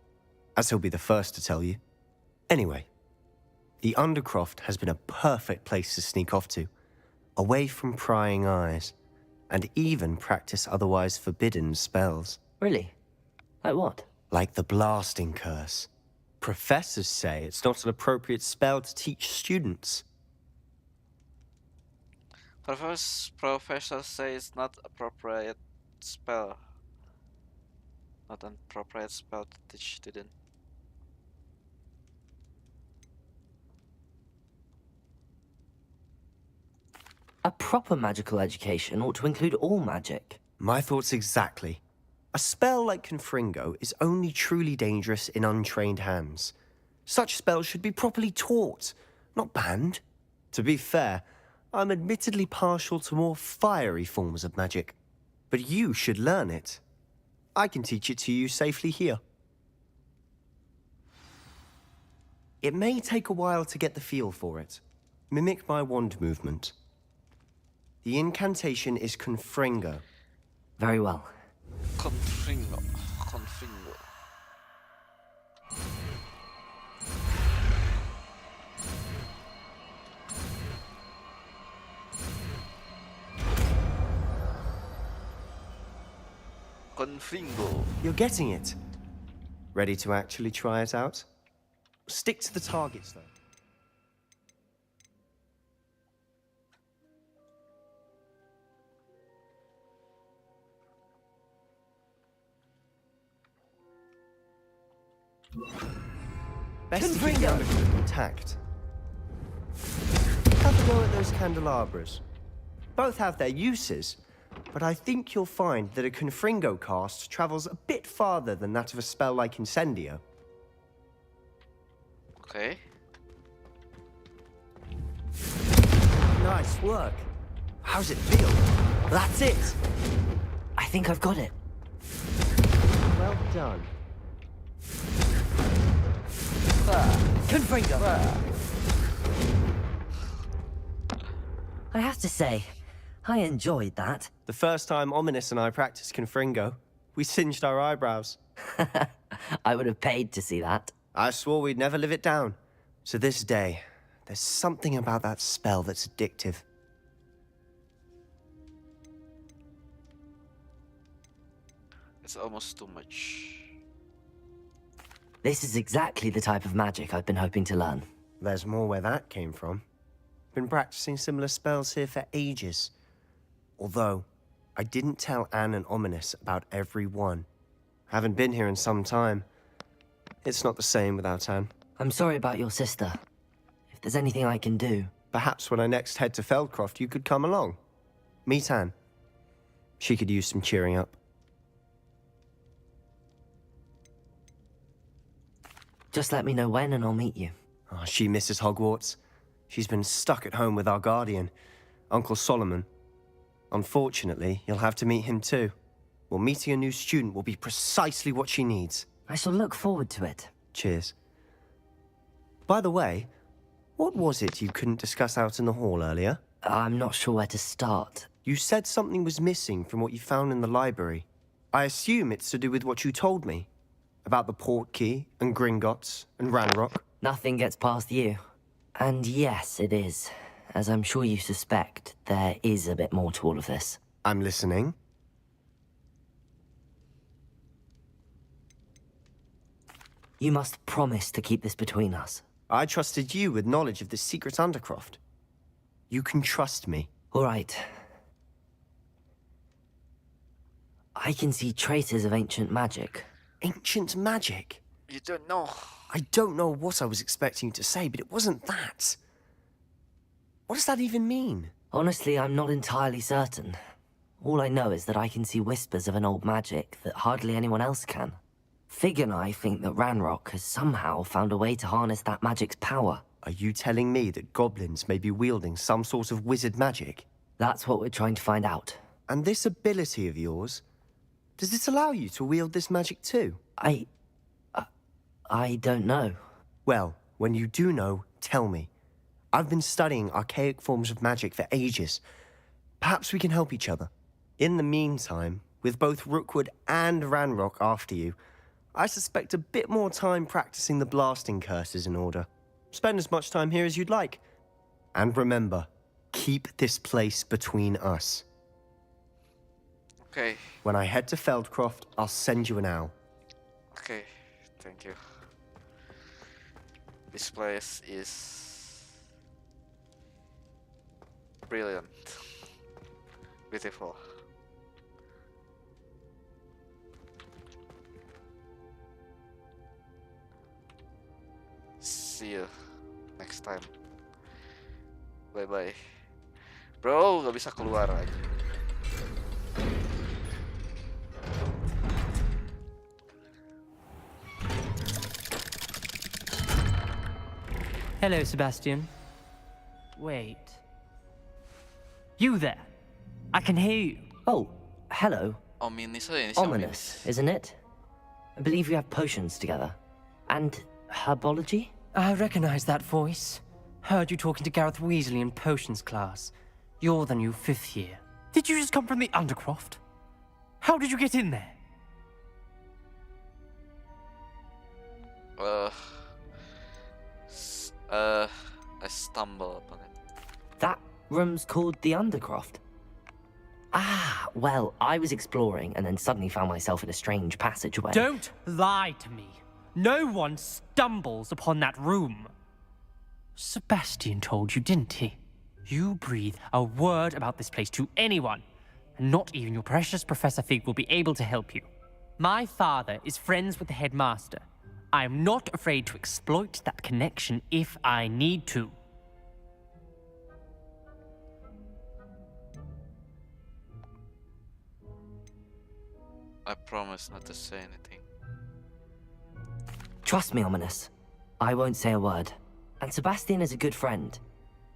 as he'll be the first to tell you. Anyway, the Undercroft has been a perfect place to sneak off to, away from prying eyes, and even practice otherwise forbidden spells. Really? Like what? Like the blasting curse. Professors say it's not an appropriate spell to teach students. Professors say it's not appropriate spell. Not an appropriate spell to teach students. A proper magical education ought to include all magic. My thoughts exactly. A spell like Confringo is only truly dangerous in untrained hands. Such spells should be properly taught, not banned. To be fair, I'm admittedly partial to more fiery forms of magic. But you should learn it. I can teach it to you safely here. It may take a while to get the feel for it. Mimic my wand movement. The incantation is Confringo. Very well. Confringo. Confringo. You're getting it. Ready to actually try it out? Stick to the targets, though. Best to keep the undercurrent intact. Have a go at those candelabras. Both have their uses, but I think you'll find that a Confringo cast travels a bit farther than that of a spell like Incendio. Okay. Nice work. How's it feel? That's it. I think I've got it. Well done. Confringo! I have to say, I enjoyed that. The first time Ominous and I practiced Confringo, we singed our eyebrows. I would have paid to see that. I swore we'd never live it down. To this day, there's something about that spell that's addictive. It's almost too much. This is exactly the type of magic I've been hoping to learn. There's more where that came from. Been practicing similar spells here for ages. Although, I didn't tell Anne and Ominous about every one. Haven't been here in some time. It's not the same without Anne. I'm sorry about your sister. If there's anything I can do... Perhaps when I next head to Feldcroft, you could come along. Meet Anne. She could use some cheering up. Just let me know when and I'll meet you. Oh, she misses Hogwarts. She's been stuck at home with our guardian, Uncle Solomon. Unfortunately, you'll have to meet him too. Well, meeting a new student will be precisely what she needs. I shall look forward to it. Cheers. By the way, what was it you couldn't discuss out in the hall earlier? I'm not sure where to start. You said something was missing from what you found in the library. I assume it's to do with what you told me. About the Portkey, and Gringotts, and Ranrock. Nothing gets past you. And yes, it is. As I'm sure you suspect, there is a bit more to all of this. I'm listening. You must promise to keep this between us. I trusted you with knowledge of the secret Undercroft. You can trust me. All right. I can see traces of ancient magic. Ancient magic? You don't know. I don't know what I was expecting you to say, but it wasn't that. What does that even mean? Honestly, I'm not entirely certain. All I know is that I can see whispers of an old magic that hardly anyone else can. Fig and I think that Ranrock has somehow found a way to harness that magic's power. Are you telling me that goblins may be wielding some sort of wizard magic? That's what we're trying to find out. And this ability of yours, does it allow you to wield this magic too? I don't know. Well, when you do know, tell me. I've been studying archaic forms of magic for ages. Perhaps we can help each other. In the meantime, with both Rookwood and Ranrock after you, I suspect a bit more time practicing the blasting curses in order. Spend as much time here as you'd like. And remember, keep this place between us. Okay. When I head to Feldcroft, I'll send you an owl. Okay, thank you. This place is brilliant, beautiful. See you next time. Bye bye. Bro, gak bisa keluar aja. Hello, Sebastian. Wait. You there? I can hear you. Oh, hello. Ominous, Ominous, isn't it? I believe you have potions together. And herbology? I recognize that voice. Heard you talking to Gareth Weasley in potions class. You're the new 5th year. Did you just come from the Undercroft? How did you get in there? I stumbled upon it. That room's called the Undercroft. Ah, well, I was exploring and then suddenly found myself in a strange passageway. Don't lie to me. No one stumbles upon that room. Sebastian told you, didn't he? You breathe a word about this place to anyone, and not even your precious Professor Fig will be able to help you. My father is friends with the headmaster. I am not afraid to exploit that connection if I need to. I promise not to say anything. Trust me, Ominous. I won't say a word. And Sebastian is a good friend.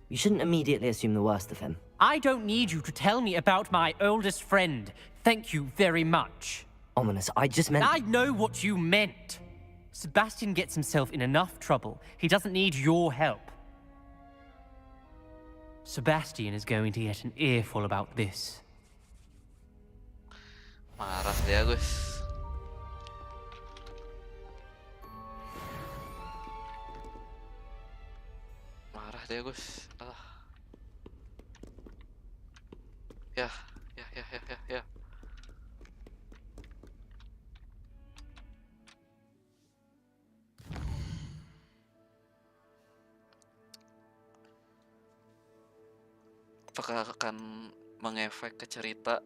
You shouldn't immediately assume the worst of him. I don't need you to tell me about my oldest friend. Thank you very much. Ominous, I just meant... I know what you meant. Sebastian gets himself in enough trouble. He doesn't need your help. Sebastian is going to get an earful about this. Marah dia, guys. Marah dia, guys. Ya. Apakah akan mengefek ke cerita?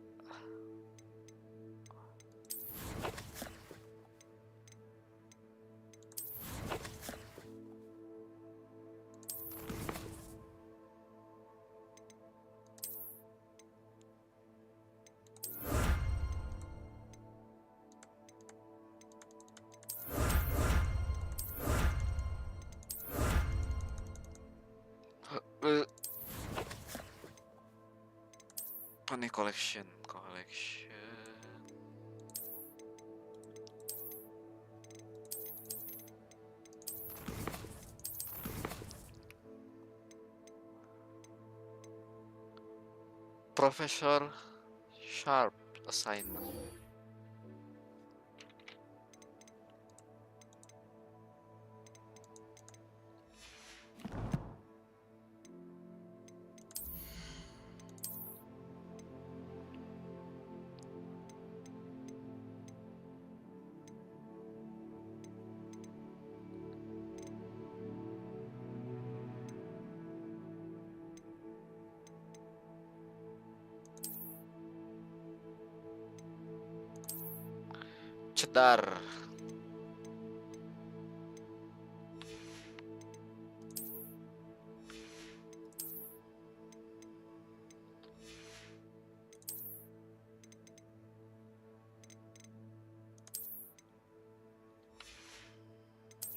Ini collection. Professor Sharp assignment. Cedar.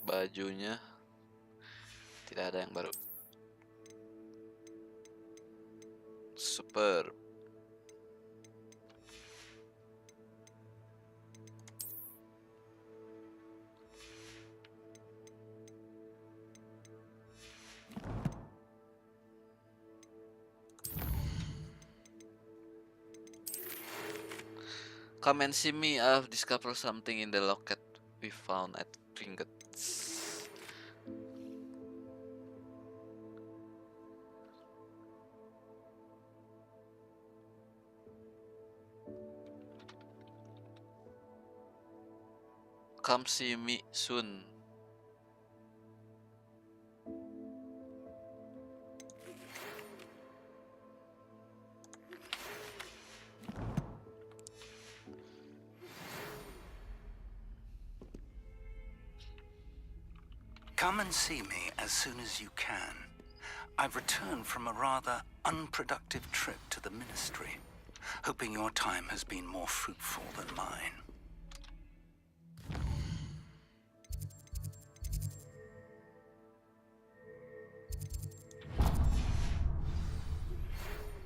Bajunya tidak ada yang baru. Super. Come and see me. I've discovered something in the locket we found at Tringet's. Come see me soon. Come and see me as soon as you can. I've returned from a rather unproductive trip to the Ministry, hoping your time has been more fruitful than mine.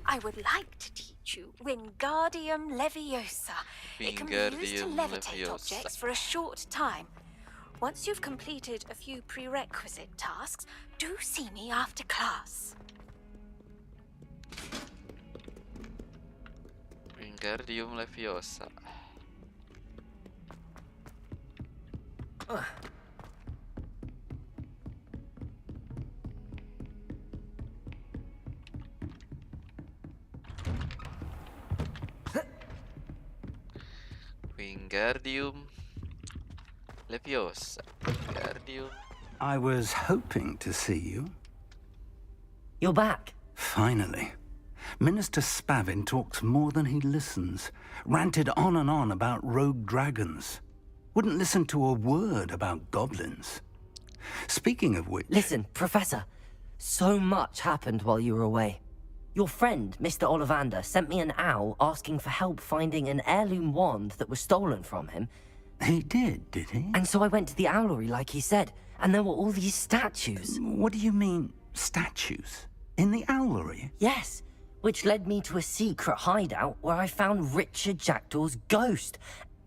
I would like to teach you Wingardium Leviosa. It can be used to levitate objects for a short time. Once you've completed a few prerequisite tasks, do see me after class. Wingardium Leviosa. Wingardium Leviosa. Wingardium. I was hoping to see you. You're back. Finally. Minister Spavin talks more than he listens. Ranted on and on about rogue dragons. Wouldn't listen to a word about goblins. Speaking of which... Listen, Professor. So much happened while you were away. Your friend, Mr. Ollivander, sent me an owl asking for help finding an heirloom wand that was stolen from him. He did he? And so I went to the owlery like he said, and there were all these statues. What do you mean, statues? In the owlery? Yes, which led me to a secret hideout where I found Richard Jackdaw's ghost.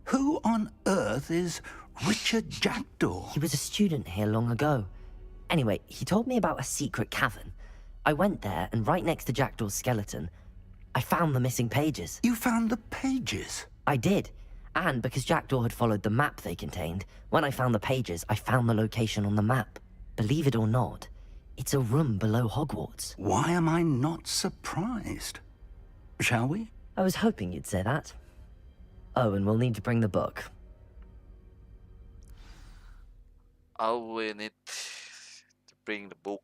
Who on earth is Richard Jackdaw? He was a student here long ago. Anyway, he told me about a secret cavern. I went there, and right next to Jackdaw's skeleton, I found the missing pages. You found the pages? I did. And because Jackdaw had followed the map they contained, when I found the pages, I found the location on the map. Believe it or not, it's a room below Hogwarts. Why am I not surprised? Shall we? I was hoping you'd say that. Oh, and we'll need to bring the book. Oh, we need to bring the book.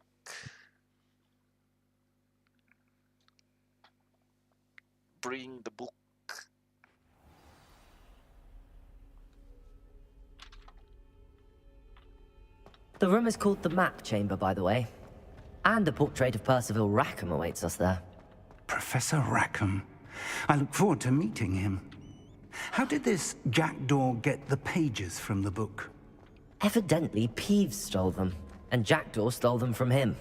Bring the book. The room is called the Map Chamber, by the way. And a portrait of Percival Rackham awaits us there. Professor Rackham. I look forward to meeting him. How did this Jackdaw get the pages from the book? Evidently, Peeves stole them, and Jackdaw stole them from him.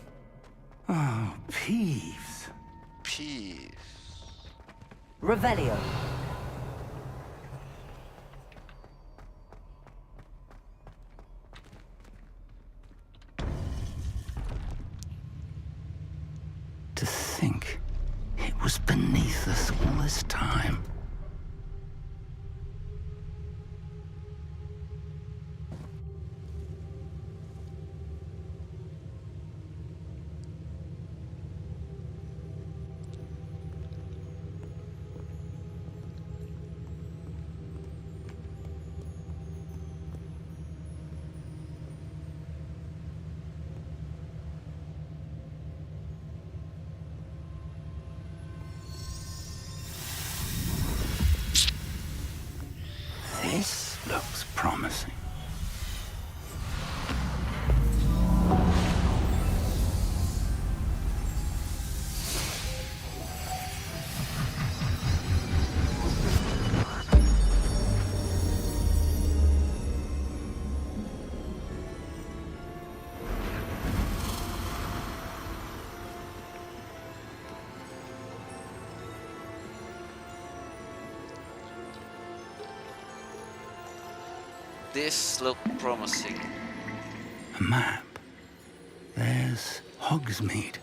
Oh, Peeves. Peeves. Revelio. To think it was beneath us all this time. This looks promising. This look promising. A map. There's Hogsmeade.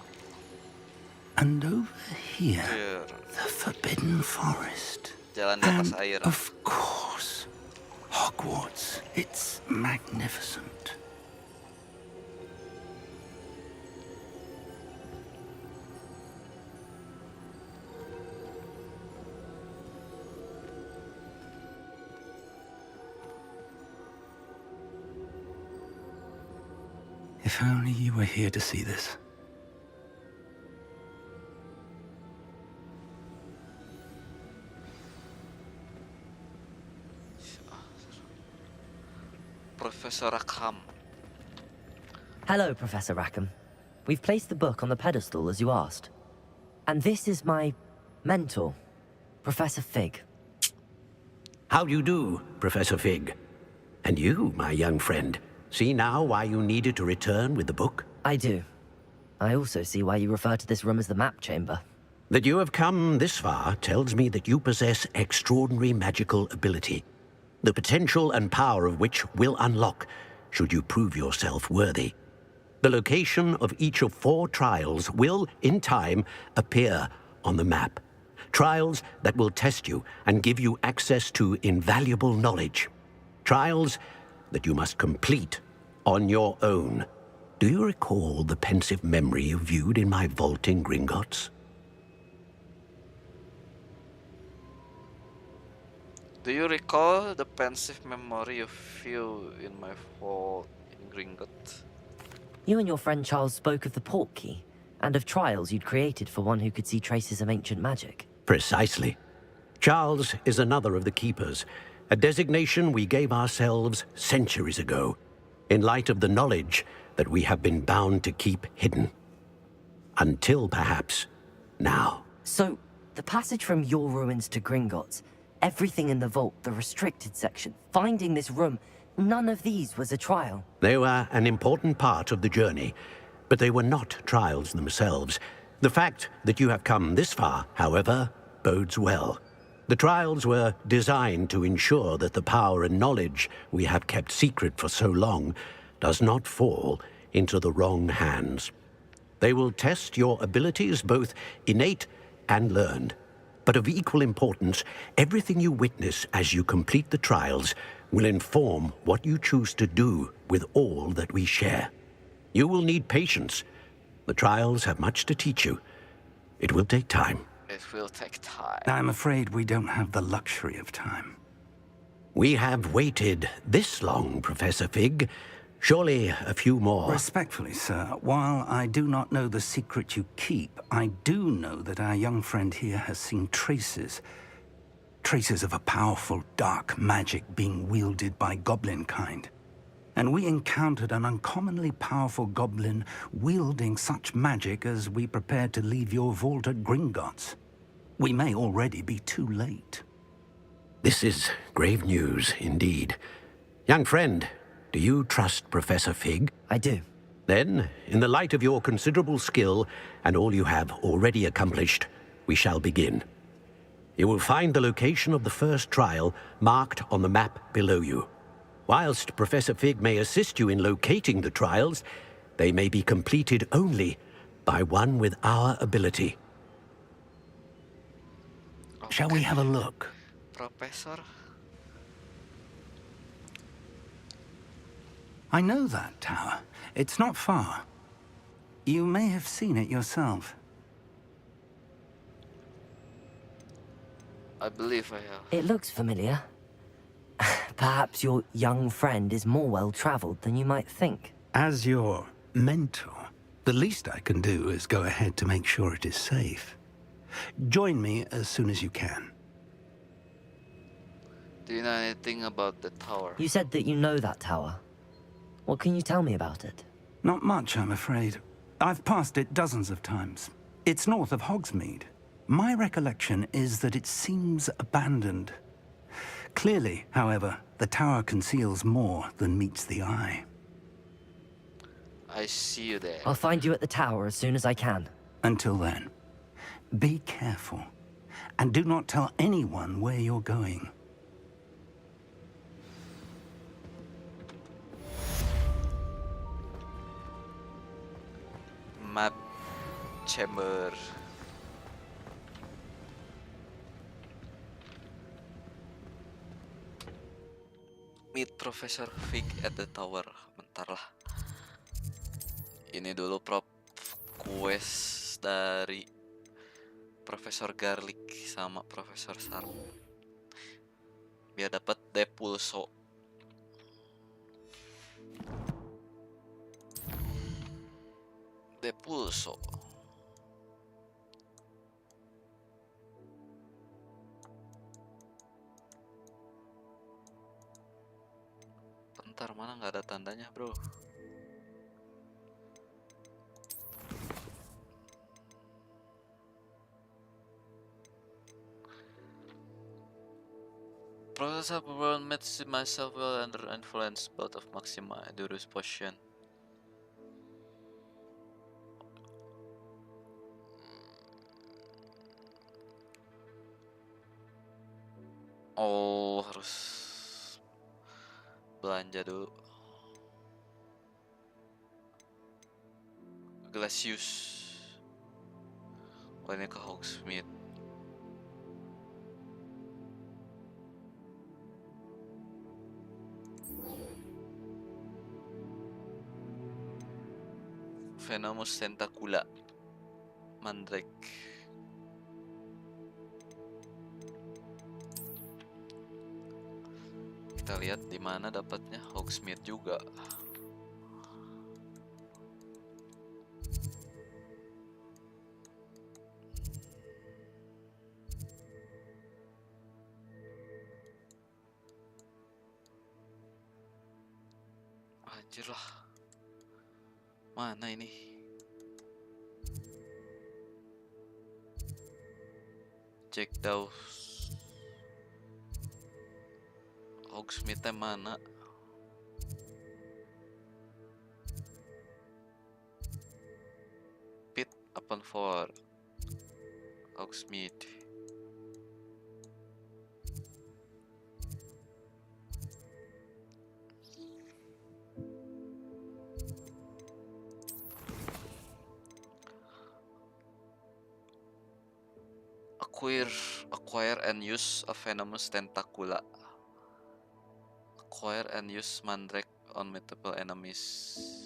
And over here, the Forbidden Forest. Jalan di atas And air. of course, Hogwarts. It's magnificent. If only you were here to see this. Professor Rackham. Hello, Professor Rackham. We've placed the book on the pedestal as you asked. And this is my mentor, Professor Fig. How do you do, Professor Fig? And you, my young friend, see now why you needed to return with the book? I do. I also see why you refer to this room as the Map Chamber. That you have come this far tells me that you possess extraordinary magical ability, the potential and power of which will unlock should you prove yourself worthy. The location of each of 4 trials will, in time, appear on the map. Trials that will test you and give you access to invaluable knowledge. Trials that you must complete on your own. Do you recall the pensive memory you viewed in my vault in Gringotts? Do you recall the pensive memory of you in my vault in Gringotts? You and your friend Charles spoke of the portkey, and of trials you'd created for one who could see traces of ancient magic. Precisely. Charles is another of the keepers, a designation we gave ourselves centuries ago, in light of the knowledge that we have been bound to keep hidden. Until, perhaps, now. So, the passage from your ruins to Gringotts, everything in the vault, the restricted section, finding this room, none of these was a trial. They were an important part of the journey, but they were not trials themselves. The fact that you have come this far, however, bodes well. The trials were designed to ensure that the power and knowledge we have kept secret for so long does not fall into the wrong hands. They will test your abilities, both innate and learned. But of equal importance, everything you witness as you complete the trials will inform what you choose to do with all that we share. You will need patience. The trials have much to teach you. It will take time. It will take time. I'm afraid we don't have the luxury of time. We have waited this long, Professor Fig. Surely a few more. Respectfully, sir, while I do not know the secret you keep, I do know that our young friend here has seen traces of a powerful dark magic being wielded by goblin kind. And we encountered an uncommonly powerful goblin wielding such magic as we prepared to leave your vault at Gringotts. We may already be too late. This is grave news indeed. Young friend, do you trust Professor Fig? I do. Then, in the light of your considerable skill and all you have already accomplished, we shall begin. You will find the location of the first trial marked on the map below you. Whilst Professor Fig may assist you in locating the trials, they may be completed only by one with our ability. Okay. Shall we have a look? Professor? I know that tower. It's not far. You may have seen it yourself. I believe I have. It looks familiar. Perhaps your young friend is more well-traveled than you might think. As your mentor, the least I can do is go ahead to make sure it is safe. Join me as soon as you can. Do you know anything about the tower? You said that you know that tower. What can you tell me about it? Not much, I'm afraid. I've passed it dozens of times. It's north of Hogsmeade. My recollection is that it seems abandoned. Clearly, however, the tower conceals more than meets the eye. I see you there. I'll find you at the tower as soon as I can. Until then, be careful, and do not tell anyone where you're going. Map chamber. Meet Professor Fig at the tower. Bentar lah. Ini dulu quest dari Profesor Garlic sama Profesor Sarm. Biar dapat Depulso. Depulso. Bentar, mana nggak ada tandanya, bro? Professor Brown met myself well under influence both of Maxima and Durus potion. Oh, harus belanja dulu. Glacius. Oh, ini ke Hogsmeade. Venomous tentacula. Mandrake. Kita lihat di mana dapatnya Hogsmeade juga. Anjir lah. Mana ini? Jack Dawes. Hogsmeade mana? Pit upon for Hogsmeade. Acquire and use a venomous tentacula. Acquire and use mandrake on multiple enemies.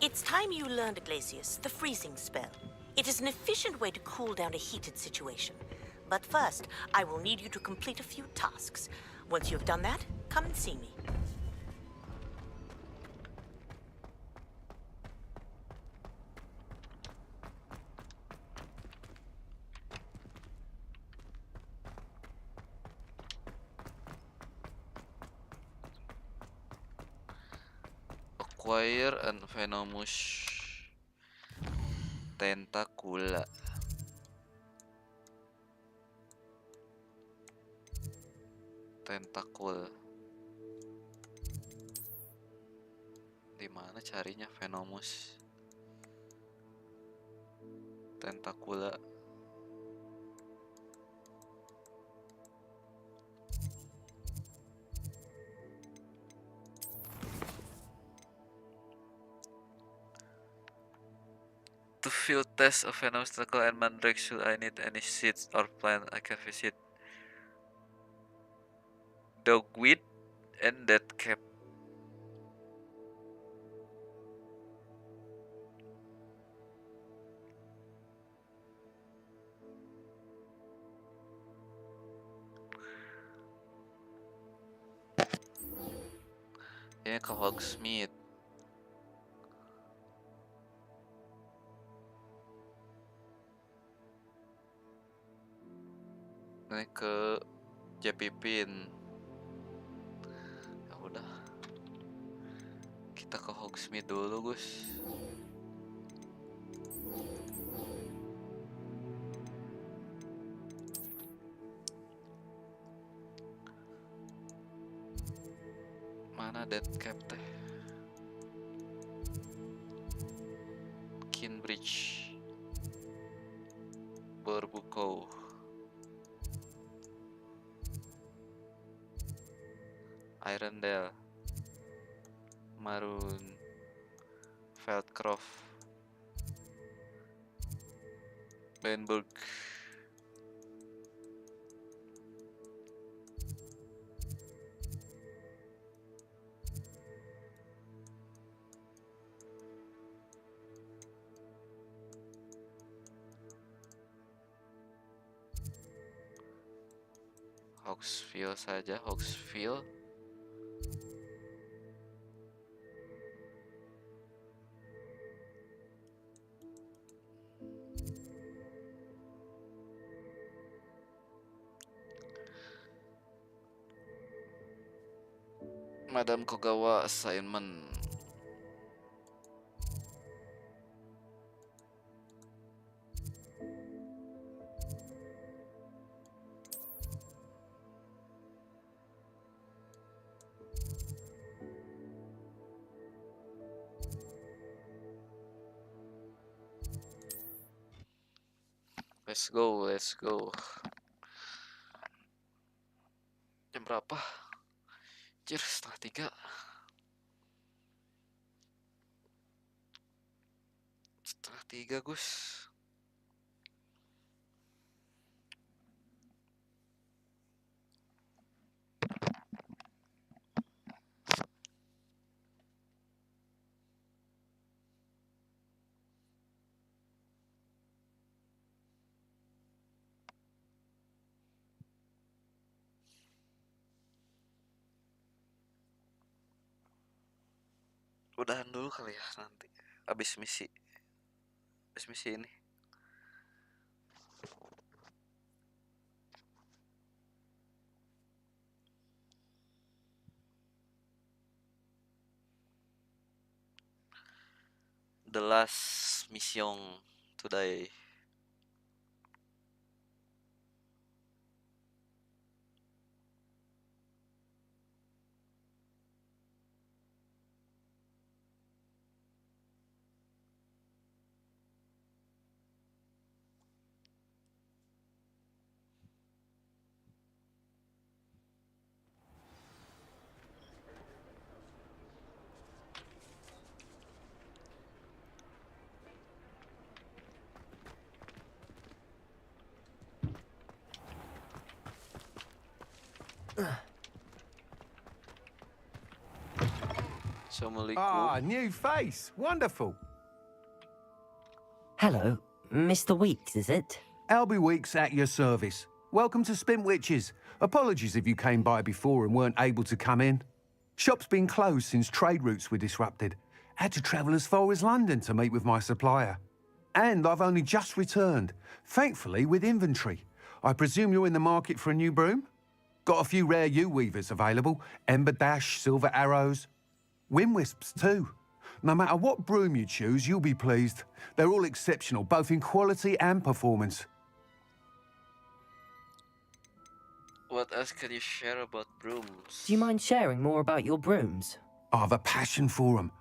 It's time you learned, Glacius, the freezing spell. It is an efficient way to cool down a heated situation. But first, I will need you to complete a few tasks. Once you've done that, come and see me. Acquire and venomous tentacula. Tentacle. Di mana carinya venomous tentacula? To field test of venomous tentacle and mandrake, should I need any seeds or plant I can visit? Dogweed and dead cap. Ini ke Hogsmeade. Ini ke Jepipin. Ya udah, kita ke Hogsmeade dulu, Gus. Mana dead cap teh? Kinbridge, Borbuko, Irondale, Maroon, Feldcroft, Benburg. Hogsfield saja, Hogsfield. Madam Kogawa assignment. Let's go, let's go. Jam berapa? Anjir, 2:30. 2:30, Gus. Udahan dulu kali ya nanti. Abis misi ini. The last mission today. Assalamualaikum. Ah, new face. Wonderful. Hello, Mr. Weeks, is it? Albie Weeks at your service. Welcome to Spintwitches. Apologies if you came by before and weren't able to come in. Shop's been closed since trade routes were disrupted. Had to travel as far as London to meet with my supplier. And I've only just returned, thankfully with inventory. I presume you're in the market for a new broom? Got a few rare U-weavers available. Ember Dash, Silver Arrows. Wind Wisps too. No matter what broom you choose, you'll be pleased. They're all exceptional, both in quality and performance. What else can you share about brooms? Do you mind sharing more about your brooms? I've a passion for them.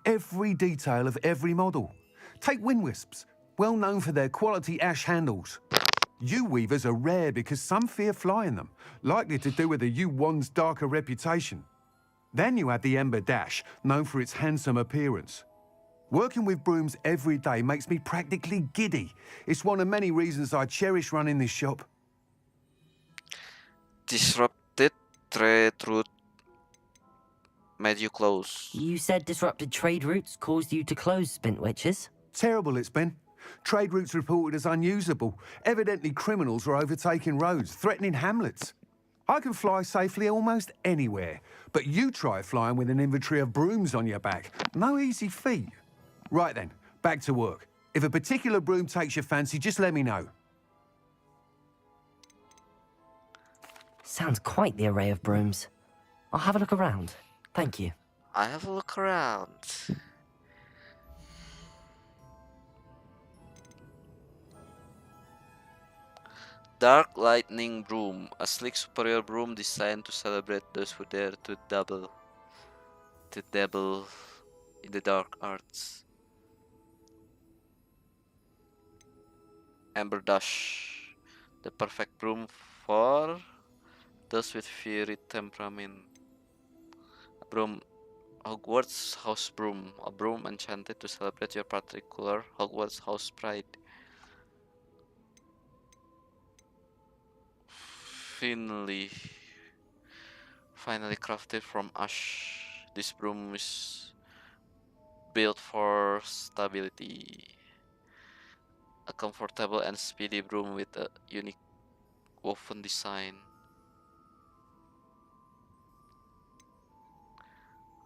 Every detail of every model. Take Wind Wisps, well known for their quality ash handles. U-weavers are rare because some fear flying them, likely to do with the U-wand's darker reputation. Then you have the Ember Dash, known for its handsome appearance. Working with brooms every day makes me practically giddy. It's one of many reasons I cherish running this shop. Disrupted trade route made you close. You said disrupted trade routes caused you to close Spintwitches? Terrible it's been. Trade routes reported as unusable. Evidently criminals are overtaking roads, threatening hamlets. I can fly safely almost anywhere, but you try flying with an inventory of brooms on your back. No easy feat. Right then, back to work. If a particular broom takes your fancy, just let me know. Sounds quite the array of brooms. I'll have a look around. Thank you. I have a look around. Dark Lightning Broom, a sleek superior broom designed to celebrate those who dare to dabble in the dark arts. Ember Dash, the perfect broom for those with fiery temperament. A broom, Hogwarts House Broom, a broom enchanted to celebrate your particular Hogwarts house pride. Finally crafted from ash, this broom is built for stability. A comfortable and speedy broom with a unique woven design.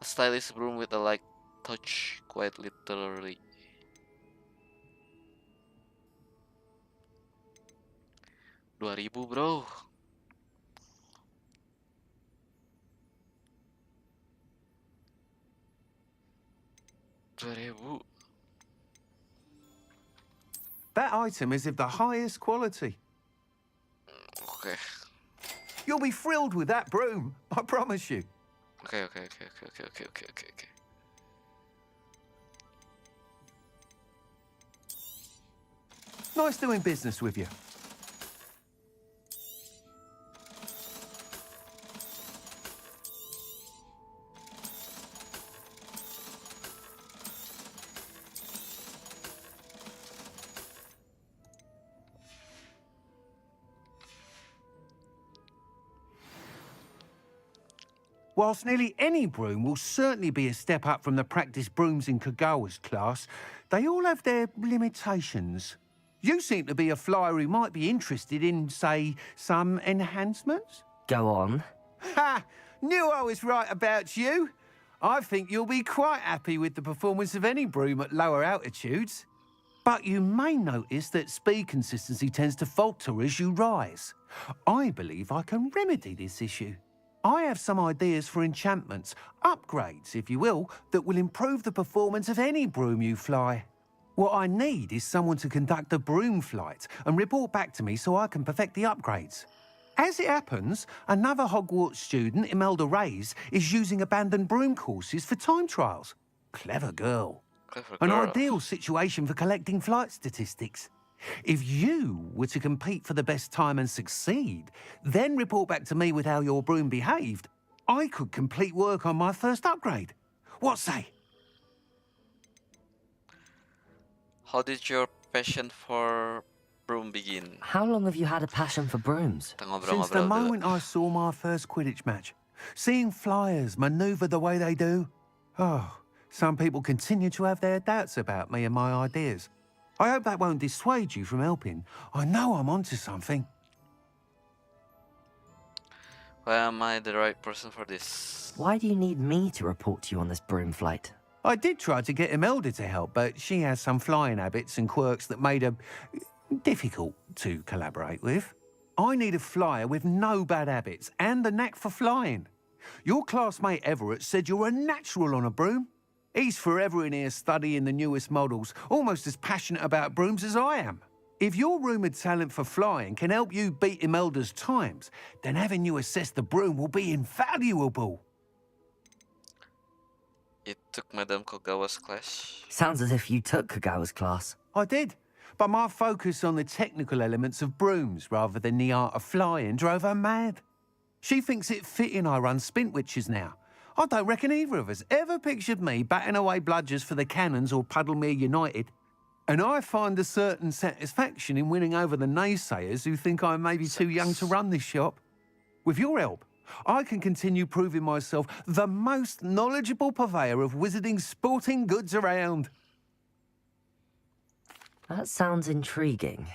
A stylish broom with a light touch, quite literally. $2,000 bro. That item is of the highest quality. Okay. You'll be thrilled with that broom, I promise you. Okay. Nice doing business with you. Whilst nearly any broom will certainly be a step up from the practice brooms in Kagawa's class, they all have their limitations. You seem to be a flyer who might be interested in, say, some enhancements? Go on. Ha! Knew I was right about you. I think you'll be quite happy with the performance of any broom at lower altitudes. But you may notice that speed consistency tends to falter as you rise. I believe I can remedy this issue. I have some ideas for enchantments, upgrades, if you will, that will improve the performance of any broom you fly. What I need is someone to conduct a broom flight and report back to me so I can perfect the upgrades. As it happens, another Hogwarts student, Imelda Reyes, is using abandoned broom courses for time trials. Clever girl. An ideal situation for collecting flight statistics. If you were to compete for the best time and succeed, then report back to me with how your broom behaved, I could complete work on my first upgrade. What say? How did your passion for Broom begin. How long have you had a passion for brooms? Since the moment I saw my first Quidditch match. Seeing flyers manoeuvre the way they do. Oh, some people continue to have their doubts about me and my ideas. I hope that won't dissuade you from helping. I know I'm onto something. Why am I the right person for this? Why do you need me to report to you on this broom flight? I did try to get Imelda to help, but she has some flying habits and quirks that made her difficult to collaborate with. I need a flyer with no bad habits and the knack for flying. Your classmate Everett said you're a natural on a broom. He's forever in here studying the newest models, almost as passionate about brooms as I am. If your rumoured talent for flying can help you beat Imelda's times, then having you assess the broom will be invaluable. It took Madame Kogawa's class. Sounds as if you took Kagawa's class. I did, but my focus on the technical elements of brooms rather than the art of flying drove her mad. She thinks it fitting I run Spintwitches now. I don't reckon either of us ever pictured me batting away bludgers for the Cannons or Puddlemere United. And I find a certain satisfaction in winning over the naysayers who think I may be too young to run this shop. With your help, I can continue proving myself the most knowledgeable purveyor of wizarding sporting goods around. That sounds intriguing.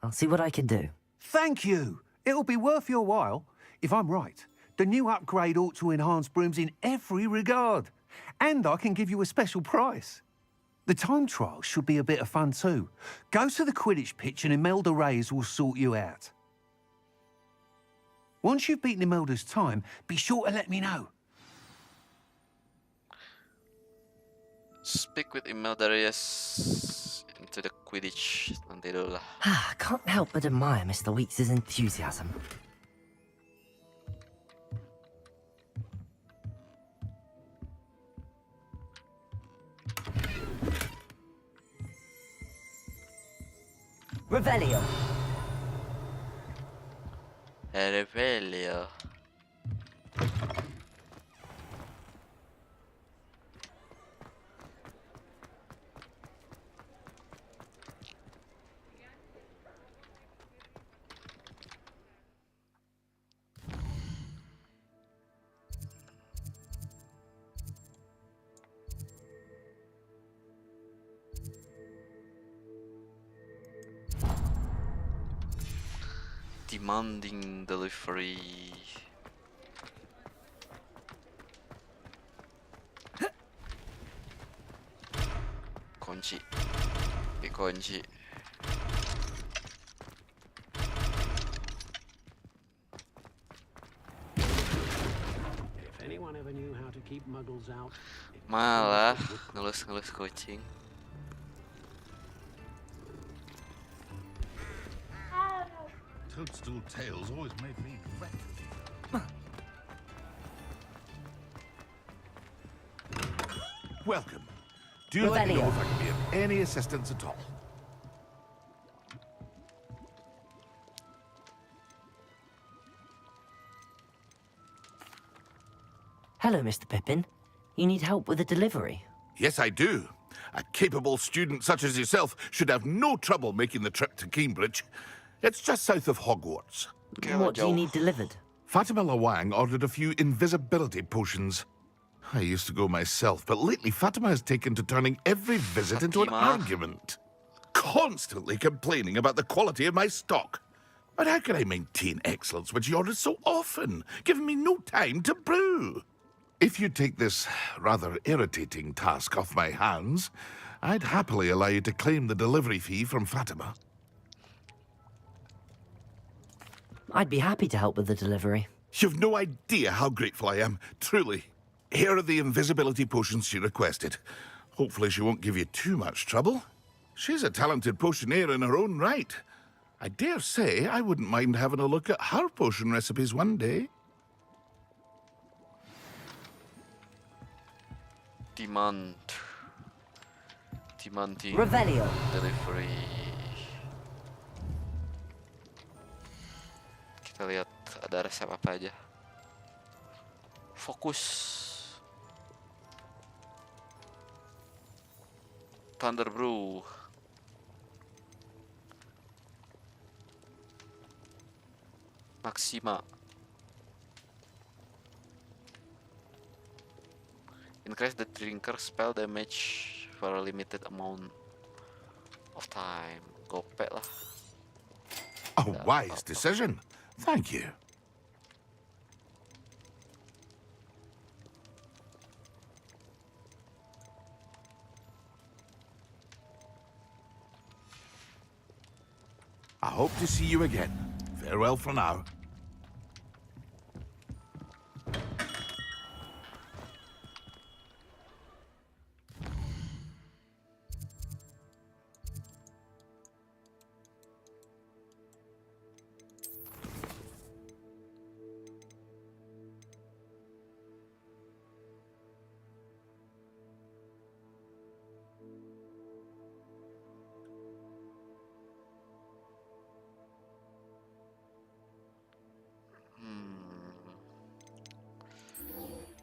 I'll see what I can do. Thank you. It'll be worth your while. If I'm right, the new upgrade ought to enhance brooms in every regard. And I can give you a special price. The time trial should be a bit of fun too. Go to the Quidditch pitch and Imelda Reyes will sort you out. Once you've beaten Imelda's time, be sure to let me know. Speak with Imelda Reyes into the Quidditch. Nanti dulu lah. I can't help but admire Mr. Weeks' enthusiasm. Revelio. Revelio. Demanding delivery. Kunci. Dikunci. If anyone ever knew how to keep muggles out, Malah ngelus-ngelus kucing. Toadstool tails always made me wet. Welcome. Do let me know if I can be of any assistance at all. Hello, Mr. Pippin. You need help with a delivery? Yes, I do. A capable student such as yourself should have no trouble making the trip to Cambridge. It's just south of Hogwarts. What do you need delivered? Fatima Lawang ordered a few invisibility potions. I used to go myself, but lately Fatima has taken to turning every visit into an argument. Constantly complaining about the quality of my stock. But how can I maintain excellence when she orders so often, giving me no time to brew? If you take this rather irritating task off my hands, I'd happily allow you to claim the delivery fee from Fatima. I'd be happy to help with the delivery. You've no idea how grateful I am, truly. Here are the invisibility potions she requested. Hopefully she won't give you too much trouble. She's a talented potioneer in her own right. I dare say I wouldn't mind having a look at her potion recipes one day. Demanding Revelio. delivery. Kita lihat ada resep apa aja. Fokus. Thunder Brew. Maxima. Increase the drinker spell damage for a limited amount of time. Gope lah. A wise decision. Thank you. I hope to see you again. Farewell for now.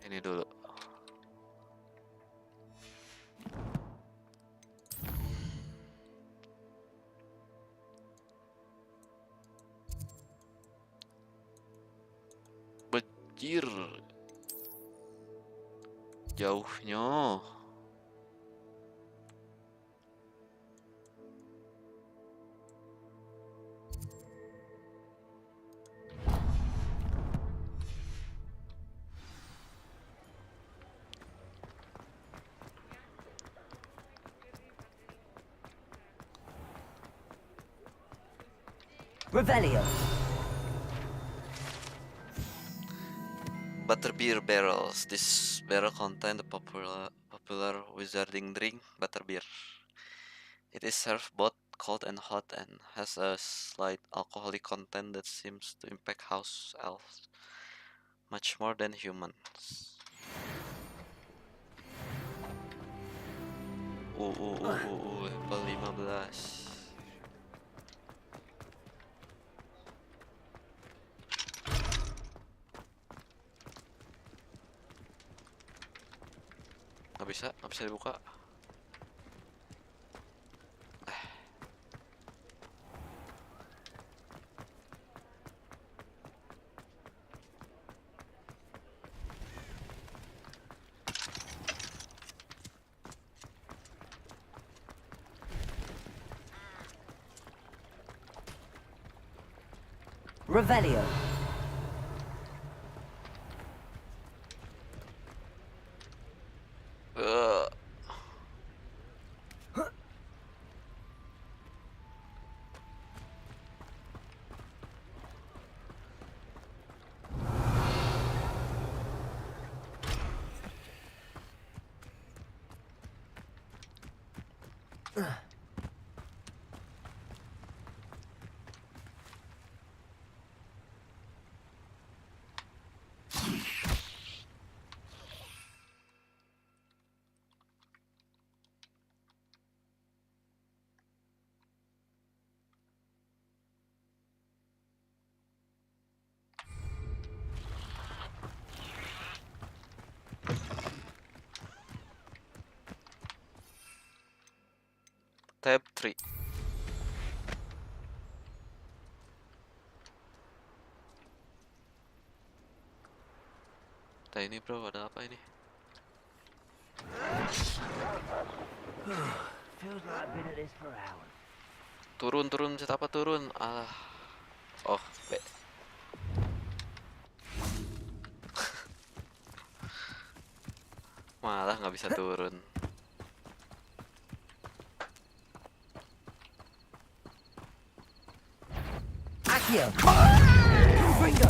Ini dulu. Bejir. Jauhnya. Revelio. Butterbeer barrels. This barrel contains the popular wizarding drink, butterbeer. It is served both cold and hot and has a slight alcoholic content that seems to impact house elves much more than humans. Level 15. Nggak bisa dibuka. Revelio. Tab 3. Nah ini bro, ada apa ini? Turun, set apa turun? Oh, B. Malah nggak bisa turun. Accio. Confringo.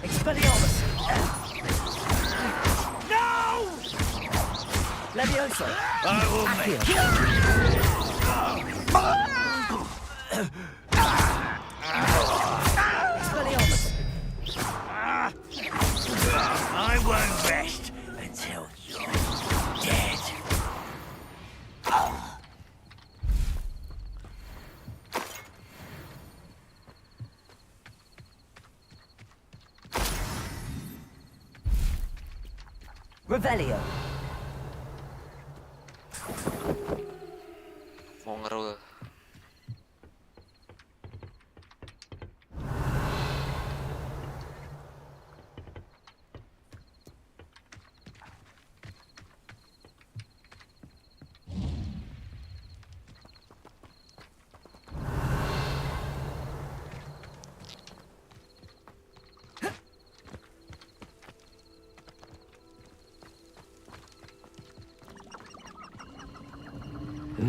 Expelliarmus. No! Levioso. I will make Expelliarmus. I won't rest until you're dead. Revelio. Mau ngerul.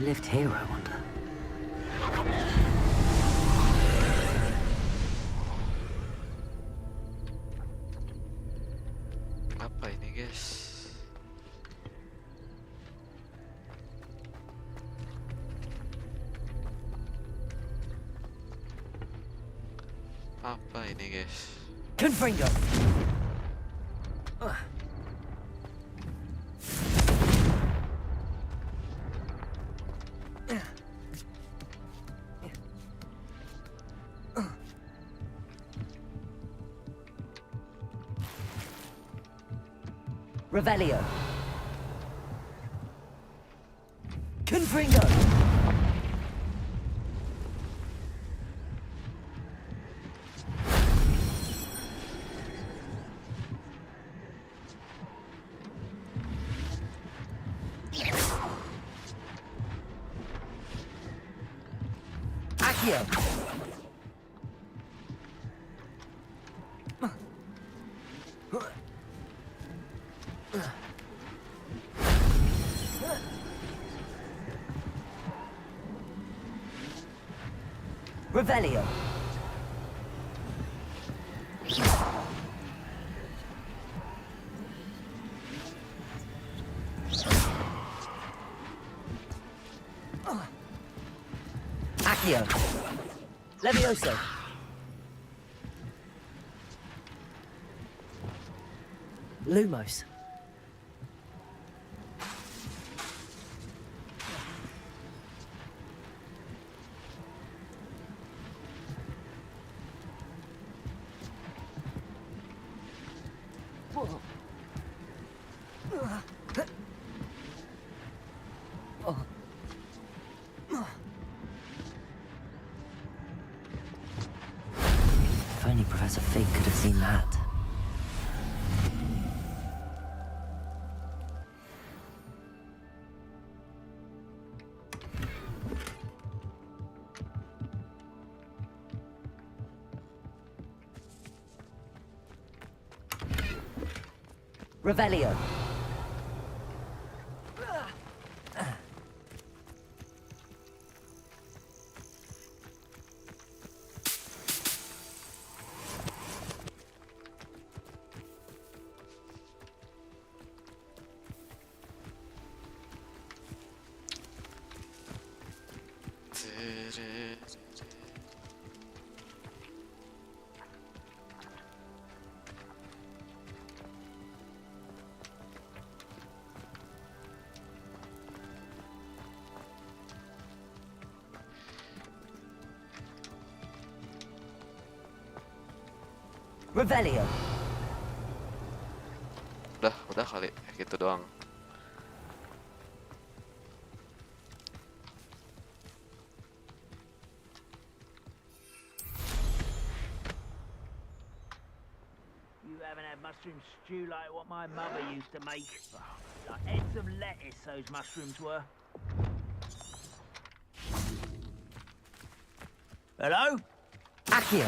lived here, I wonder? Apa ini, guys? Apa ini, guys? Confringo! Revelio. Confringo. Accio. Revelio. Accio. Levioso. Lumos. If only Professor Fig could have seen that. Revelio. Revelio. Udah kali, gitu doang. You haven't had mushroom stew like what my mother used to make. Like heads of lettuce, those mushrooms were. Hello? Accio.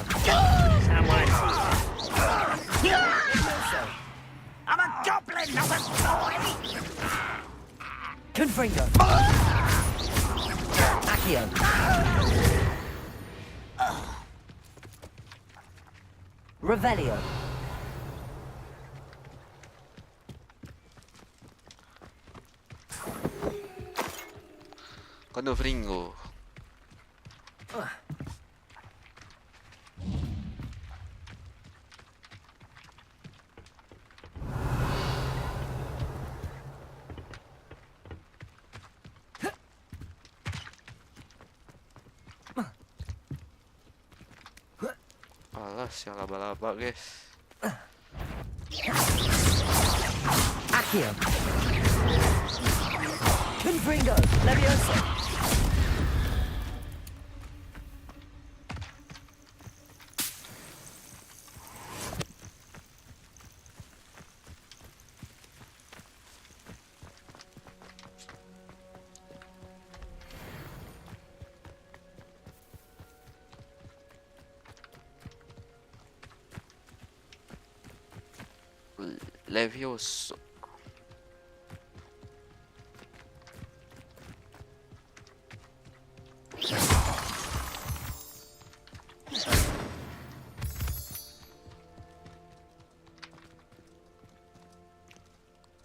Someone. I'm a goblin, not a boy! Confringo. Accio. Revelio. Confringo. Alas, ya laba-laba, guys. Accio. Confringo. Levioso. Levioso.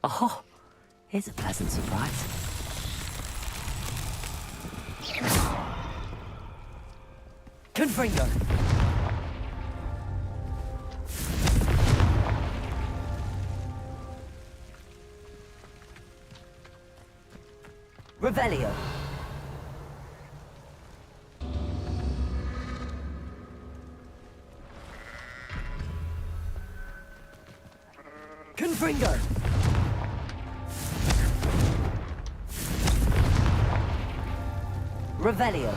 Oh, here's a pleasant surprise. Confringo! Revelio! Confringo! Revelio!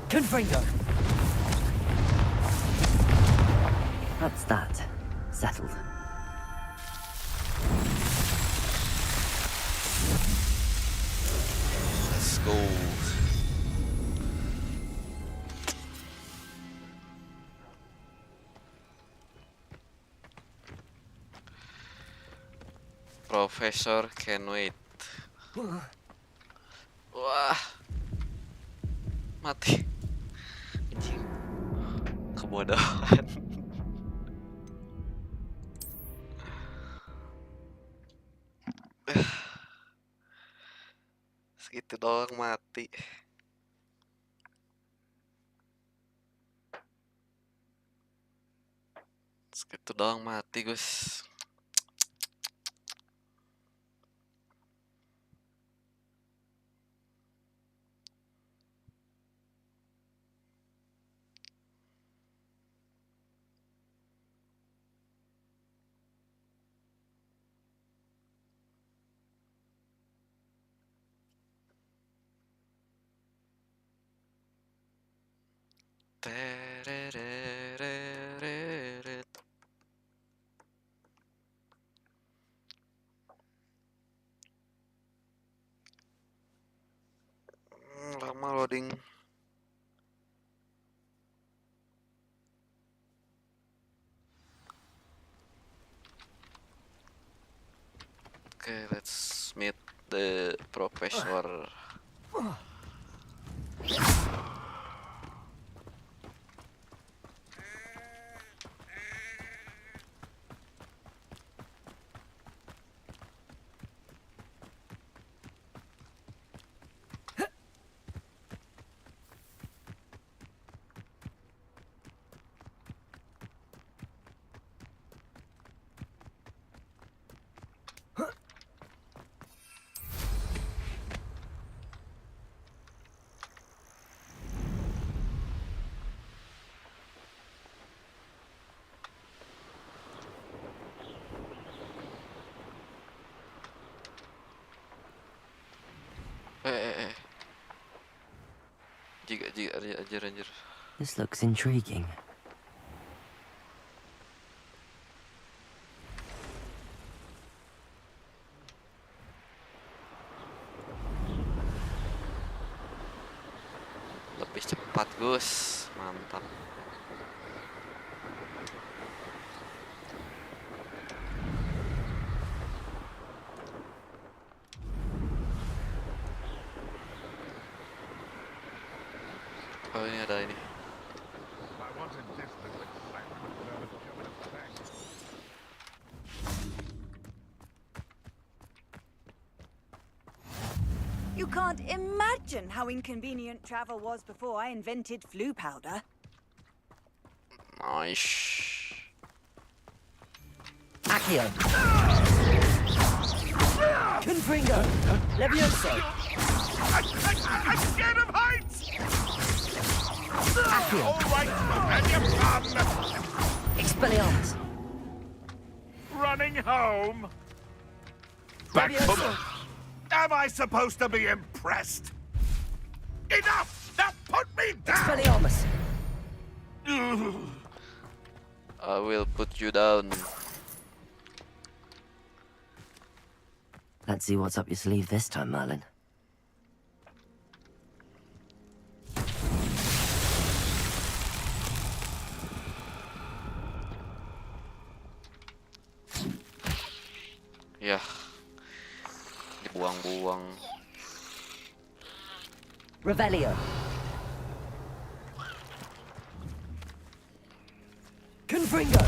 Confringo! That's that. Settled. Let's go. Professor can wait. Wah. Mati. Anjing. Kebodohan. Segitu doang mati. Segitu doang mati, Gus. Tererereret. Lama loading. Okay, let's meet the professor. Anjir. This looks intriguing. Lebih cepat, Gus. Mantap. Oh, ini ada ini. You can't imagine how inconvenient travel was before I invented flu powder. Nice. Accio! Confringo! Levioso! I'm scared of heights! Accio! All right, and you fun! Expelliarmus! Running home? Back from... Am I supposed to be impressed? Enough! Now put me down! Expelliarmus! I will put you down. Let's see what's up your sleeve this time, Merlin. Ya, dibuang-buang. Revelio. Confringo.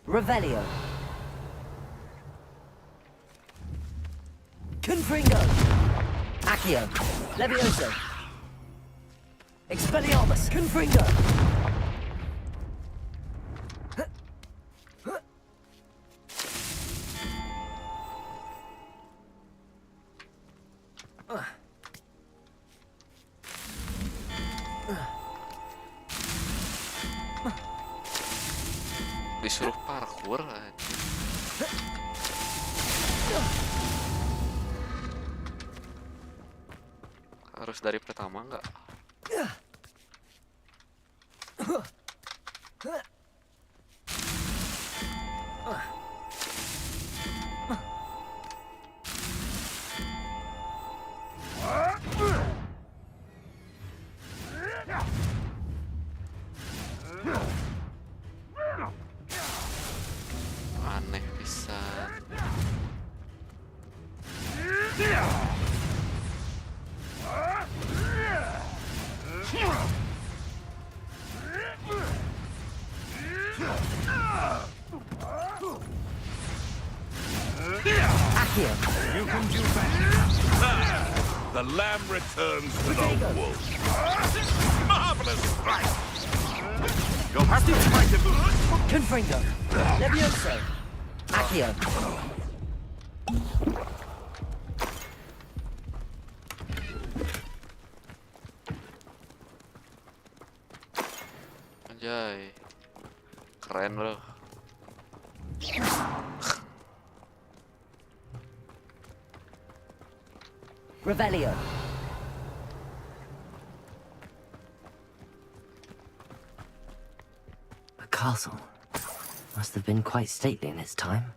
Revelio. Confringo. Accio. Levioso. Expelliarmus. Confringo. Disuruh parkour aja. Harus dari pertama nggak? Aneh bisa. You can do better. The lamb returns to the wolf. Marvelous strike. You'll have to fight him. Confringo. Levioso. Accio. Anjay. Keren loh. Revelio. A castle. Must have been quite stately in its time.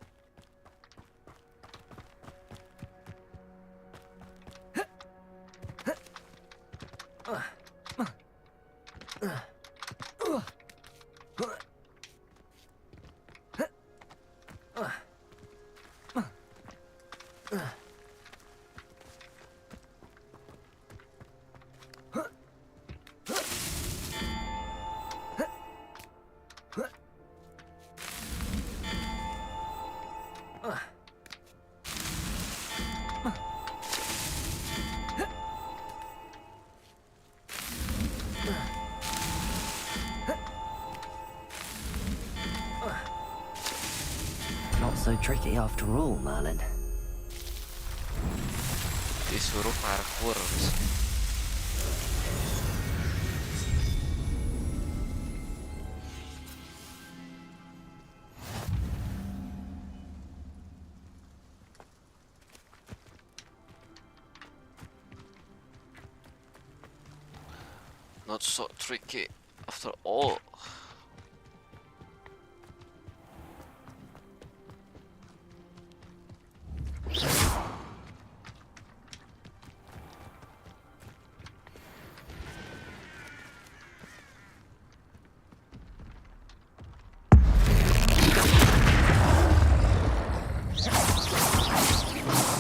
Not so tricky after all, Merlin. Disuruh parkour. Not so tricky after all.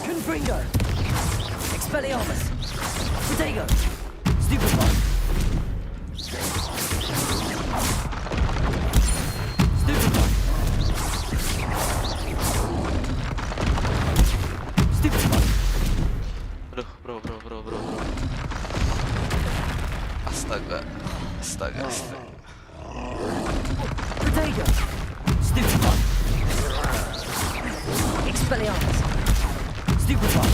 Confringo. Expelliarmus. Protego. Stupefy. Aduh, bro. Astaga. Protego. Stupefy. Expelliarmus. Stupefy.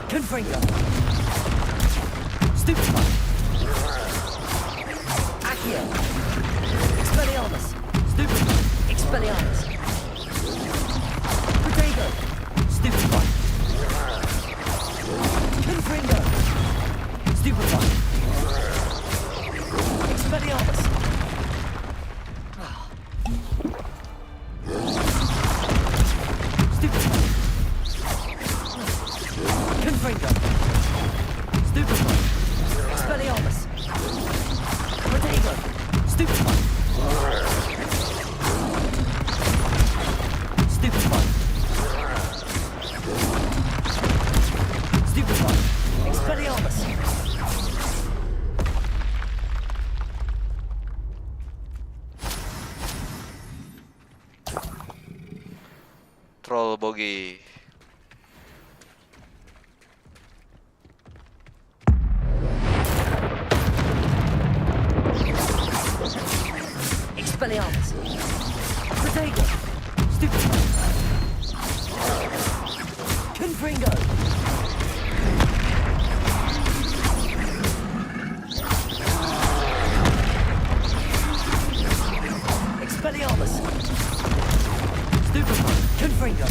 Confringo. Stupefy. Accio. Expelliarmus. Stupefy. Expelliarmus. Protego. Stupefy. Confringo. Stupefy. Expelliarmus. Stupefy. Confringo. Troll bogey. Expelliarmus. Protego. Stupid. Confringo. Expelliarmus. Stupid. Confringo.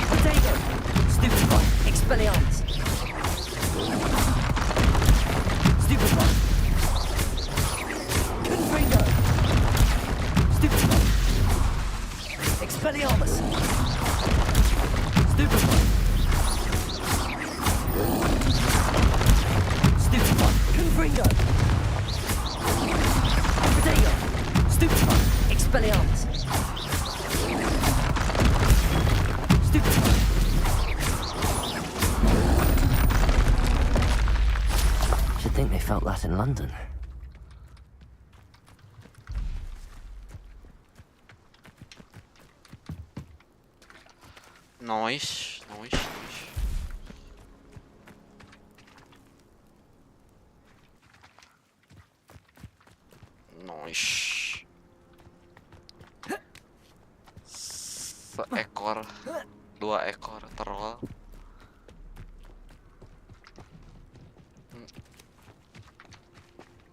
Protego. Stupid. Expelliarmus. Stupefy. Confringo. Stupefy. Expelliarmus. Stupefy. Stupefy. Confringo. Protego. Stupefy. Expelliarmus. Stupefy. Should think they felt that in London. Noise. Seekor, 2 ekor troll.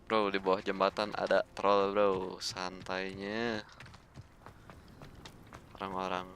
Bro, di bawah jembatan ada troll, bro. Santainya. Orang-orang.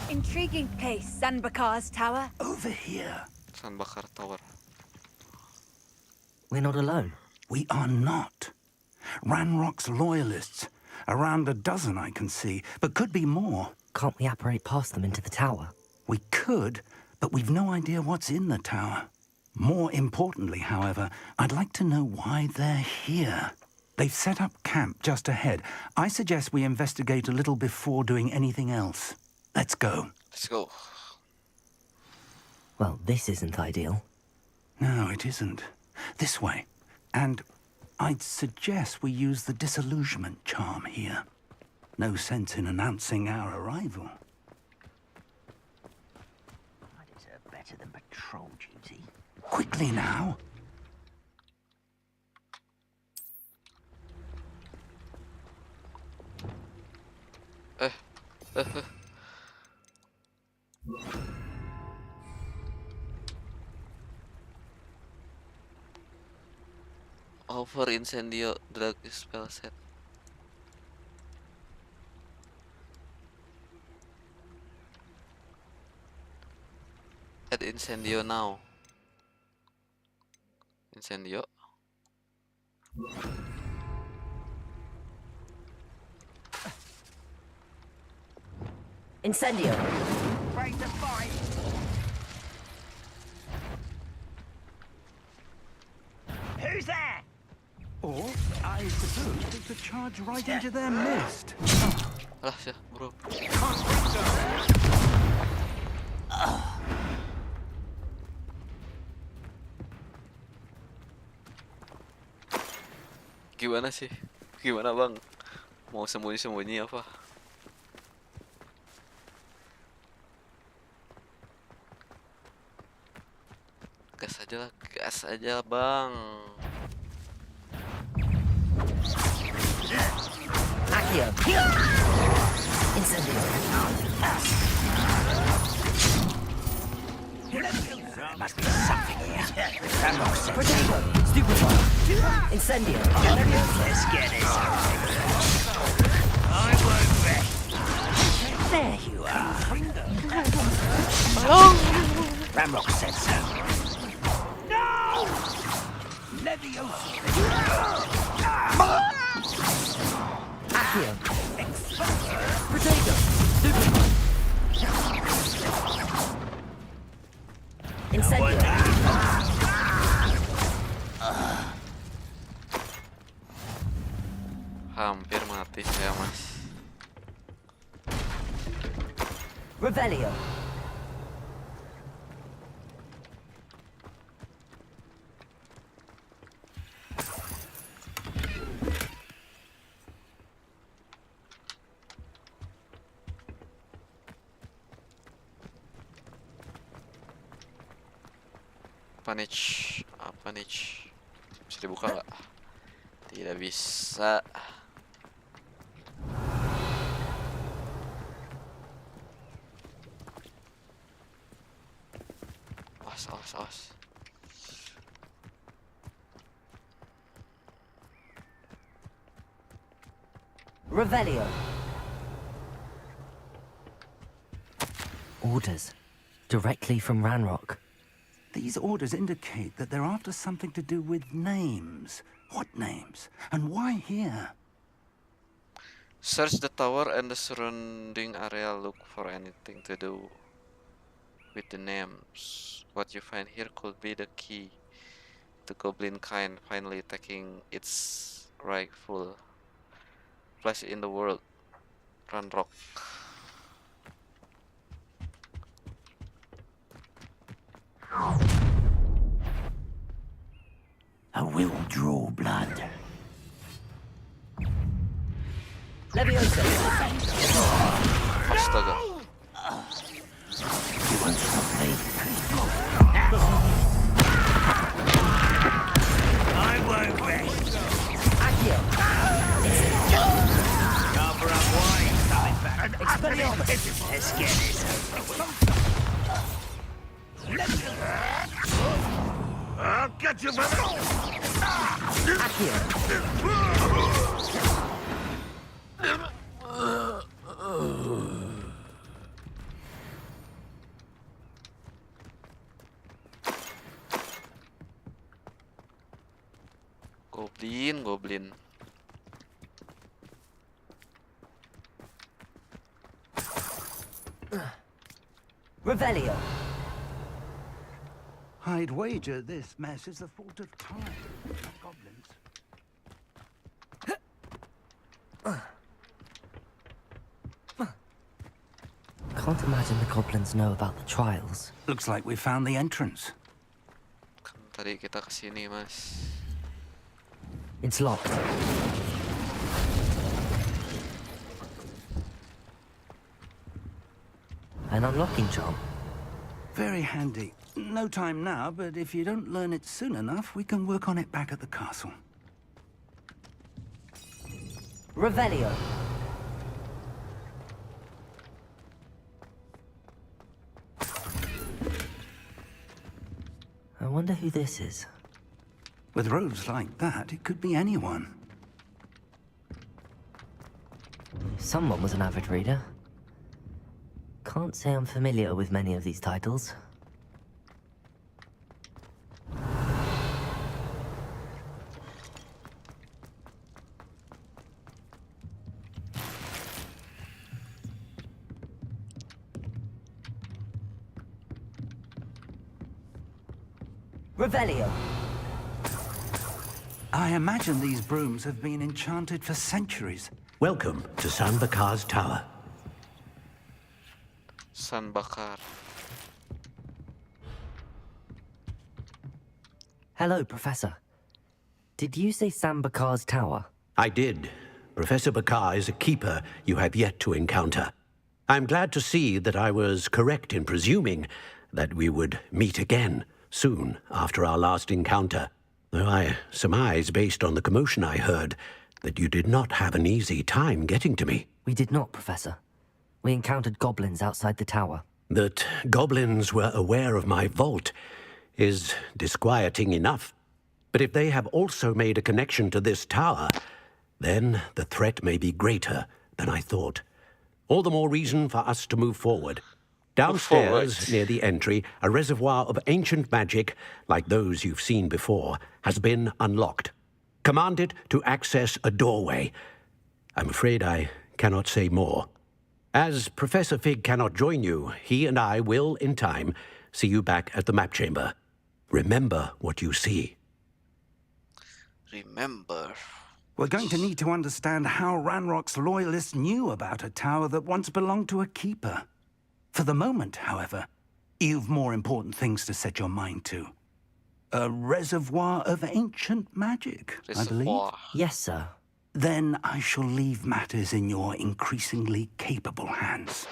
Intriguing place, Sanbakar's tower. Over here. Sanbakar Tower. We're not alone. We are not. Ranrock's loyalists. Around a dozen I can see, but could be more. Can't we apparate past them into the tower? We could, but we've no idea what's in the tower. More importantly, however, I'd like to know why they're here. They've set up camp just ahead. I suggest we investigate a little before doing anything else. Let's go. Let's go. Well, this isn't ideal. No, it isn't. This way. And I'd suggest we use the disillusionment charm here. No sense in announcing our arrival. I deserve better than patrol duty. Quickly now. Over incendio drug spell set. Add incendio now. Incendio. Incendio. Break the fight. Who's there? Or, I suppose, they could charge right into their midst. Alah, ya, bro. Gimana sih? Gimana bang? Mau sembunyi-sembunyi apa? Gas aja bang. Accio. Incendio. There must be something here. Protego. Stupefy. Incendio. Let's get it. I won't rest. Ranrock said so. No! Leviosa! Accio! Potato! Incendio! Hampir mati saya, Mas. Revelio! Apa nih? Bisa dibuka nggak? Tidak bisa. Awas. Revelio. Orders. Directly from Ranrock. These orders indicate that they're after something to do with names. What names? And why here? Search the tower and the surrounding area. Look for anything to do with the names. What you find here could be the key to goblin kind finally taking its rightful place in the world. Ranrock. I will draw blood. Leviosa! Astaga. You won't stop me. I won't rest. Accio! Cover up wine, coming back. Expelliarmus! Let's get this over with. I'll get you, brother! Goblin. Revelio. I'd wager this mess is the fault of time, not goblins. Can't imagine the goblins know about the trials. Looks like we found the entrance. Kan tadi kita kesini, Mas. It's locked. An unlocking charm. Very handy. No time now, but if you don't learn it soon enough, we can work on it back at the castle. Revelio. I wonder who this is. With robes like that, it could be anyone. Someone was an avid reader. Can't say I'm familiar with many of these titles. Revelio. I imagine these brooms have been enchanted for centuries. Welcome to San Bakar's Tower. San Bakar. Hello, Professor. Did you say San Bakar's Tower? I did. Professor Bakar is a keeper you have yet to encounter. I'm glad to see that I was correct in presuming that we would meet again soon after our last encounter, though I surmise, based on the commotion I heard, that you did not have an easy time getting to me. We did not, Professor. We encountered goblins outside the tower. That goblins were aware of my vault is disquieting enough. But if they have also made a connection to this tower, then the threat may be greater than I thought. All the more reason for us to move forward. Downstairs, near the entry, a reservoir of ancient magic, like those you've seen before, has been unlocked. Commanded to access a doorway. I'm afraid I cannot say more. As Professor Fig cannot join you, he and I will, in time, see you back at the map chamber. Remember what you see. Remember. We're going to need to understand how Ranrock's loyalists knew about a tower that once belonged to a keeper. For the moment, however, you've more important things to set your mind to. A reservoir of ancient magic, I believe? Yes, sir. Then I shall leave matters in your increasingly capable hands.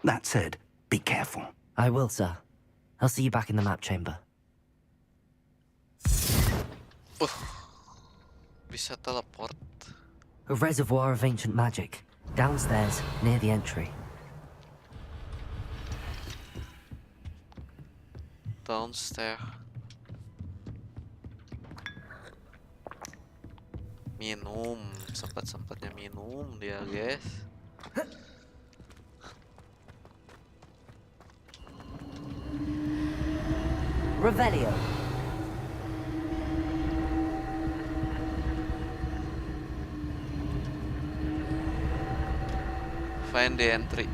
That said, be careful. I will, sir. I'll see you back in the map chamber. Bisa teleport. A reservoir of ancient magic. Downstairs, near the entry. Downstairs. Minum, sempat-sempatnya minum dia, guys. Revelio. Find the entry.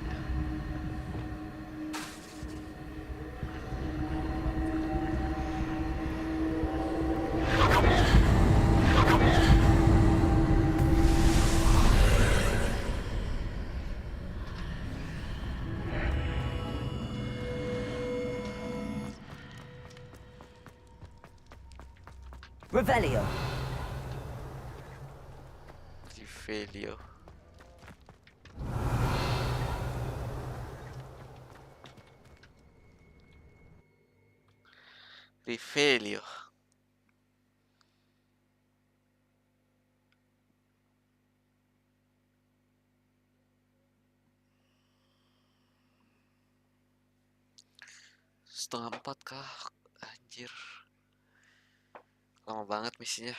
Revelio. Revelio. Revelio. Setengah 4 kah? Anjir. Lama banget misinya.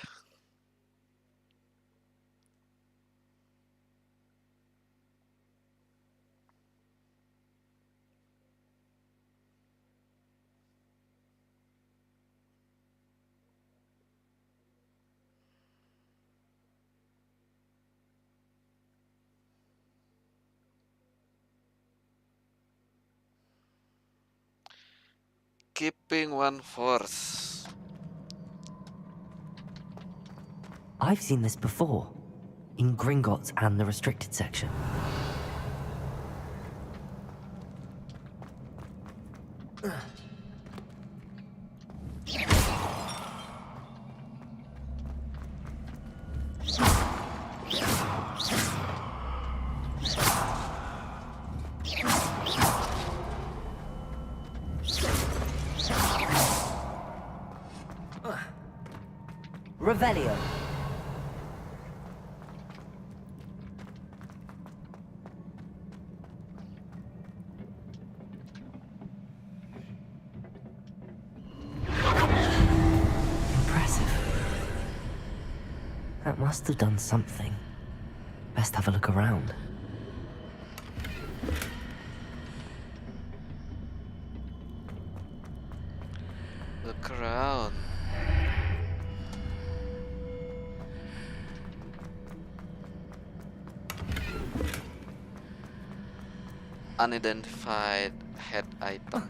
Keeping one force. I've seen this before. In Gringotts and the restricted section. Revelio. Impressive. That must have done something. Best have a look around. Look around. Unidentified head item.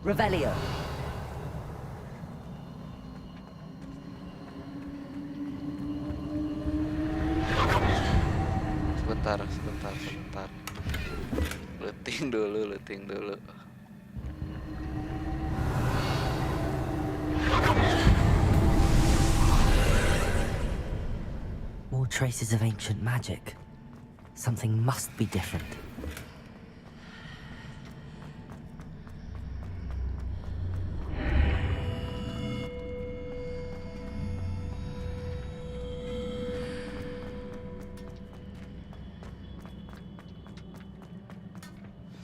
Revelio. Sebentar. Looting dulu. More traces of ancient magic. Something must be different.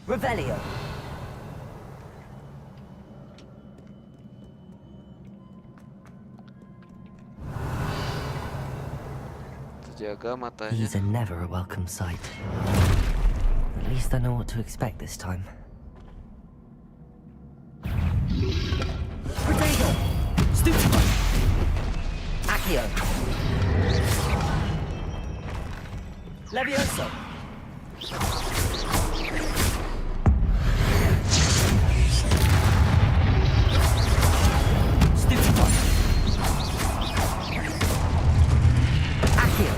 Revelio. Terjaga matanya. These are never a welcome sight. At least I know what to expect this time. Potato! Stupefy! Accio! Levioso! Stupefy! Accio!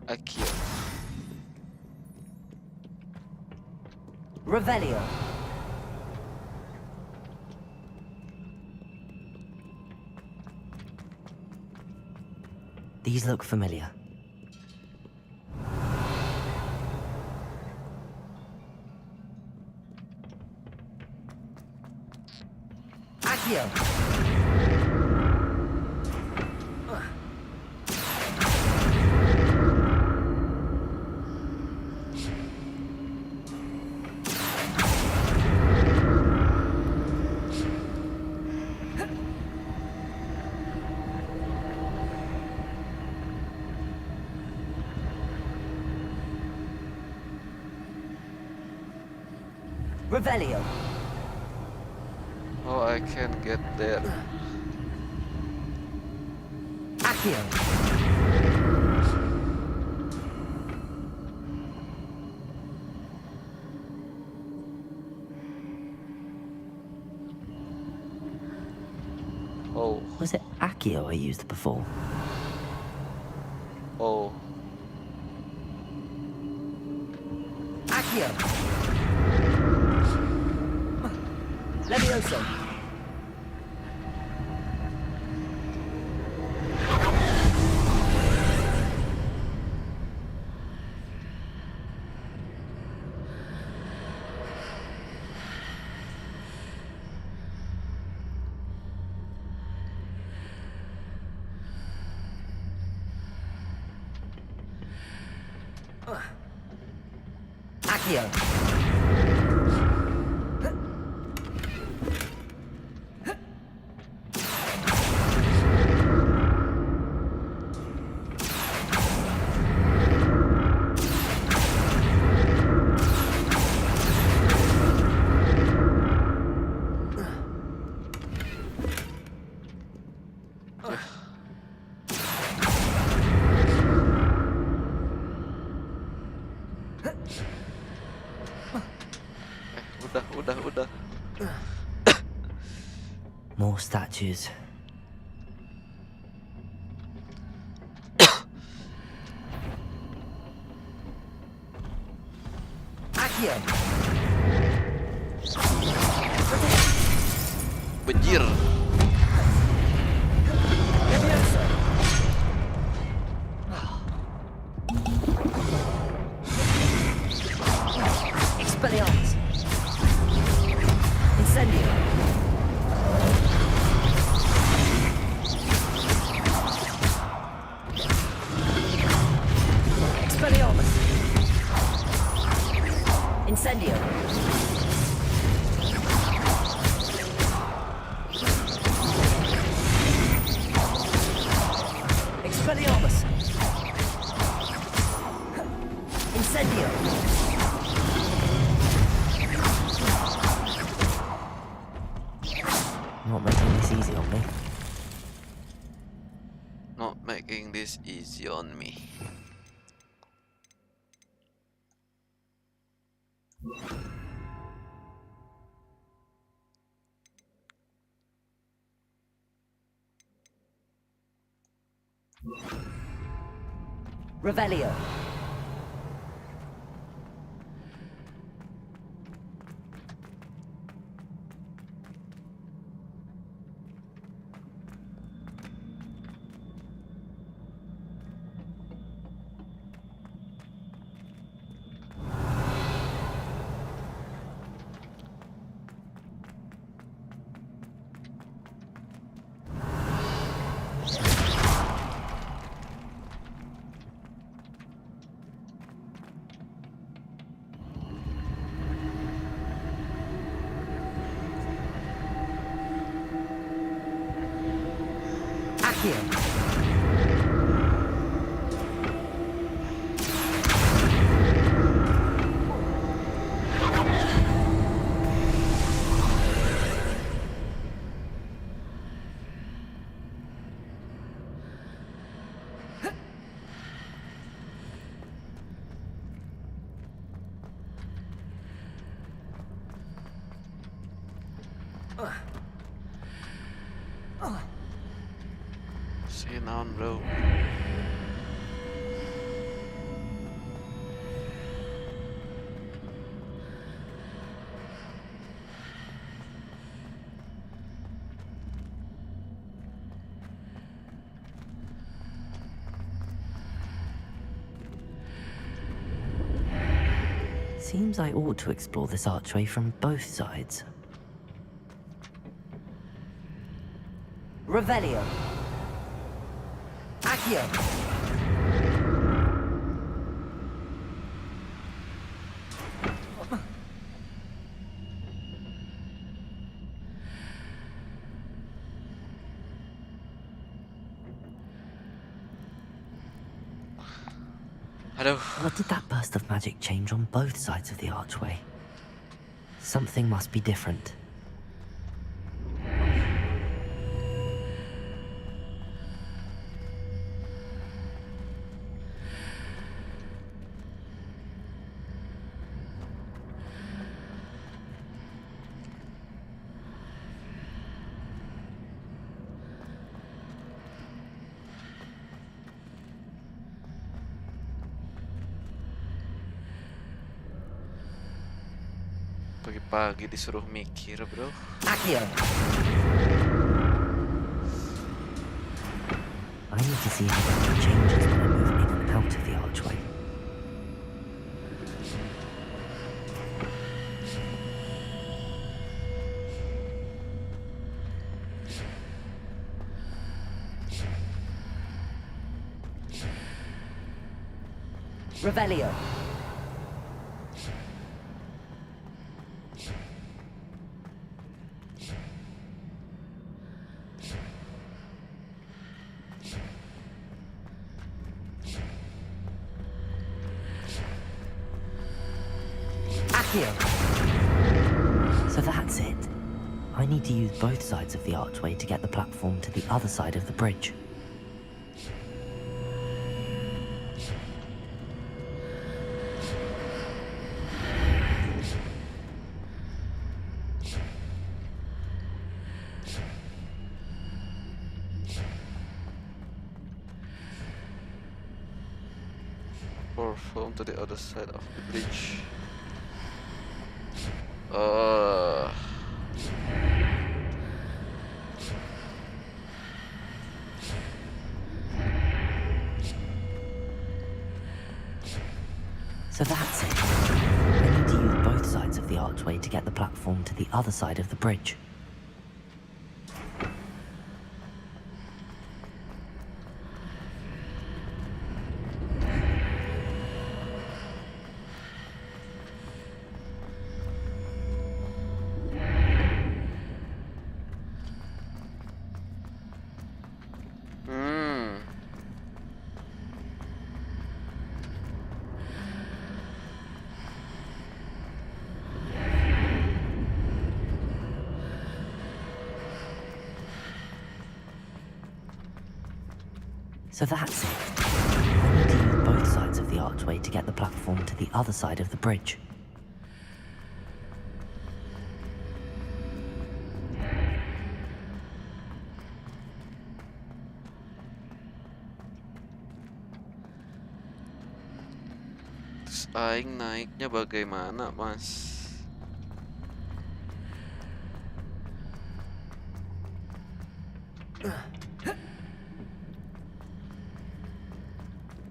Accio. Revelio. These look familiar. Accio. Revelio. Oh, I can get there. Accio. Oh. Was it Accio I used before? Oh. Accio. Levioso. Accio. Udah. More statues. Accio. Banjir. Levioso. Expelliarmus. Incendio. Expelliarmus. Incendio. Expelliarmus. Incendio. Not making this easy on me. Not making this easy on me. Revelio. See now, bro. Seems I ought to explore this archway from both sides. Revelio. Accio. What did that burst of magic change on both sides of the archway? Something must be different. Pagi-pagi disuruh mikir, bro. Accio. I need to see how that changes when I move in and out of the archway. Revelio. So that's it. I need to use both sides of the archway to get the platform to the other side of the bridge. Platform to the other side of the bridge. So that's it. I need to use both sides of the archway to get the platform to the other side of the bridge. So that's it. I need to use both sides of the archway to get the platform to the other side of the bridge. Terus aing naiknya bagaimana, Mas?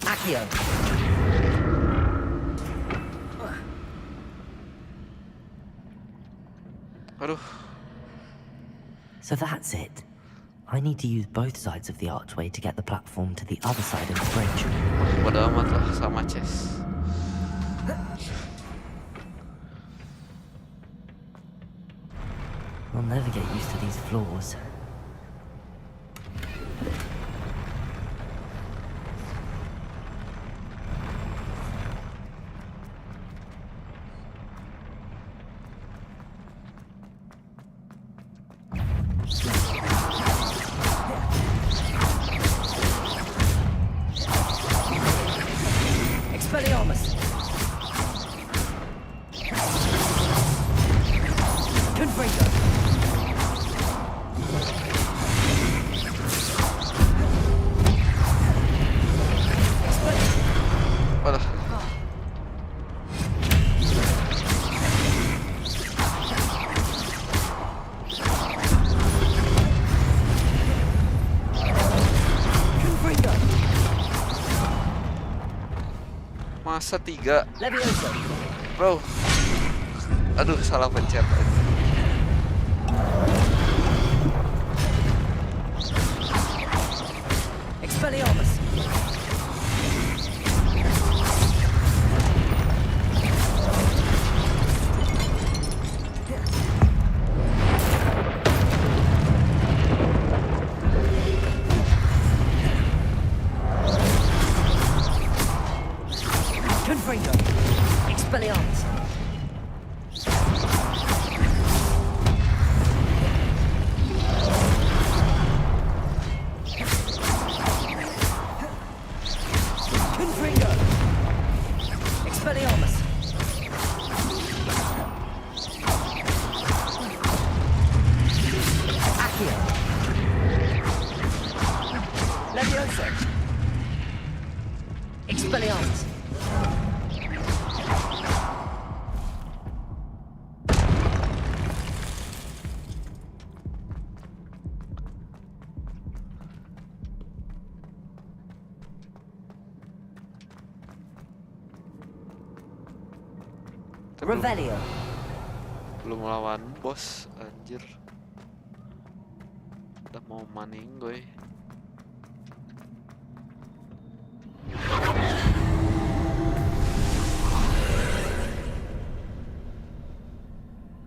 Accio. Aduh. So that's it. I need to use both sides of the archway to get the platform to the other side of the bridge. Bodo amat lah sama Chess. I'll never get used to these floors. Masa 3? Leviosa. Bro. Aduh, salah pencet. Expelliarmus. Confringo. Expelliarmus. Confringo. Expelliarmus. Accio. Leviosa. Expelliarmus. Revelio. Belum lawan bos, anjir. Udah mau maning gue.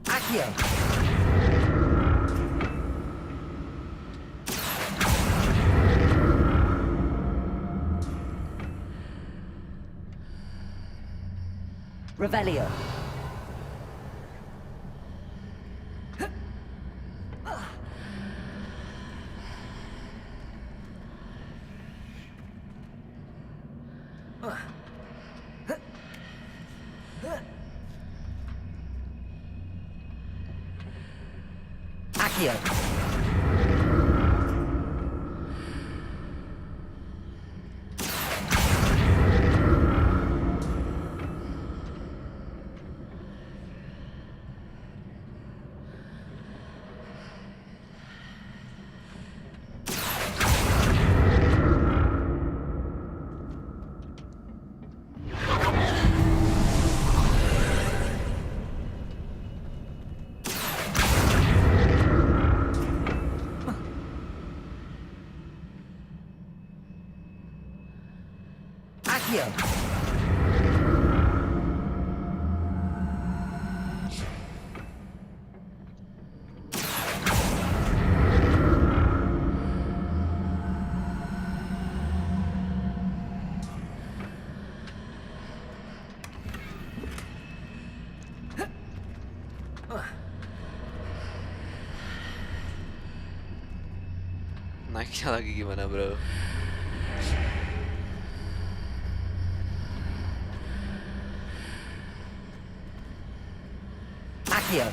Accio. Revelio. Accio. Accio. Naiknya lagi gimana, bro? Accio.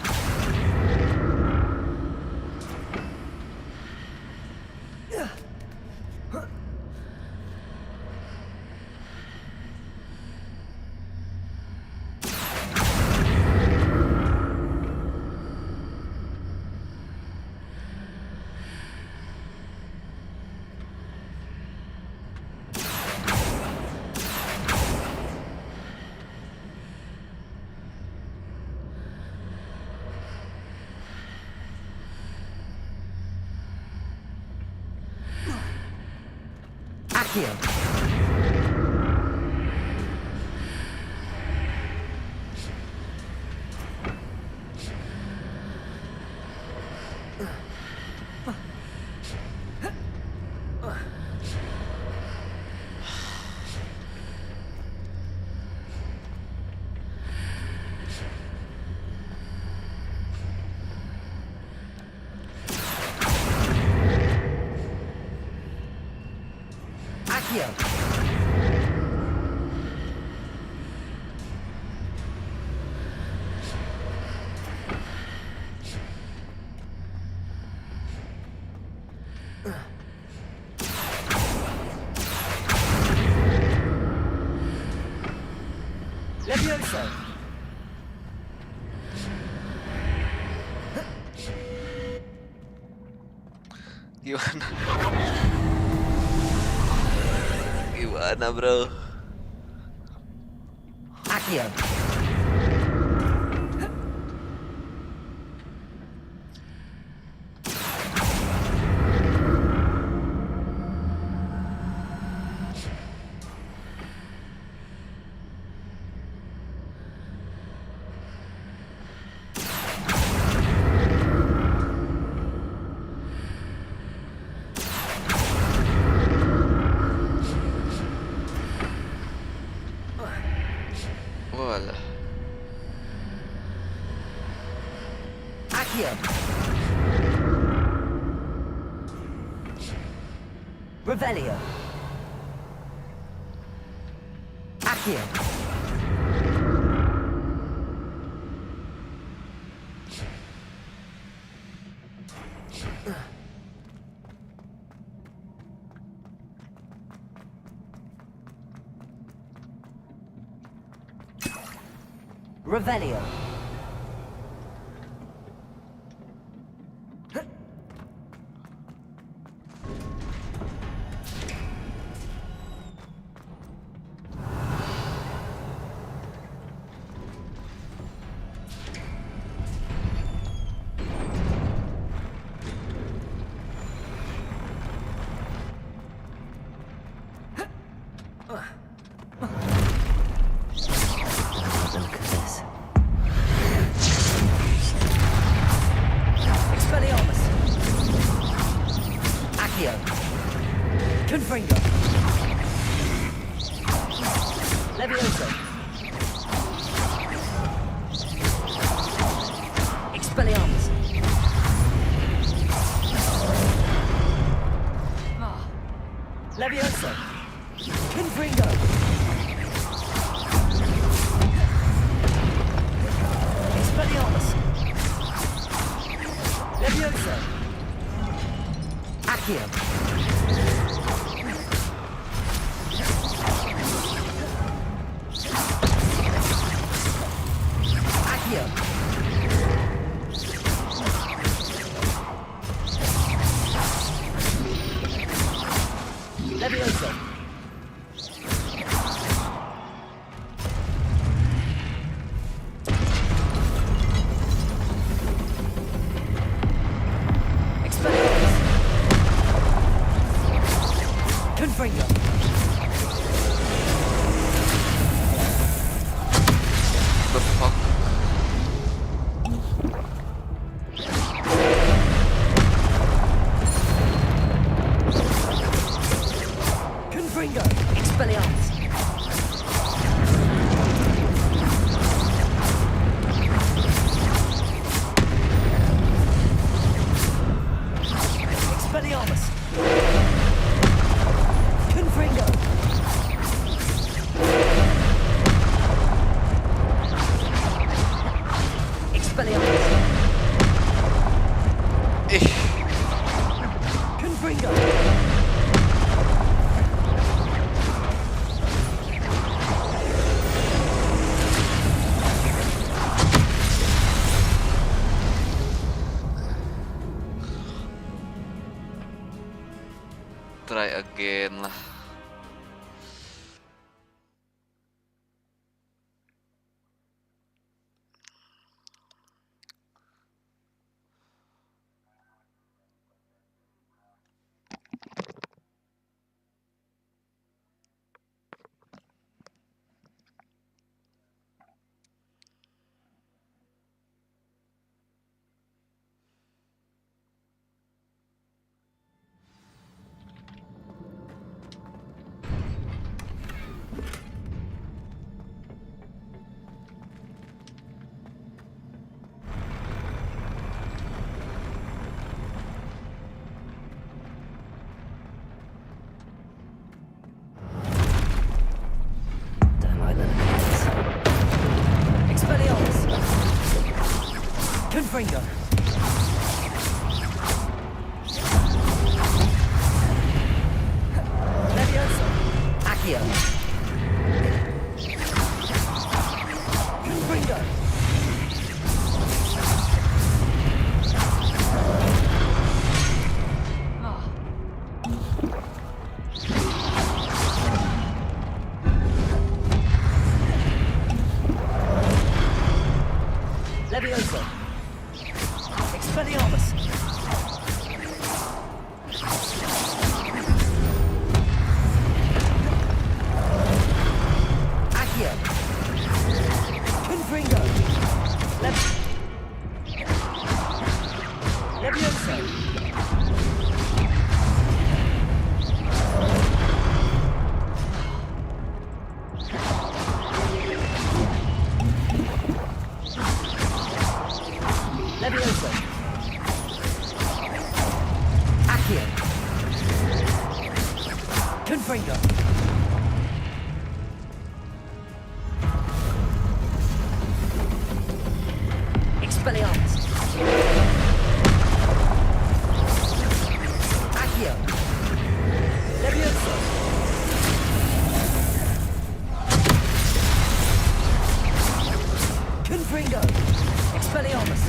Accio. Accio. Leviosa. Gimana? Gimana, bro? Accio. Walah. Accio. Revelio. Accio. Revelio. Look at this. Expelliarmus. Accio. Confringo. Levioso. Expelliarmus. Levioso. Confringo. Expelliarmus. Levioso. Accio. Accio. Levioso. Expelliarmus. Confringo. The fuck? Confringo. Expelliarmus. Expelliarmus. Confringo. Expelliarmus. Confringo. Try again lah. Don't like the look of this. Expelliarmus. Confringo. Levioso. Accio. Confringo. Confringo. Expelliarmus. Accio. Levioso. Confringo. Expelliarmus.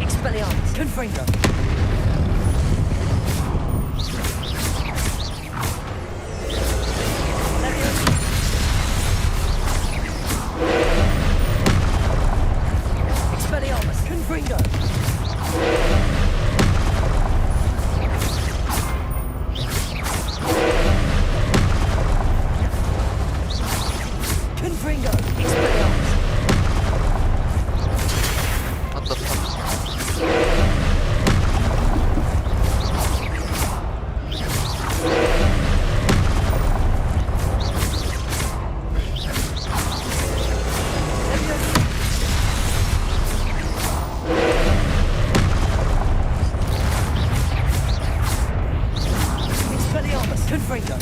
Expelliarmus. Confringo. Expelliarmus. Confringo. Confringo. Expelliarmus. What the fuck? Expelliarmus. Confringo.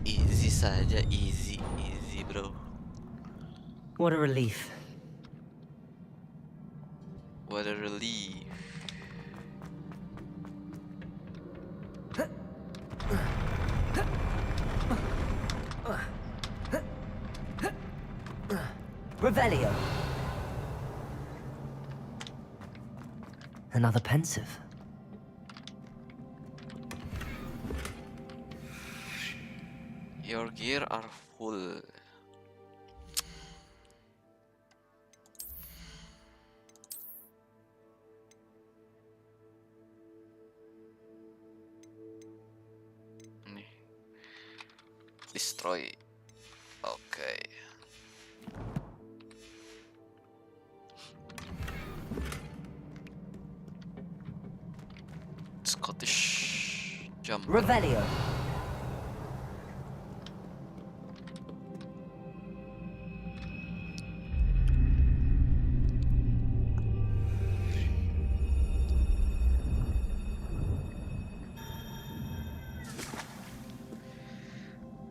Easy saja, easy bro. What a relief. What a relief. Revelio. Another pensive. Your gear are full. Nih. Destroy. Okay. Scottish jump. Revelio.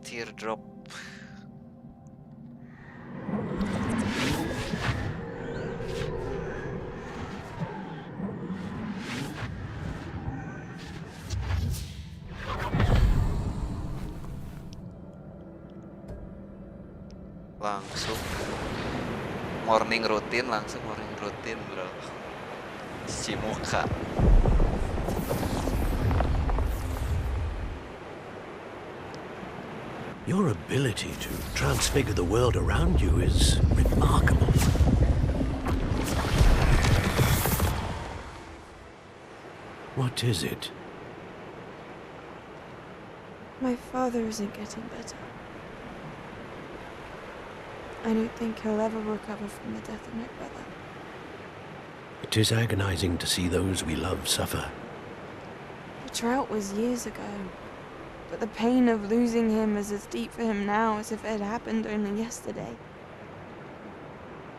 Teardrop. Langsung morning routine bro. Cuci muka. Your ability to transfigure the world around you is remarkable. What is it? My father isn't getting better. I don't think he'll ever recover from the death of my brother. It is agonizing to see those we love suffer. The drought was years ago, but the pain of losing him is as deep for him now as if it had happened only yesterday.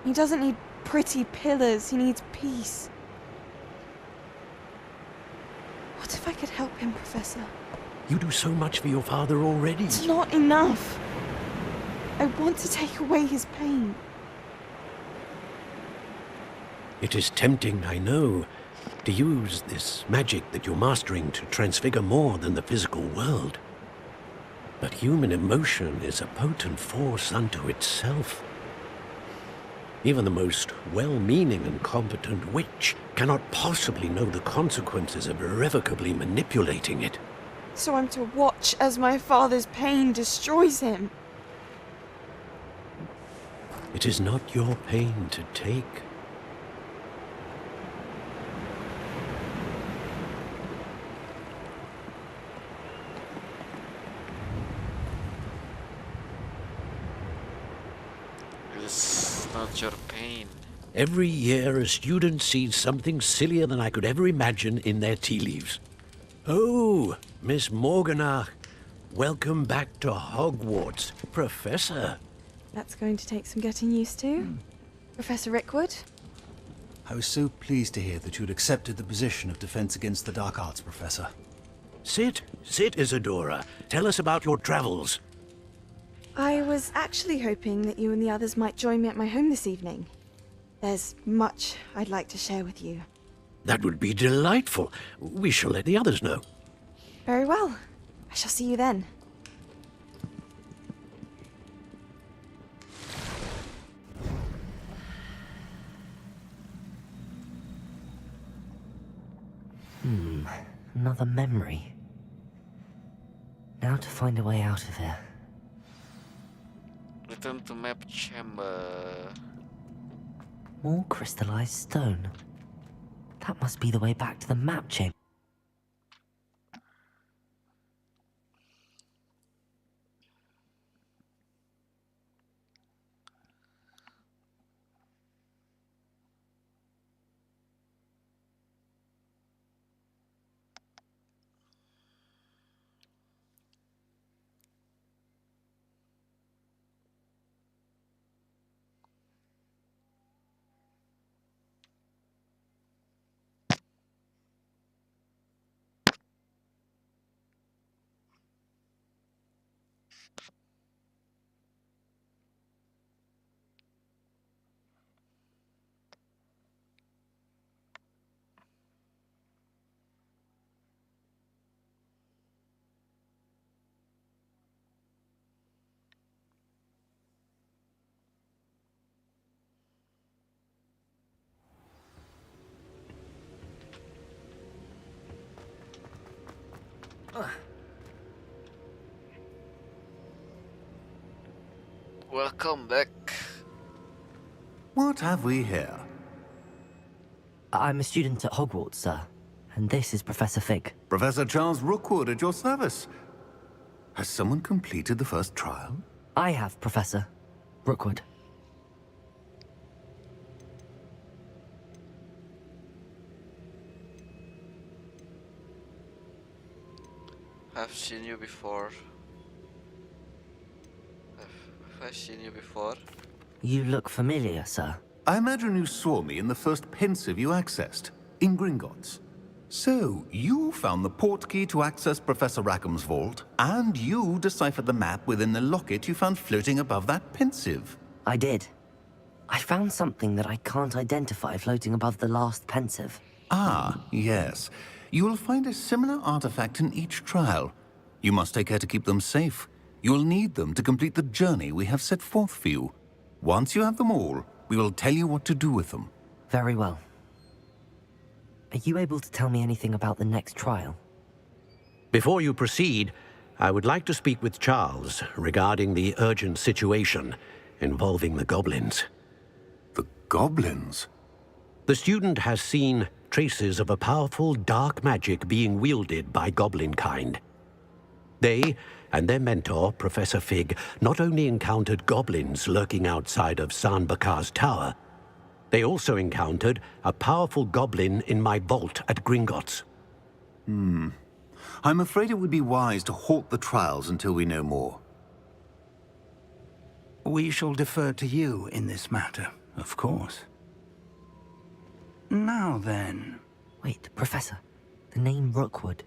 He doesn't need pretty pillars, he needs peace. What if I could help him, Professor? You do so much for your father already. It's not enough. I want to take away his pain. It is tempting, I know, to use this magic that you're mastering to transfigure more than the physical world. But human emotion is a potent force unto itself. Even the most well-meaning and competent witch cannot possibly know the consequences of irrevocably manipulating it. So I'm to watch as my father's pain destroys him. It is not your pain to take. It's not your pain. Every year, a student sees something sillier than I could ever imagine in their tea leaves. Oh, Miss Morganach, welcome back to Hogwarts, Professor. That's going to take some getting used to. Professor Rickwood? I was so pleased to hear that you'd accepted the position of Defense Against the Dark Arts, Professor. Sit, Isadora. Tell us about your travels. I was actually hoping that you and the others might join me at my home this evening. There's much I'd like to share with you. That would be delightful. We shall let the others know. Very well. I shall see you then. Another memory. Now to find a way out of here. Return to map chamber. More crystallized stone. That must be the way back to the map chamber. Welcome back. What have we here? I'm a student at Hogwarts, sir. And this is Professor Fig. Professor Charles Rookwood at your service. Has someone completed the first trial? I have, Professor Rookwood. I've seen you before. Have I seen you before? You look familiar, sir. I imagine you saw me in the first pensive you accessed, in Gringotts. So, you found the portkey to access Professor Rackham's vault, and you deciphered the map within the locket you found floating above that pensive. I did. I found something that I can't identify floating above the last pensive. Ah, yes. You will find a similar artifact in each trial. You must take care to keep them safe. You will need them to complete the journey we have set forth for you. Once you have them all, we will tell you what to do with them. Very well. Are you able to tell me anything about the next trial? Before you proceed, I would like to speak with Charles regarding the urgent situation involving the goblins. The goblins? The student has seen traces of a powerful dark magic being wielded by goblin kind. They and their mentor, Professor Fig, not only encountered goblins lurking outside of San Bakar's tower, they also encountered a powerful goblin in my vault at Gringotts. I'm afraid it would be wise to halt the trials until we know more. We shall defer to you in this matter, of course. Now then... Wait, Professor. The name Rookwood.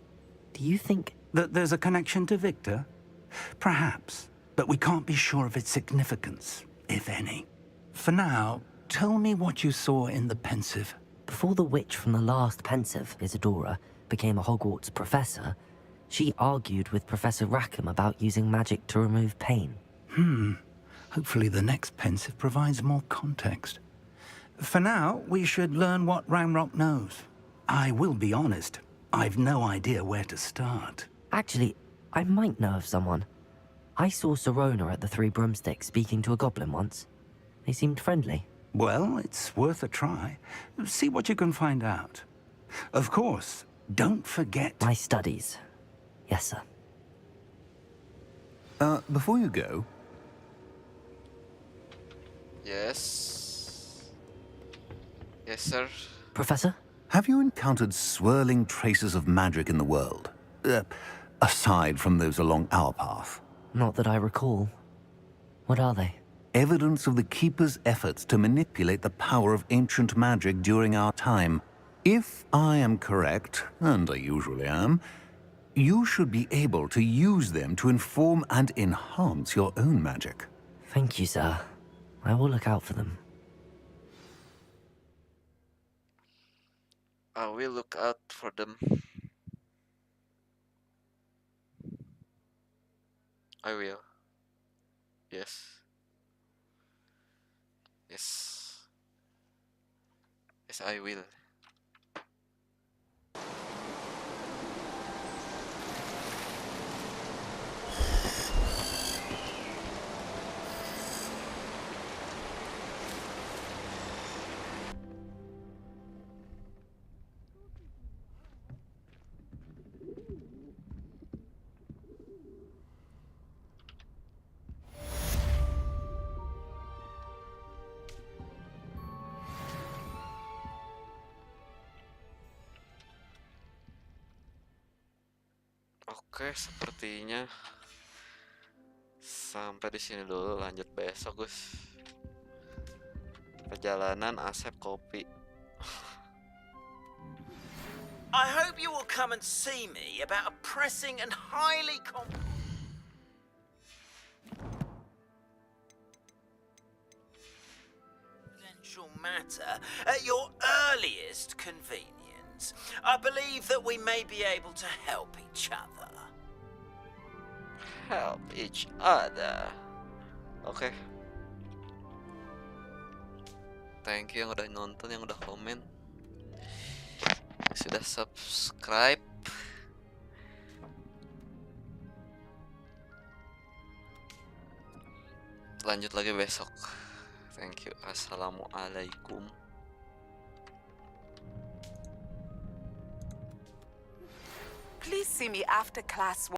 Do you think... that there's a connection to Victor? Perhaps, but we can't be sure of its significance, if any. For now, tell me what you saw in the pensive. Before the witch from the last pensive, Isadora, became a Hogwarts professor, she argued with Professor Rackham about using magic to remove pain. Hopefully the next pensive provides more context. For now, we should learn what Ranrock knows. I will be honest, I've no idea where to start. Actually, I might know of someone. I saw Serona at the Three Broomsticks speaking to a goblin once. They seemed friendly. Well, it's worth a try. See what you can find out. Of course, don't forget... my studies. Yes, sir. Before you go... Yes. Yes, sir. Professor? Have you encountered swirling traces of magic in the world? Aside from those along our path? Not that I recall. What are they? Evidence of the Keeper's efforts to manipulate the power of ancient magic during our time. If I am correct, and I usually am, you should be able to use them to inform and enhance your own magic. Thank you, sir. I will look out for them. I will look out for them. I will. Yes. Yes. Yes, I will. Oke, sepertinya sampai di sini dulu. Lanjut besok, Gus. Perjalanan Asep kopi. I hope you will come and see me about a pressing and highly confidential matter at your earliest convenience. I believe that we may be able to help each other. Help each other. Oke. Thank you yang udah nonton, yang udah komen, yang sudah subscribe. Lanjut lagi besok. Thank you. Assalamualaikum. Please see me after class.